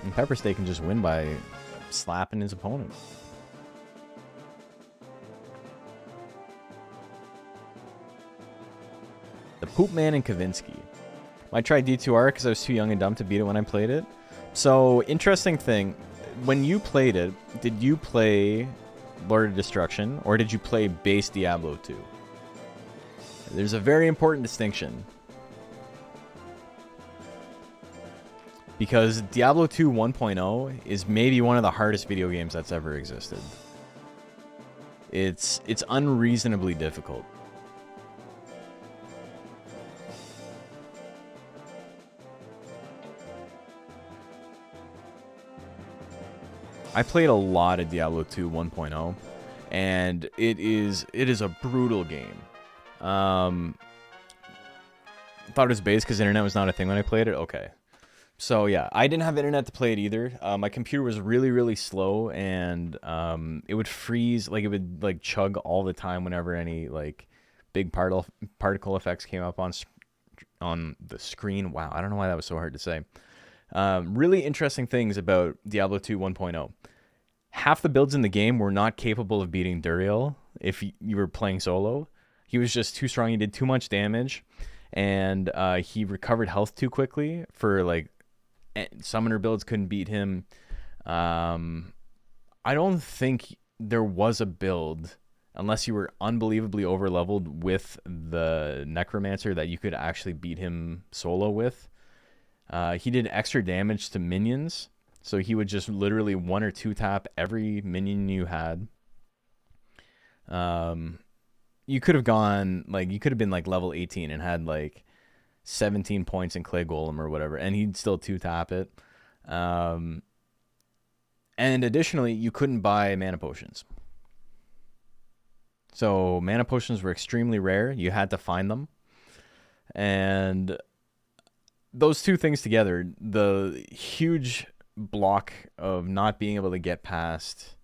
And Pepper Steak can just win by slapping his opponent. The Poop Man and Kavinsky. I tried D2R because I was too young and dumb to beat it when I played it. So, interesting thing. When you played it, did you play Lord of Destruction, or did you play base Diablo 2? There's a very important distinction. Because Diablo 2 1.0 is maybe one of the hardest video games that's ever existed. It's unreasonably difficult. I played a lot of Diablo 2 1.0, and it is a brutal game. Thought it was base because internet was not a thing when I played it. Okay. So yeah, I didn't have internet to play it either. My computer was really, really slow, and it would freeze, like it would like chug all the time whenever any like big particle effects came up on the screen. Wow, I don't know why that was so hard to say. Really interesting things about Diablo 2 1.0. Half the builds in the game were not capable of beating Duriel if you were playing solo. He was just too strong. He did too much damage, and he recovered health too quickly for like summoner builds couldn't beat him. I don't think there was a build, unless you were unbelievably overleveled with the Necromancer, that you could actually beat him solo with. He did extra damage to minions, so he would just literally 1 or 2 tap every minion you had. You could have gone, like, you could have been like level 18 and had like 17 points in Clay Golem or whatever, and he'd still 2-tap it. And additionally, you couldn't buy mana potions. So mana potions were extremely rare. You had to find them. And those two things together, the huge block of not being able to get past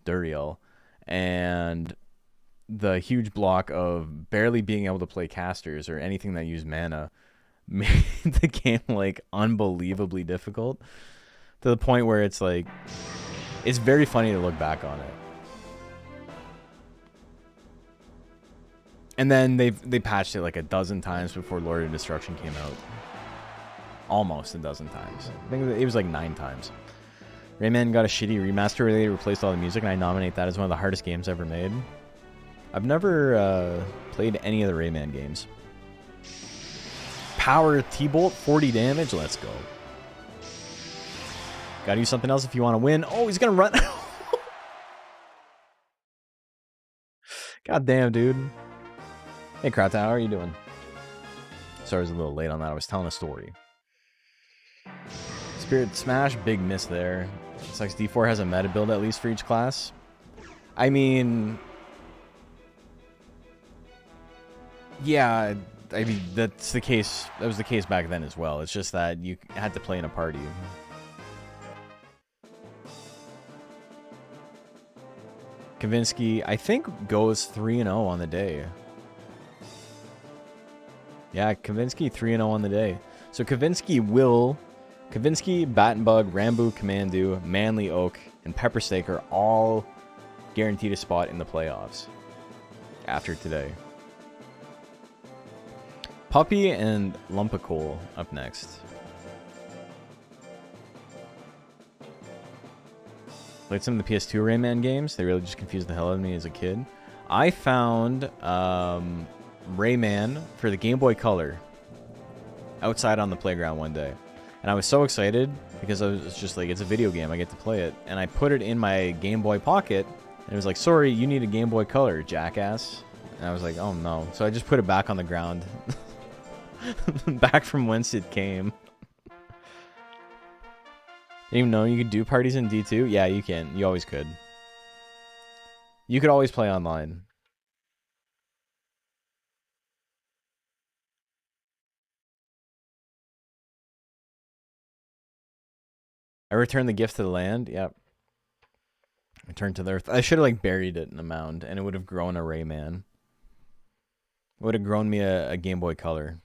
Duriel and the huge block of barely being able to play casters or anything that used mana, made the game like unbelievably difficult. To the point where it's like, it's very funny to look back on it. And then they patched it like a dozen times before Lord of Destruction came out. Almost a dozen times. I think it was like 9 times. Rayman got a shitty remaster where they replaced all the music, and I nominate that as one of the hardest games ever made. I've never played any of the Rayman games. Power T-Bolt, 40 damage, let's go. Gotta do something else if you want to win. Oh, he's gonna run. God damn, dude. Hey, Krauta, how are you doing? Sorry, I was a little late on that. I was telling a story. Spirit Smash, big miss there. Sucks D4 has a meta build at least for each class. I mean... Yeah, I mean, that's the case. That was the case back then as well. It's just that you had to play in a party. Kavinsky, I think, goes 3-0 on the day. Yeah, Kavinsky 3-0 on the day. So Kavinsky, Battenbug, Rambo, Commandu, Manly Oak, and Peppersteak are all guaranteed a spot in the playoffs after today. Puppy and Lumpacoal up next. Played some of the PS2 Rayman games. They really just confused the hell out of me as a kid. I found Rayman for the Game Boy Color outside on the playground one day. And I was so excited because I was just like, it's a video game. I get to play it. And I put it in my Game Boy Pocket. And it was like, sorry, you need a Game Boy Color, jackass. And I was like, oh no. So I just put it back on the ground. Back from whence it came. Didn't even know you could do parties in D2? Yeah, you can. You always could. You could always play online. I returned the gift to the land. Yep. Returned to the earth. I should have like buried it in a mound, and it would have grown a Rayman. It would have grown me a Game Boy Color.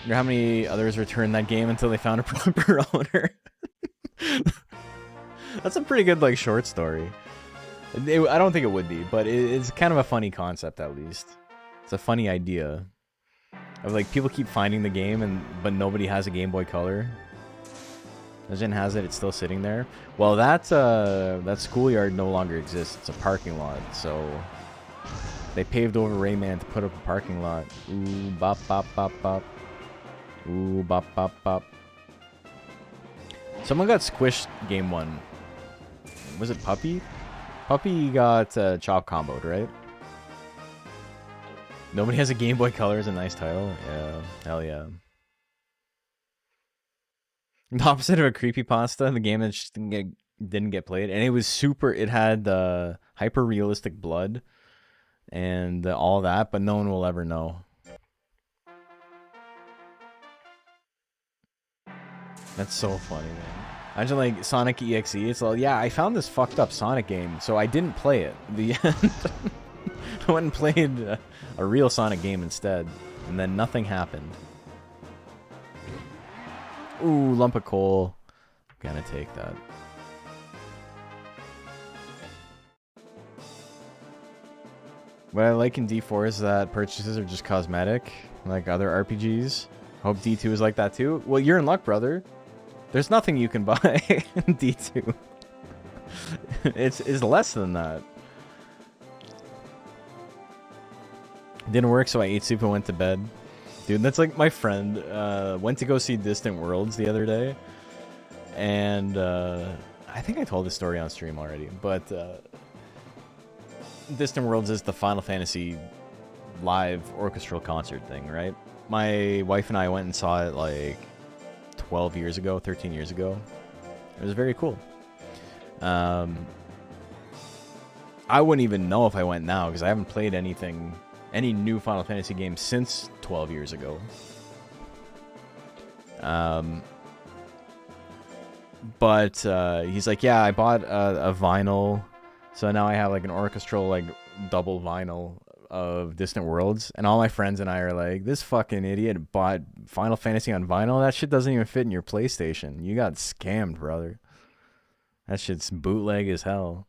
I wonder how many others returned that game until they found a proper owner. That's a pretty good like short story. I don't think it would be, but it's kind of a funny concept at least. It's a funny idea of like people keep finding the game but nobody has a Game Boy Color. Legend has it, it's still sitting there. Well, that schoolyard no longer exists. It's a parking lot, so they paved over Rayman to put up a parking lot. Ooh, bop bop bop bop. Ooh, bop bop bop. Someone got squished game 1. Was it Puppy? Puppy got chop comboed, right? Nobody has a Game Boy Color is a nice title. Yeah, hell yeah. The opposite of a creepypasta, the game that just didn't get played. And it was super, it had hyper-realistic blood and all that, but no one will ever know. That's so funny, man. Imagine like Sonic EXE. It's like, yeah, I found this fucked up Sonic game, so I didn't play it. The end. I went and played a real Sonic game instead, and then nothing happened. Ooh, lump of coal. Gonna take that. What I like in D4 is that purchases are just cosmetic, like other RPGs. Hope D2 is like that too. Well, you're in luck, brother. There's nothing you can buy in D2. It's less than that. Didn't work, so I ate soup and went to bed. Dude, that's like my friend went to go see Distant Worlds the other day. And I think I told this story on stream already, but Distant Worlds is the Final Fantasy live orchestral concert thing, right? My wife and I went and saw it like 12 years ago, 13 years ago. It was very cool. I wouldn't even know if I went now because I haven't played any new Final Fantasy game since 12 years ago. But he's like, yeah, I bought a vinyl, so now I have like an orchestral like double vinyl of Distant Worlds, and all my friends and I are like, this fucking idiot bought Final Fantasy on vinyl. That shit doesn't even fit in your PlayStation. You got scammed, brother. That shit's bootleg as hell.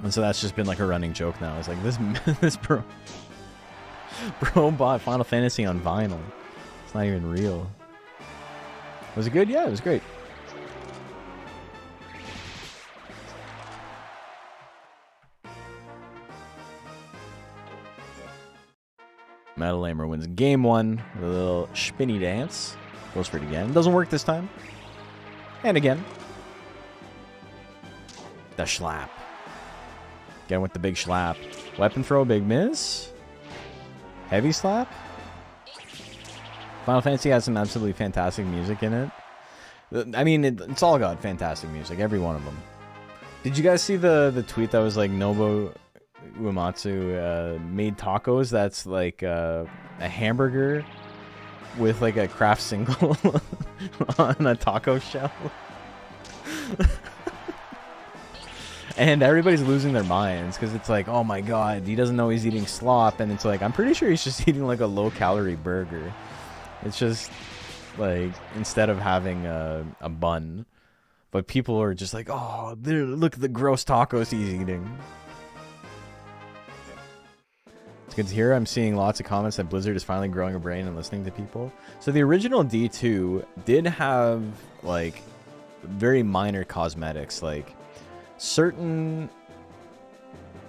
And so that's just been like a running joke now. It's like, this bro bought Final Fantasy on vinyl. It's not even real. Was it good? Yeah, it was great. Metal Lamer wins game 1 with a little spinny dance. Goes for it again. Doesn't work this time. And again. The schlap. Again with the big schlap. Weapon throw, big miss. Heavy slap. Final Fantasy has some absolutely fantastic music in it. I mean, it's all got fantastic music. Every one of them. Did you guys see the tweet that was like Nobuo Uematsu made tacos? That's like a hamburger with like a craft single on a taco shell. And everybody's losing their minds because it's like, oh my god, he doesn't know he's eating slop. And it's like, I'm pretty sure he's just eating like a low-calorie burger. It's just like, instead of having a bun. But people are just like, oh, look at the gross tacos he's eating. It's good to hear. I'm seeing lots of comments that Blizzard is finally growing a brain and listening to people. So the original D2 did have like very minor cosmetics, like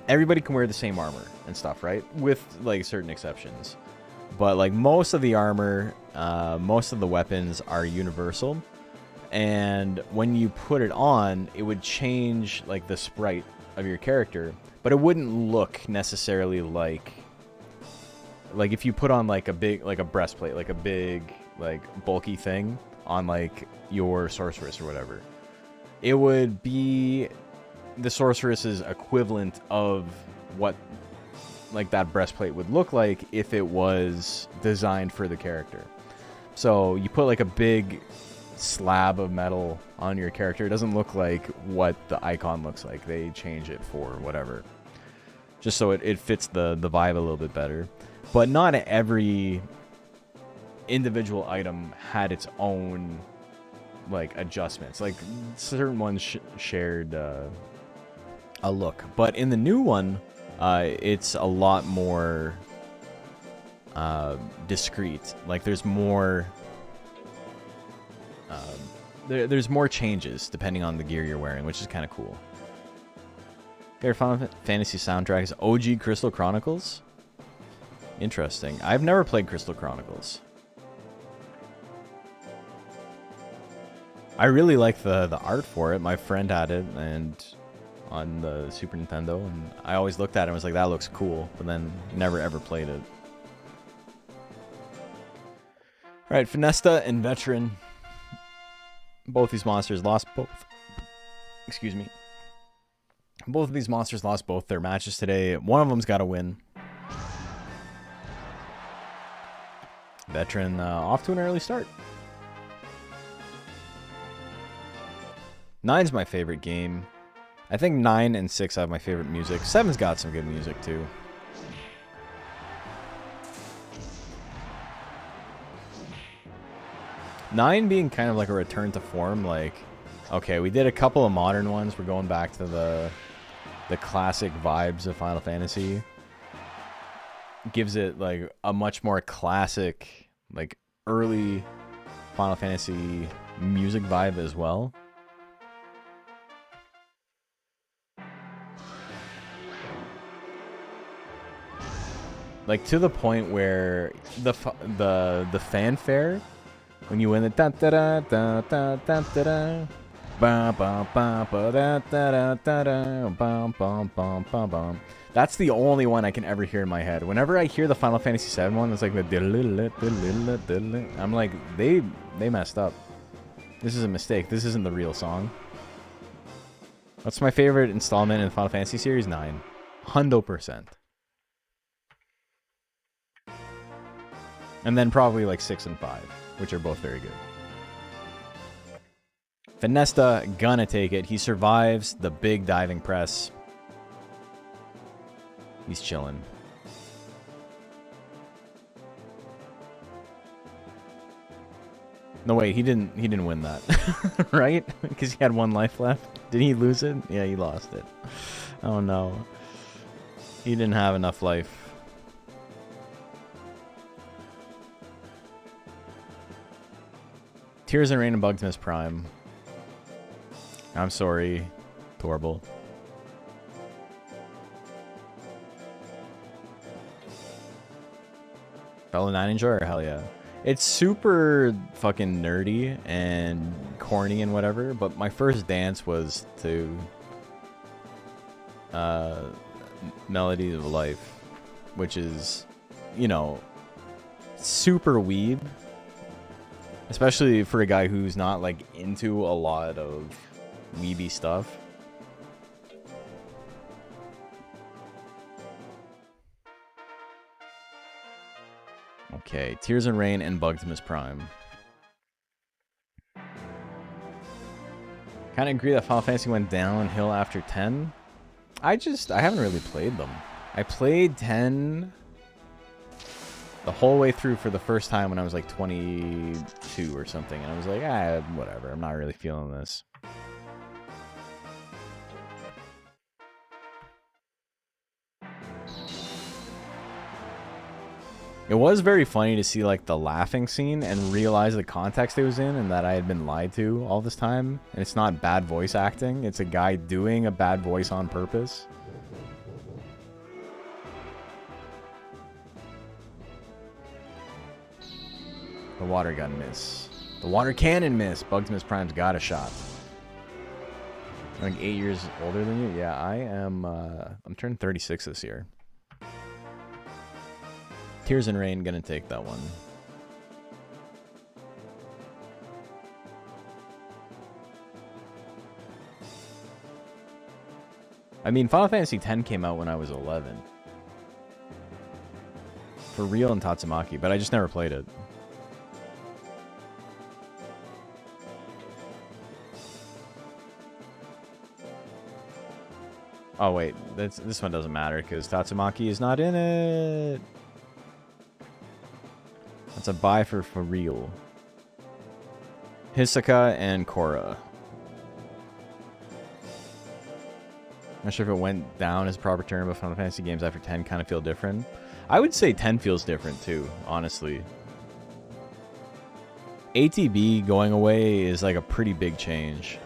everybody can wear the same armor and stuff, right? With like certain exceptions. But like most of the armor, most of the weapons are universal. And when you put it on, it would change like the sprite of your character, but it wouldn't look necessarily like if you put on like a big, like a breastplate, like a big, like bulky thing on like your sorceress or whatever, it would be the sorceress's equivalent of what like that breastplate would look like if it was designed for the character. So you put like a big slab of metal on your character, it doesn't look like what the icon looks like. They change it for whatever, just so it fits the vibe a little bit better. But not every individual item had its own like adjustments. Like certain ones shared a look, but in the new one, it's a lot more discreet. Like there's more there's more changes depending on the gear you're wearing, which is kind of cool. Favorite Final Fantasy soundtrack is OG Crystal Chronicles. Interesting. I've never played Crystal Chronicles. I really like the art for it. My friend had it and on the Super Nintendo, and I always looked at it and was like, that looks cool, but then never ever played it. Alright, Finesta and Veteran. Both these monsters lost both. Excuse me. Both of these monsters lost both their matches today. One of them's got to win. Veteran off to an early start. 9's my favorite game. I think 9 and 6 have my favorite music. 7's got some good music too. Nine being kind of like a return to form, like, okay, we did a couple of modern ones. We're going back to the classic vibes of Final Fantasy. Gives it like a much more classic, like early Final Fantasy music vibe as well. Like to the point where the fanfare when you win the da da da da da da da da ba ba ba ba da da da da bum bum bum bum bum. That's the only one I can ever hear in my head. Whenever I hear the Final Fantasy VII one, it's like the I'm like, they messed up. This is a mistake. This isn't the real song. What's my favorite installment in the Final Fantasy series? 9. 100%. And then probably like 6 and 5, which are both very good. Finesta gonna take it. He survives the big diving press. He's chilling. No, wait, he didn't win that, right? Because he had 1 life left. Did he lose it? Yeah, he lost it. Oh no, he didn't have enough life. Tears and Rain and Bugtimus Prime. I'm sorry, Torble. Fellow 9 enjoyer, hell yeah. It's super fucking nerdy and corny and whatever, but my first dance was to Melody of Life, which is, you know, super weeb, especially for a guy who's not like into a lot of weeby stuff. Okay, Tears and Rain and Bugtimus Prime. Kind of agree that Final Fantasy went downhill after 10. I haven't really played them. I played 10 the whole way through for the first time when I was like 22 or something, and I was like, whatever, I'm not really feeling this. It was very funny to see like the laughing scene and realize the context it was in and that I had been lied to all this time. And it's not bad voice acting. It's a guy doing a bad voice on purpose. The water gun miss. The water cannon miss. Bugtimus Prime's got a shot. I'm like 8 years older than you? Yeah, I am. I'm turning 36 this year. Tears and Rain, gonna take that one. I mean, Final Fantasy X came out when I was 11. For real in Tatsumaki, but I just never played it. Oh wait, this one doesn't matter because Tatsumaki is not in it. That's a buy for real. Hisoka and Korra. Not sure if it went down as a proper term, but Final Fantasy games after 10 kind of feel different. I would say 10 feels different too, honestly. ATB going away is like a pretty big change.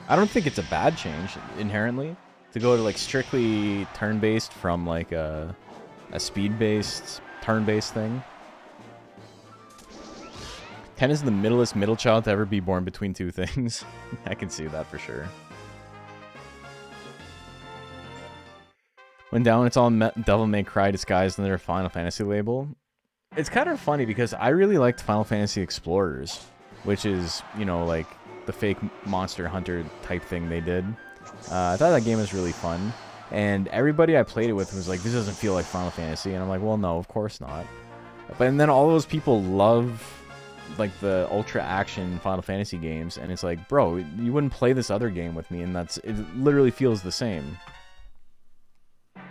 I don't think it's a bad change inherently to go to like strictly turn-based from like a speed-based turn-based thing. 10 is the middlest middle child to ever be born between two things. I can see that for sure. When down, it's all Devil May Cry disguised under a Final Fantasy label. It's kind of funny because I really liked Final Fantasy Explorers, which is, you know, like the fake Monster Hunter type thing they did. I thought that game was really fun, and everybody I played it with was like, this doesn't feel like Final Fantasy, and I'm like, well, no, of course not. But and then all those people love like the ultra action Final Fantasy games, and it's like, bro, you wouldn't play this other game with me, and it literally feels the same. I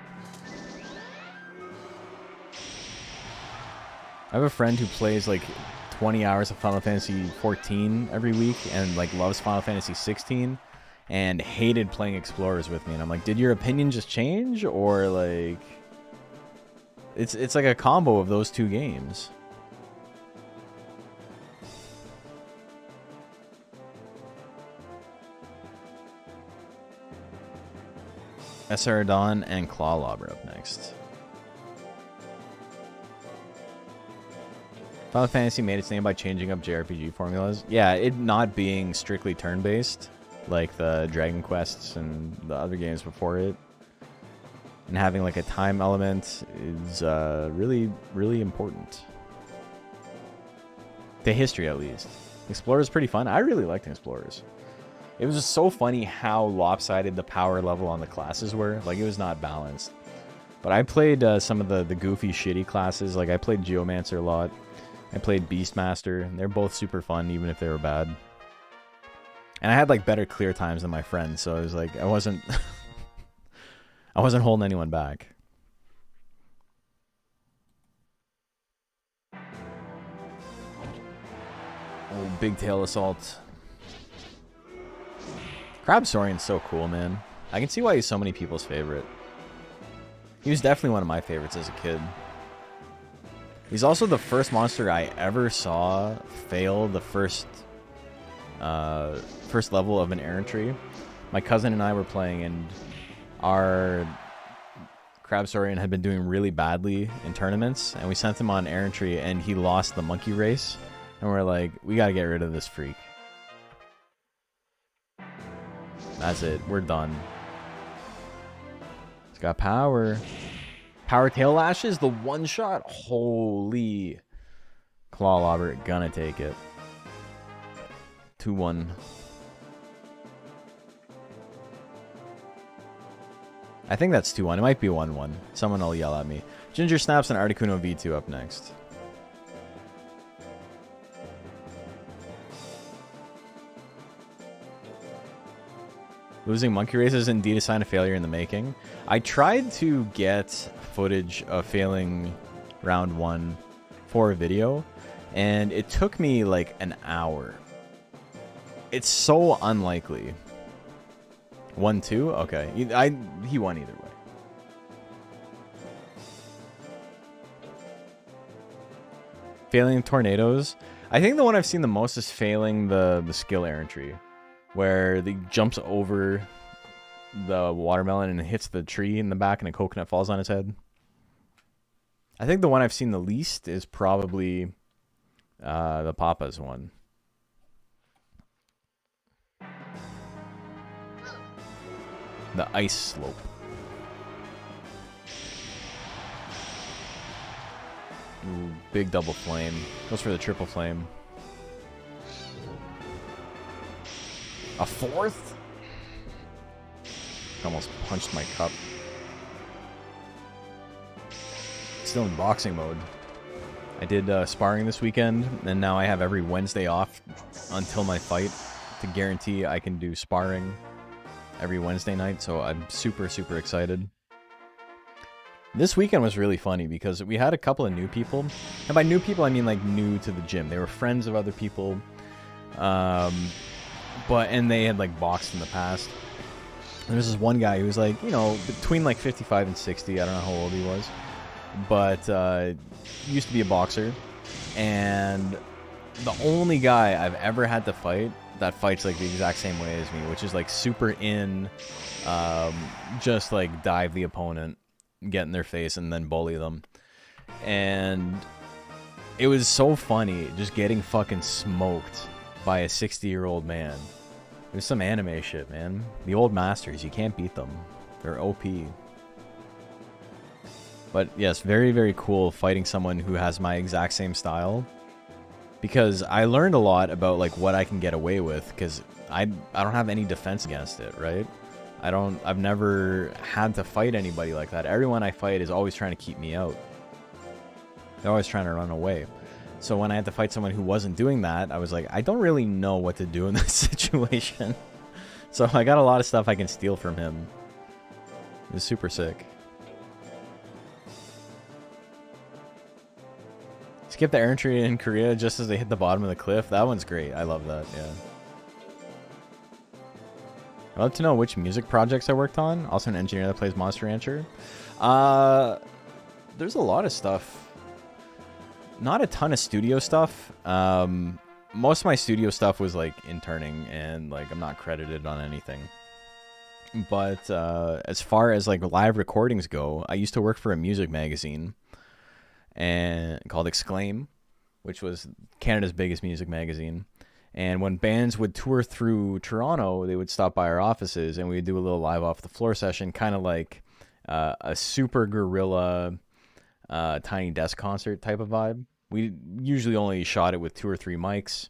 have a friend who plays like 20 hours of Final Fantasy 14 every week and like loves Final Fantasy 16 and hated playing Explorers with me, and I'm like, did your opinion just change, or like it's like a combo of those two games. SR Dawn and Claw Lob are up next. Final Fantasy made its name by changing up JRPG formulas. Yeah, it not being strictly turn-based, like the Dragon Quests and the other games before it, and having like a time element is really, really important. The history, at least. Explorer is pretty fun. I really liked Explorers. It was just so funny how lopsided the power level on the classes were. Like, it was not balanced. But I played some of the goofy, shitty classes. Like, I played Geomancer a lot. I played Beastmaster. And they're both super fun, even if they were bad. And I had, like, better clear times than my friends. So I was like, I wasn't... I wasn't holding anyone back. Oh, Big Tail Assault. Crab Saurian's so cool, man. I can see why he's so many people's favorite. He was definitely one of my favorites as a kid. He's also the first monster I ever saw fail the first level of an errantry. My cousin and I were playing, and our Crab Saurian had been doing really badly in tournaments, and we sent him on errantry, and he lost the monkey race. And we're like, we gotta get rid of this freak. That's it. We're done. It's got power. Power Tail Lashes, the one shot. Holy. Claw Lobber, gonna take it. 2-1. I think that's 2-1. It might be 1-1. Someone will yell at me. Ginger Snaps and Articuno V2 up next. Losing monkey races is indeed a sign of failure in the making. I tried to get footage of failing round 1 for a video, and it took me like an hour. It's so unlikely. 1-2? Okay. He won either way. Failing tornadoes. I think the one I've seen the most is failing the skill errantry, where he jumps over the watermelon and hits the tree in the back and a coconut falls on his head. I think the one I've seen the least is probably the Papa's one. The ice slope. Ooh, big double flame. Goes for the triple flame. A fourth? Almost punched my cup. Still in boxing mode. I did sparring this weekend, and now I have every Wednesday off until my fight to guarantee I can do sparring every Wednesday night, so I'm super, super excited. This weekend was really funny because we had a couple of new people. And by new people, I mean like new to the gym. They were friends of other people. And they had like boxed in the past. And there's this one guy who was like, you know, between like 55 and 60. I don't know how old he was. But used to be a boxer. And the only guy I've ever had to fight that fights like the exact same way as me, which is like super in, just like dive the opponent, get in their face, and then bully them. And it was so funny just getting fucking smoked by a 60-year-old man. It was some anime shit, man. The old masters, you can't beat them. They're OP. But yes, very, very cool fighting someone who has my exact same style. Because I learned a lot about like what I can get away with, because I don't have any defense against it, right? I've never had to fight anybody like that. Everyone I fight is always trying to keep me out. They're always trying to run away. So when I had to fight someone who wasn't doing that, I was like, I don't really know what to do in this situation. So I got a lot of stuff I can steal from him. It was super sick. Skip the errantry in Korea just as they hit the bottom of the cliff. That one's great. I love that, yeah. I'd love to know which music projects I worked on. Also an engineer that plays Monster Rancher. There's a lot of stuff. Not a ton of studio stuff. Most of my studio stuff was like interning, and like I'm not credited on anything. But as far as like live recordings go, I used to work for a music magazine and called Exclaim, which was Canada's biggest music magazine. And when bands would tour through Toronto, they would stop by our offices and we would do a little live off the floor session, kind of like a super guerrilla Tiny Desk concert type of vibe, We usually only shot it with 2 or 3 mics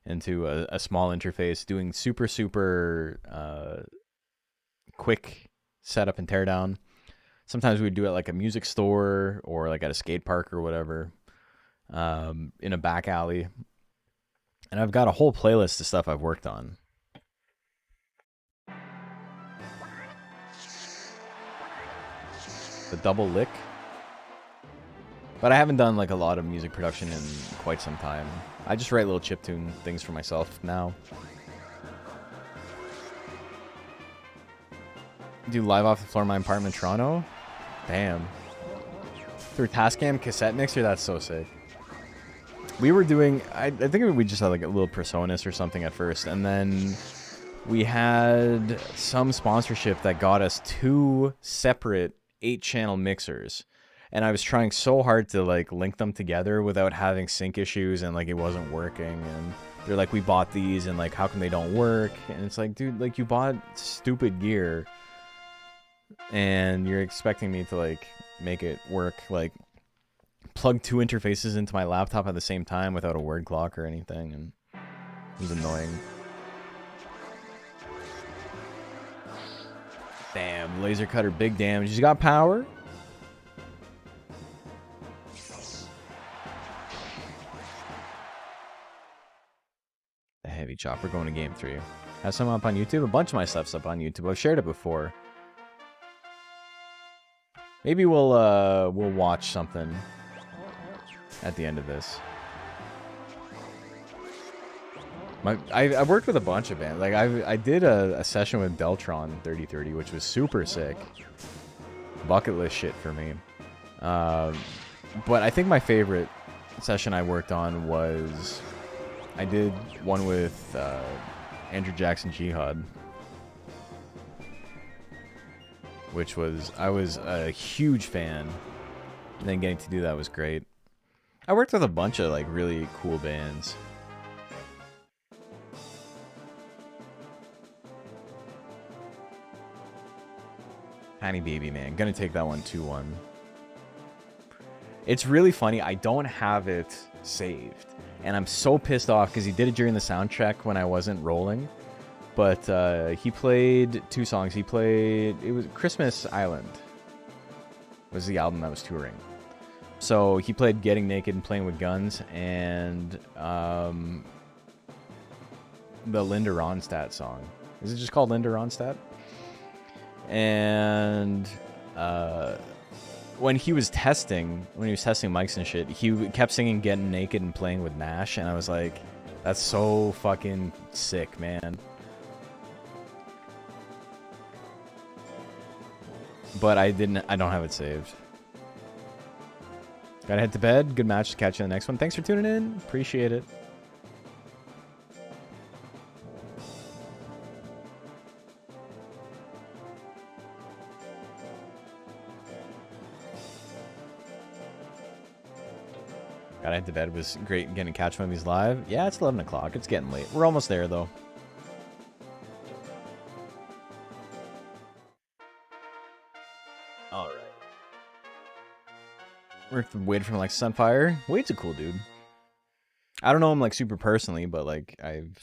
into a small interface, doing super quick setup and teardown. Sometimes we'd do it like a music store or like at a skate park or whatever, in a back alley. And I've got a whole playlist of stuff I've worked on. The double lick. But I haven't done like a lot of music production in quite some time. I just write little chiptune things for myself now. Do live off the floor of my apartment in Toronto? Damn. Through Tascam cassette mixer? That's so sick. We were doing... I think we just had like a little Presonus or something at first. And then we had some sponsorship that got us 2 separate 8-channel mixers. And I was trying so hard to like link them together without having sync issues, and like it wasn't working. And they're like, we bought these and like how come they don't work? And it's like, dude, like you bought stupid gear and you're expecting me to like make it work. Like plug 2 interfaces into my laptop at the same time without a word clock or anything, and it was annoying. Damn, laser cutter, big damage. He's got power. The heavy chopper going to game 3. Have some up on YouTube. A bunch of my stuff's up on YouTube. I've shared it before. Maybe we'll watch something at the end of this. I worked with a bunch of bands. Like I did a session with Deltron 3030, which was super sick. Bucket list shit for me. But I think my favorite session I worked on was I did one with Andrew Jackson Jihad, which was, I was a huge fan, and then getting to do that was great. I worked with a bunch of like really cool bands. Honey Baby, man, gonna take that one 2-1. It's really funny, I don't have it saved, and I'm so pissed off because he did it during the sound check when I wasn't rolling. But he played 2 songs. He played, it was Christmas Island was the album that was touring. So he played Getting Naked and Playing with Guns, and the Linda Ronstadt song. Is it just called Linda Ronstadt? And when he was testing mics and shit, he kept singing Getting Naked and Playing with Nash, and I was like, that's so fucking sick, man. But I don't have it saved. Gotta head to bed. Good match. To catch you in the next one. Thanks for tuning in. Appreciate it. Gotta head to bed. It was great getting to catch one of these live. Yeah, it's 11 o'clock. It's getting late. We're almost there, though. All right. We're waiting for him like Sunfire. Wade's a cool dude. I don't know him like super personally, but like I've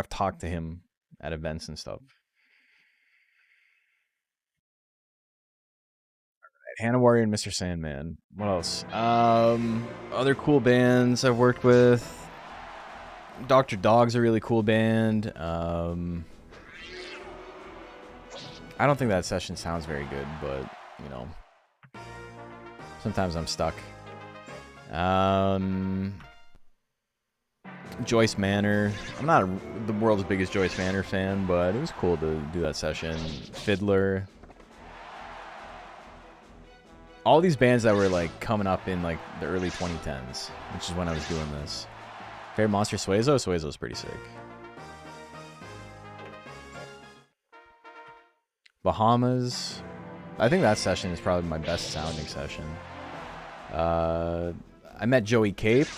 talked to him at events and stuff. Hannah Warrior and Mr. Sandman. What else? Other cool bands I've worked with. Dr. Dog's a really cool band. I don't think that session sounds very good, but, you know, sometimes I'm stuck. Joyce Manor. I'm not the world's biggest Joyce Manor fan, but it was cool to do that session. Fiddler. All these bands that were like coming up in like the early 2010s, which is when I was doing this. Favorite monster, Suezo? Suezo's pretty sick. Bahamas. I think that session is probably my best sounding session. I met Joey Cape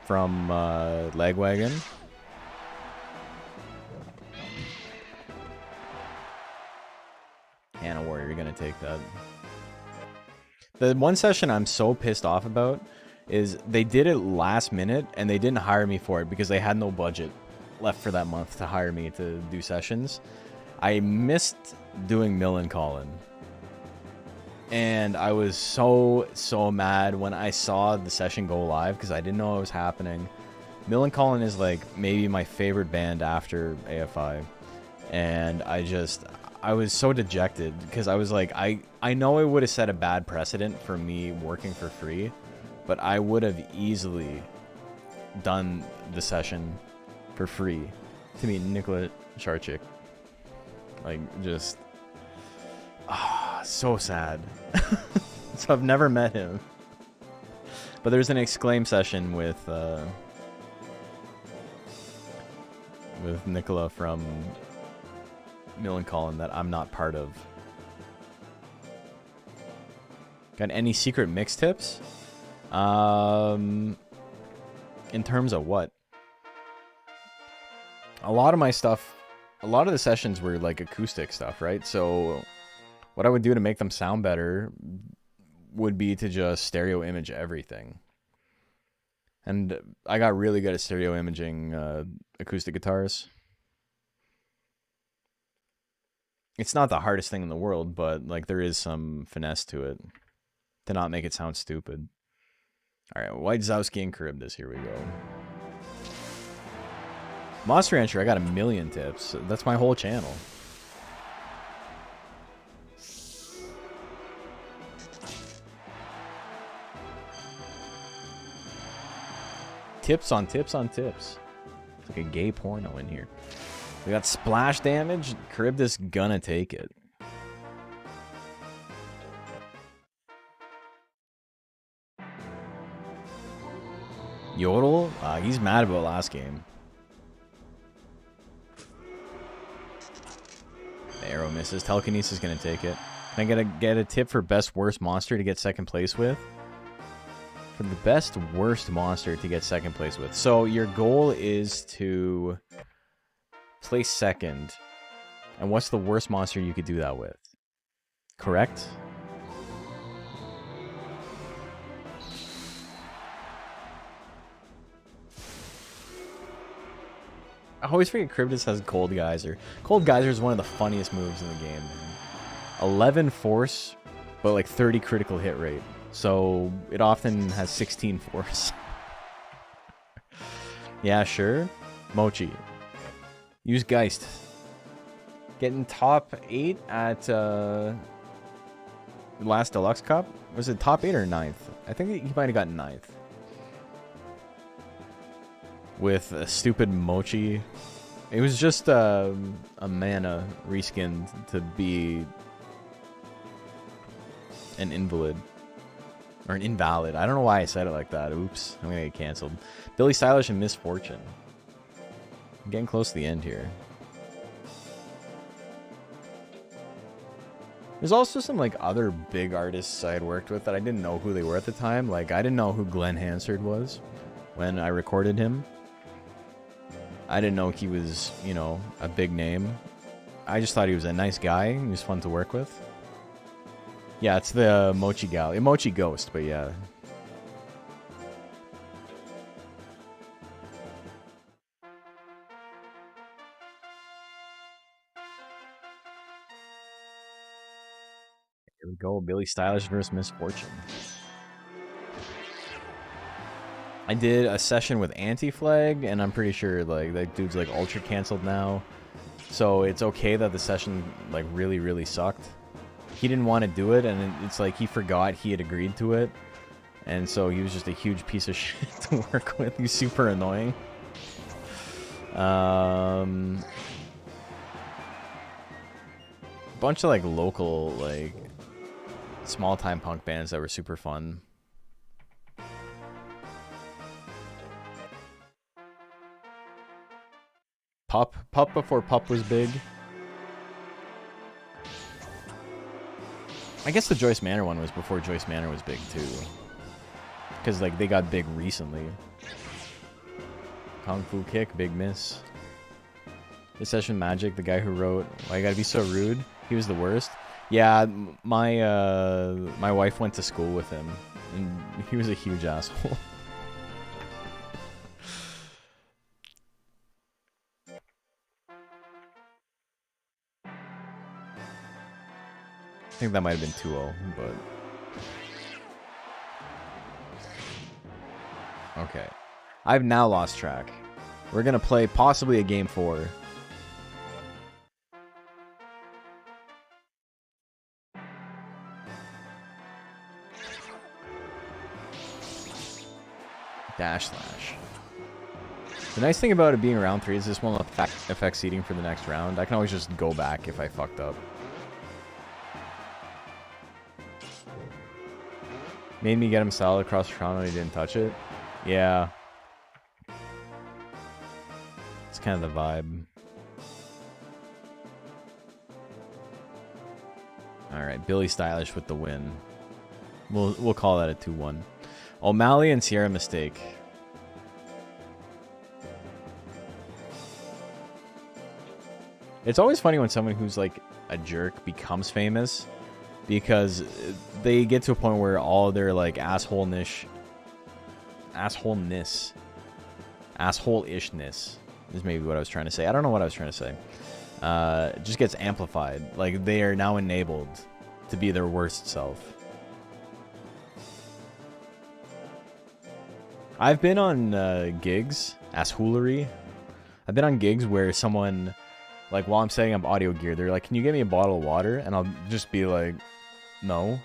from Lagwagon. Hannah Warrior, you're gonna take that. The one session I'm so pissed off about is they did it last minute and they didn't hire me for it because they had no budget left for that month to hire me to do sessions. I missed doing Millencolin. And I was so mad when I saw the session go live because I didn't know it was happening. Millencolin is like maybe my favorite band after AFI. And I was so dejected because I was like, I know it would have set a bad precedent for me working for free, but I would have easily done the session for free to meet Nikola Sharchik. Like, just... so sad. So I've never met him. But there's an Exclaim session with Nicola from Millencolin that I'm not part of. Got any secret mix tips? In terms of what? A lot of my stuff, a lot of the sessions were like acoustic stuff, right? So what I would do to make them sound better would be to just stereo image everything. And I got really good at stereo imaging acoustic guitars. It's not the hardest thing in the world, but like there is some finesse to it to not make it sound stupid. All right, White Zowski and Charybdis, here we go. Monster Rancher, I got 1,000,000 tips. That's my whole channel. Tips on tips on tips. It's like a gay porno in here. We got splash damage. Charybdis gonna take it. Yodel? He's mad about last game. The arrow misses. Telekinesis is gonna take it. Can I get a tip for best worst monster to get second place with? For the best worst monster to get second place with. So your goal is to place second. And what's the worst monster you could do that with? Correct? I always forget Charybdis has Cold Geyser. Cold Geyser is one of the funniest moves in the game, man. 11 force, but like 30 critical hit rate. So it often has 16 force. Yeah, sure. Mochi. Use Geist. Getting top 8 at last Deluxe Cup? Was it top 8 or 9th? I think he might have gotten 9th. With a stupid Mochi. It was just a mana reskinned to be an invalid. Or an invalid. I don't know why I said it like that. Oops. I'm gonna get canceled. Billy Stylish and Misfortune. I'm getting close to the end here. There's also some like other big artists I had worked with that I didn't know who they were at the time. Like I didn't know who Glenn Hansard was when I recorded him. I didn't know he was, you know, a big name. I just thought he was a nice guy. He was fun to work with. Yeah, it's the Mochi Gal. Mochi Ghost, but yeah. Here we go. Billy Stylish versus Misfortune. I did a session with Anti-Flag, and I'm pretty sure like that dude's like ultra canceled now. So it's okay that the session like really sucked. He didn't want to do it, and it's like he forgot he had agreed to it. And so he was just a huge piece of shit to work with. He's super annoying. Bunch of like local, like small time punk bands that were super fun. Pup before Pup was big. I guess the Joyce Manor one was before Joyce Manor was big too. Because like they got big recently. Kung Fu Kick, Big Miss. The Session Magic, the guy who wrote Why You Gotta Be So Rude, he was the worst. Yeah, my wife went to school with him, and he was a huge asshole. I think that might have been 2-0, but... Okay. I've now lost track. We're gonna play possibly a game 4. Dash slash. The nice thing about it being round 3 is this won't affect seeding for the next round. I can always just go back if I fucked up. Made me get him solid across Toronto and he didn't touch it. Yeah. It's kind of the vibe. Alright, Billy Stylish with the win. We'll call that a 2-1. O'Malley and Sierra mistake. It's always funny when someone who's like a jerk becomes famous, because they get to a point where all their like assholeishness is maybe what I was trying to say. I don't know what I was trying to say. It just gets amplified. Like they are now enabled to be their worst self. I've been on gigs, asshoolery. I've been on gigs where someone, like while I'm setting up audio gear, they're like, "Can you get me a bottle of water?" And I'll just be like, "No."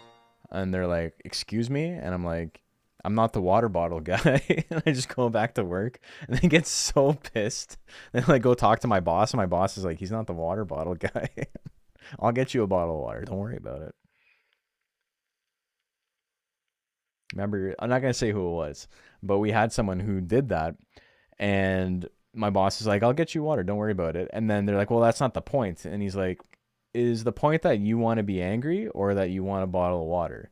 And they're like, "Excuse me?" And I'm like, "I'm not the water bottle guy." And I just go back to work, and they get so pissed. They like go talk to my boss, and my boss is like, "He's not the water bottle guy." I'll get you a bottle of water. Don't worry about it. Remember, I'm not going to say who it was, but we had someone who did that, and my boss is like, "I'll get you water. Don't worry about it." And then they're like, "Well, that's not the point." And he's like, "Is the point that you want to be angry or that you want a bottle of water?"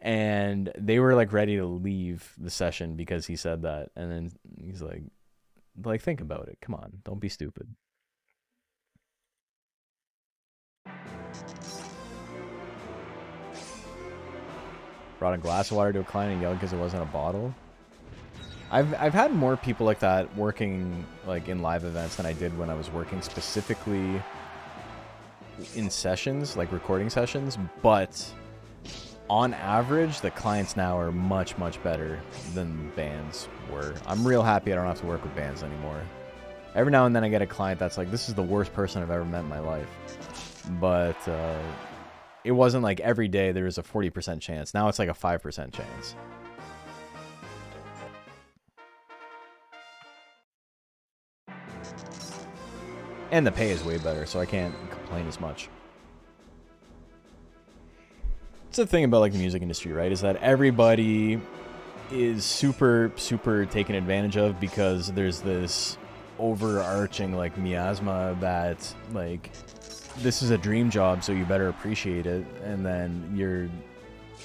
And they were like ready to leave the session because he said that. And then he's like, think about it. Come on. Don't be stupid. Brought a glass of water to a client and yelled because it wasn't a bottle. I've had more people like that working like in live events than I did when I was working specifically in sessions, like recording sessions, but on average the clients now are much better than bands were. I'm real happy I don't have to work with bands anymore. Every now and then I get a client that's like, "This is the worst person I've ever met in my life," but it wasn't like every day there was a 40% chance. Now it's like a 5% chance. And the pay is way better, so I can't complain as much. It's the thing about like the music industry, right? Is that everybody is super taken advantage of because there's this overarching like miasma that like this is a dream job, so you better appreciate it, and then you're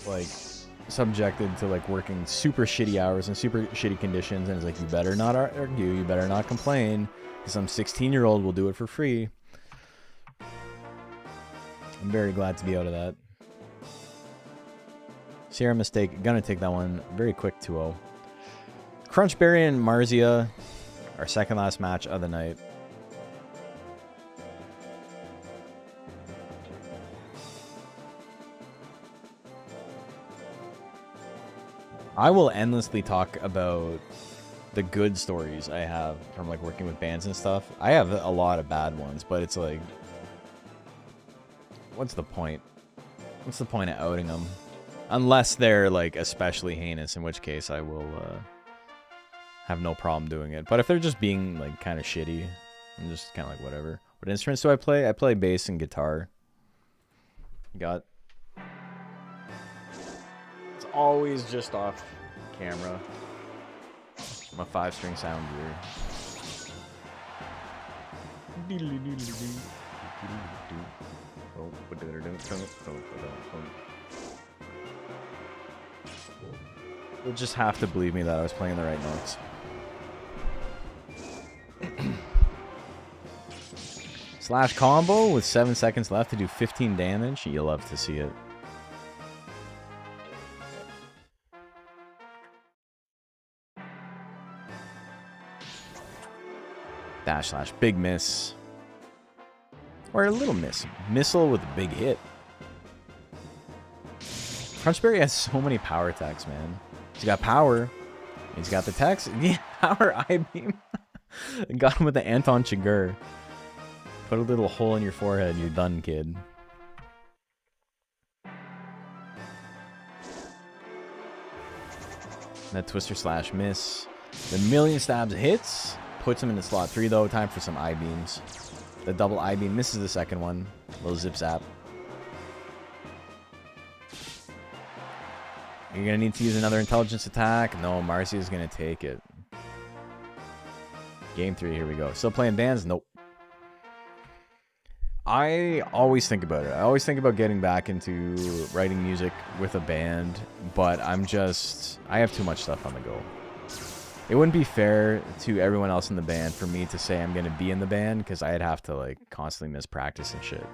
like subjected to like working super shitty hours and super shitty conditions, and it's like, you better not argue, you better not complain, because some 16-year-old will do it for free. I'm very glad to be out of that. Sierra mistake, gonna take that one very quick 2-0. Crunchberry and Marzia, our second last match of the night. I will endlessly talk about the good stories I have from like working with bands and stuff. I have a lot of bad ones, but it's like, what's the point? What's the point of outing them? Unless they're like especially heinous, in which case I will have no problem doing it. But if they're just being like kind of shitty, I'm just kind of like, whatever. What instruments do I play? I play bass and guitar. Got... It's always just off camera. I'm a 5-string sound gear. You'll just have to believe me that I was playing the right notes. Slash combo with 7 seconds left to do 15 damage. You love to see it. Dash slash big miss. Or a little miss. Missile with a big hit. Crunchberry has so many power attacks, man. He's got power. He's got the text. Yeah, power I-beam. Got him with the Anton Chigurh. Put a little hole in your forehead and you're done, kid. That twister slash miss. The million stabs hits. Puts him in the slot 3 though. Time for some I-beams. The double I-beam misses the second one. Little zip zap. You're gonna need to use another intelligence attack. No, Marcy is gonna take it. Game 3, here we go. Still playing bands? Nope. I always think about it. I always think about getting back into writing music with a band, but I have too much stuff on the go. It wouldn't be fair to everyone else in the band for me to say I'm gonna be in the band, because I'd have to like constantly miss practice and shit.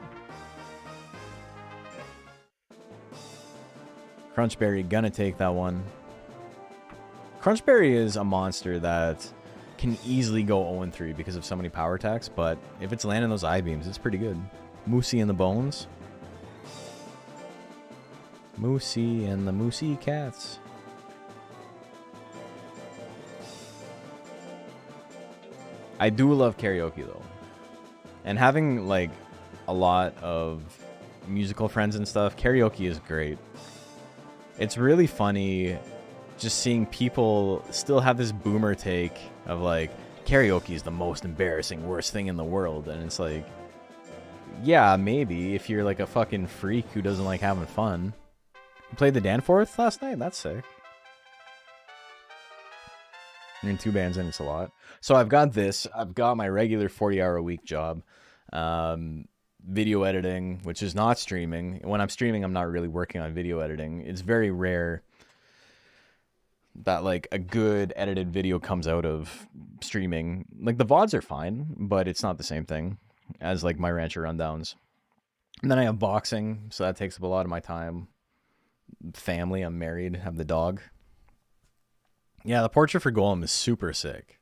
Crunchberry gonna take that one. Crunchberry is a monster that can easily go 0-3 because of so many power attacks, but if it's landing those I-beams, it's pretty good. Moosey in the bones. Moosey and the Moosey cats. I do love karaoke though. And having like a lot of musical friends and stuff, karaoke is great. It's really funny just seeing people still have this boomer take of like, karaoke is the most embarrassing, worst thing in the world. And it's like, yeah, maybe if you're like a fucking freak who doesn't like having fun. You played the Danforth last night? That's sick. You're in 2 bands and it's a lot. So I've got this. I've got my regular 40-hour-a-week job. Video editing, which is not streaming. When I'm streaming, I'm not really working on video editing. It's very rare that like a good edited video comes out of streaming. Like the VODs are fine, but it's not the same thing as like my Rancher Rundowns. And then I have boxing, so that takes up a lot of my time. Family, I'm married, have the dog. Yeah, the portrait for Golem is super sick.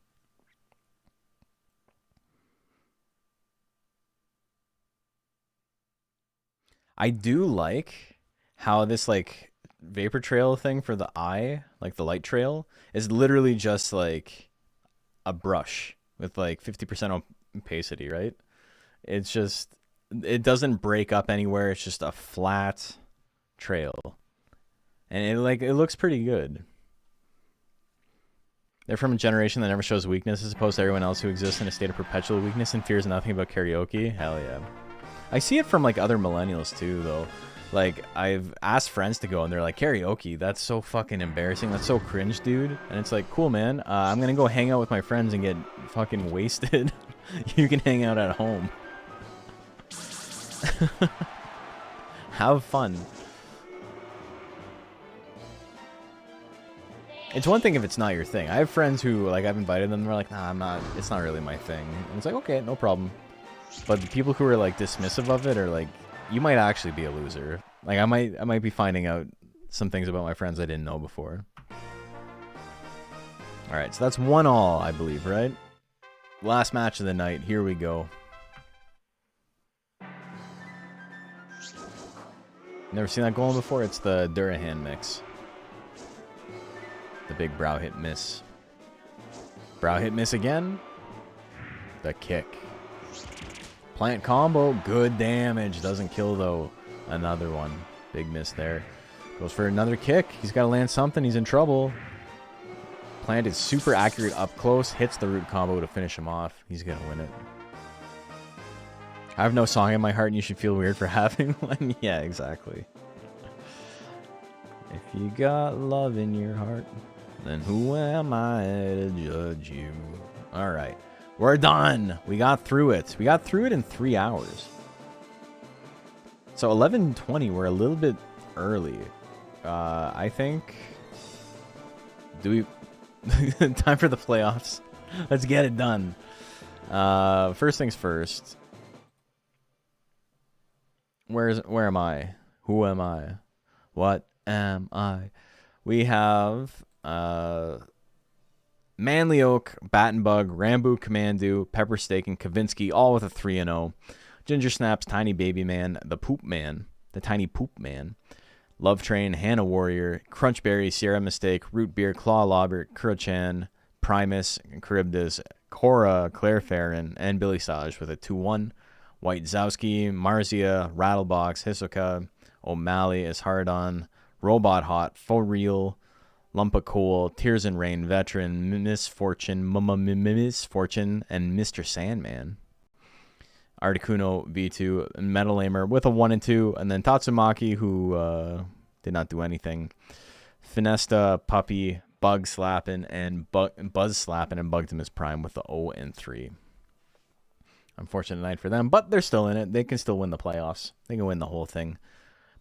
I do like how this like vapor trail thing for the eye, like the light trail, is literally just like a brush with like 50% opacity, right? It's just, it doesn't break up anywhere. It's just a flat trail. And it looks pretty good. They're from a generation that never shows weakness as opposed to everyone else who exists in a state of perpetual weakness and fears nothing about karaoke. Hell yeah. I see it from like other millennials too, though. Like I've asked friends to go and they're like, karaoke, that's so fucking embarrassing. That's so cringe, dude. And it's like, cool, man. I'm going to go hang out with my friends and get fucking wasted. You can hang out at home. Have fun. It's one thing if it's not your thing. I have friends who, like, I've invited them, they're like, nah, I'm not, it's not really my thing. And it's like, okay, no problem. But the people who are, like, dismissive of it are like, you might actually be a loser. Like, I might be finding out some things about my friends I didn't know before. Alright, so that's 1-1, I believe, right? Last match of the night. Here we go. Never seen that going before? It's the Durahan mix. The big brow hit miss. Brow hit miss again. The kick. Plant combo. Good damage. Doesn't kill though. Another one. Big miss there. Goes for another kick. He's got to land something. He's in trouble. Plant is super accurate up close. Hits the root combo to finish him off. He's going to win it. I have no song in my heart and you should feel weird for having one. Yeah, exactly. If you got love in your heart, then who am I to judge you? All right. We're done. We got through it. We got through it in 3 hours. So 11:20, we're a little bit early. I think... Do we... Time for the playoffs. Let's get it done. First things first. Where am I? Who am I? What am I? We have Manly Oak, Battenbug, Rambo Commandu, Pepper Steak, and Kavinsky, all with a 3-0. Ginger Snaps, Tiny Baby Man, the Poop Man, the Tiny Poop Man, Love Train, Hannah Warrior, Crunchberry, Sierra Mistake, Root Beer, Claw Lobber, Kurochan, Primus, Charybdis, Cora, Claire Farron, and Billy Saj with a 2-1. White Zowski, Marzia, Rattlebox, Hisoka, O'Malley is hard on, Robot Hot, For Real, Lump of Coal, Tears and Rain, Veteran, Misfortune, Misfortune, and Mr. Sandman. Articuno V2, Metal Aimer with a 1 and 2, and then Tatsumaki, who did not do anything. Finesta, Puppy, Bug Slapping, and Buzz Slapping, and Bugtimus Prime with the 0 and 3. Unfortunate night for them, but they're still in it. They can still win the playoffs. They can win the whole thing.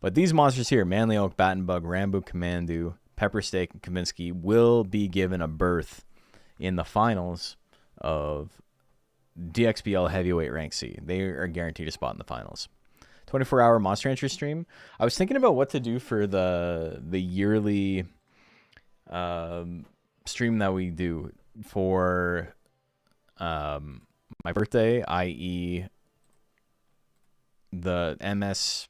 But these monsters here, Manly Oak, Battenbug, Rambo Commandu, Pepper Steak, and Kavinsky, will be given a berth in the finals of DXBL Heavyweight Rank C. They are guaranteed a spot in the finals. 24-hour Monster Entry stream. I was thinking about what to do for the yearly stream that we do for my birthday, i.e. the MS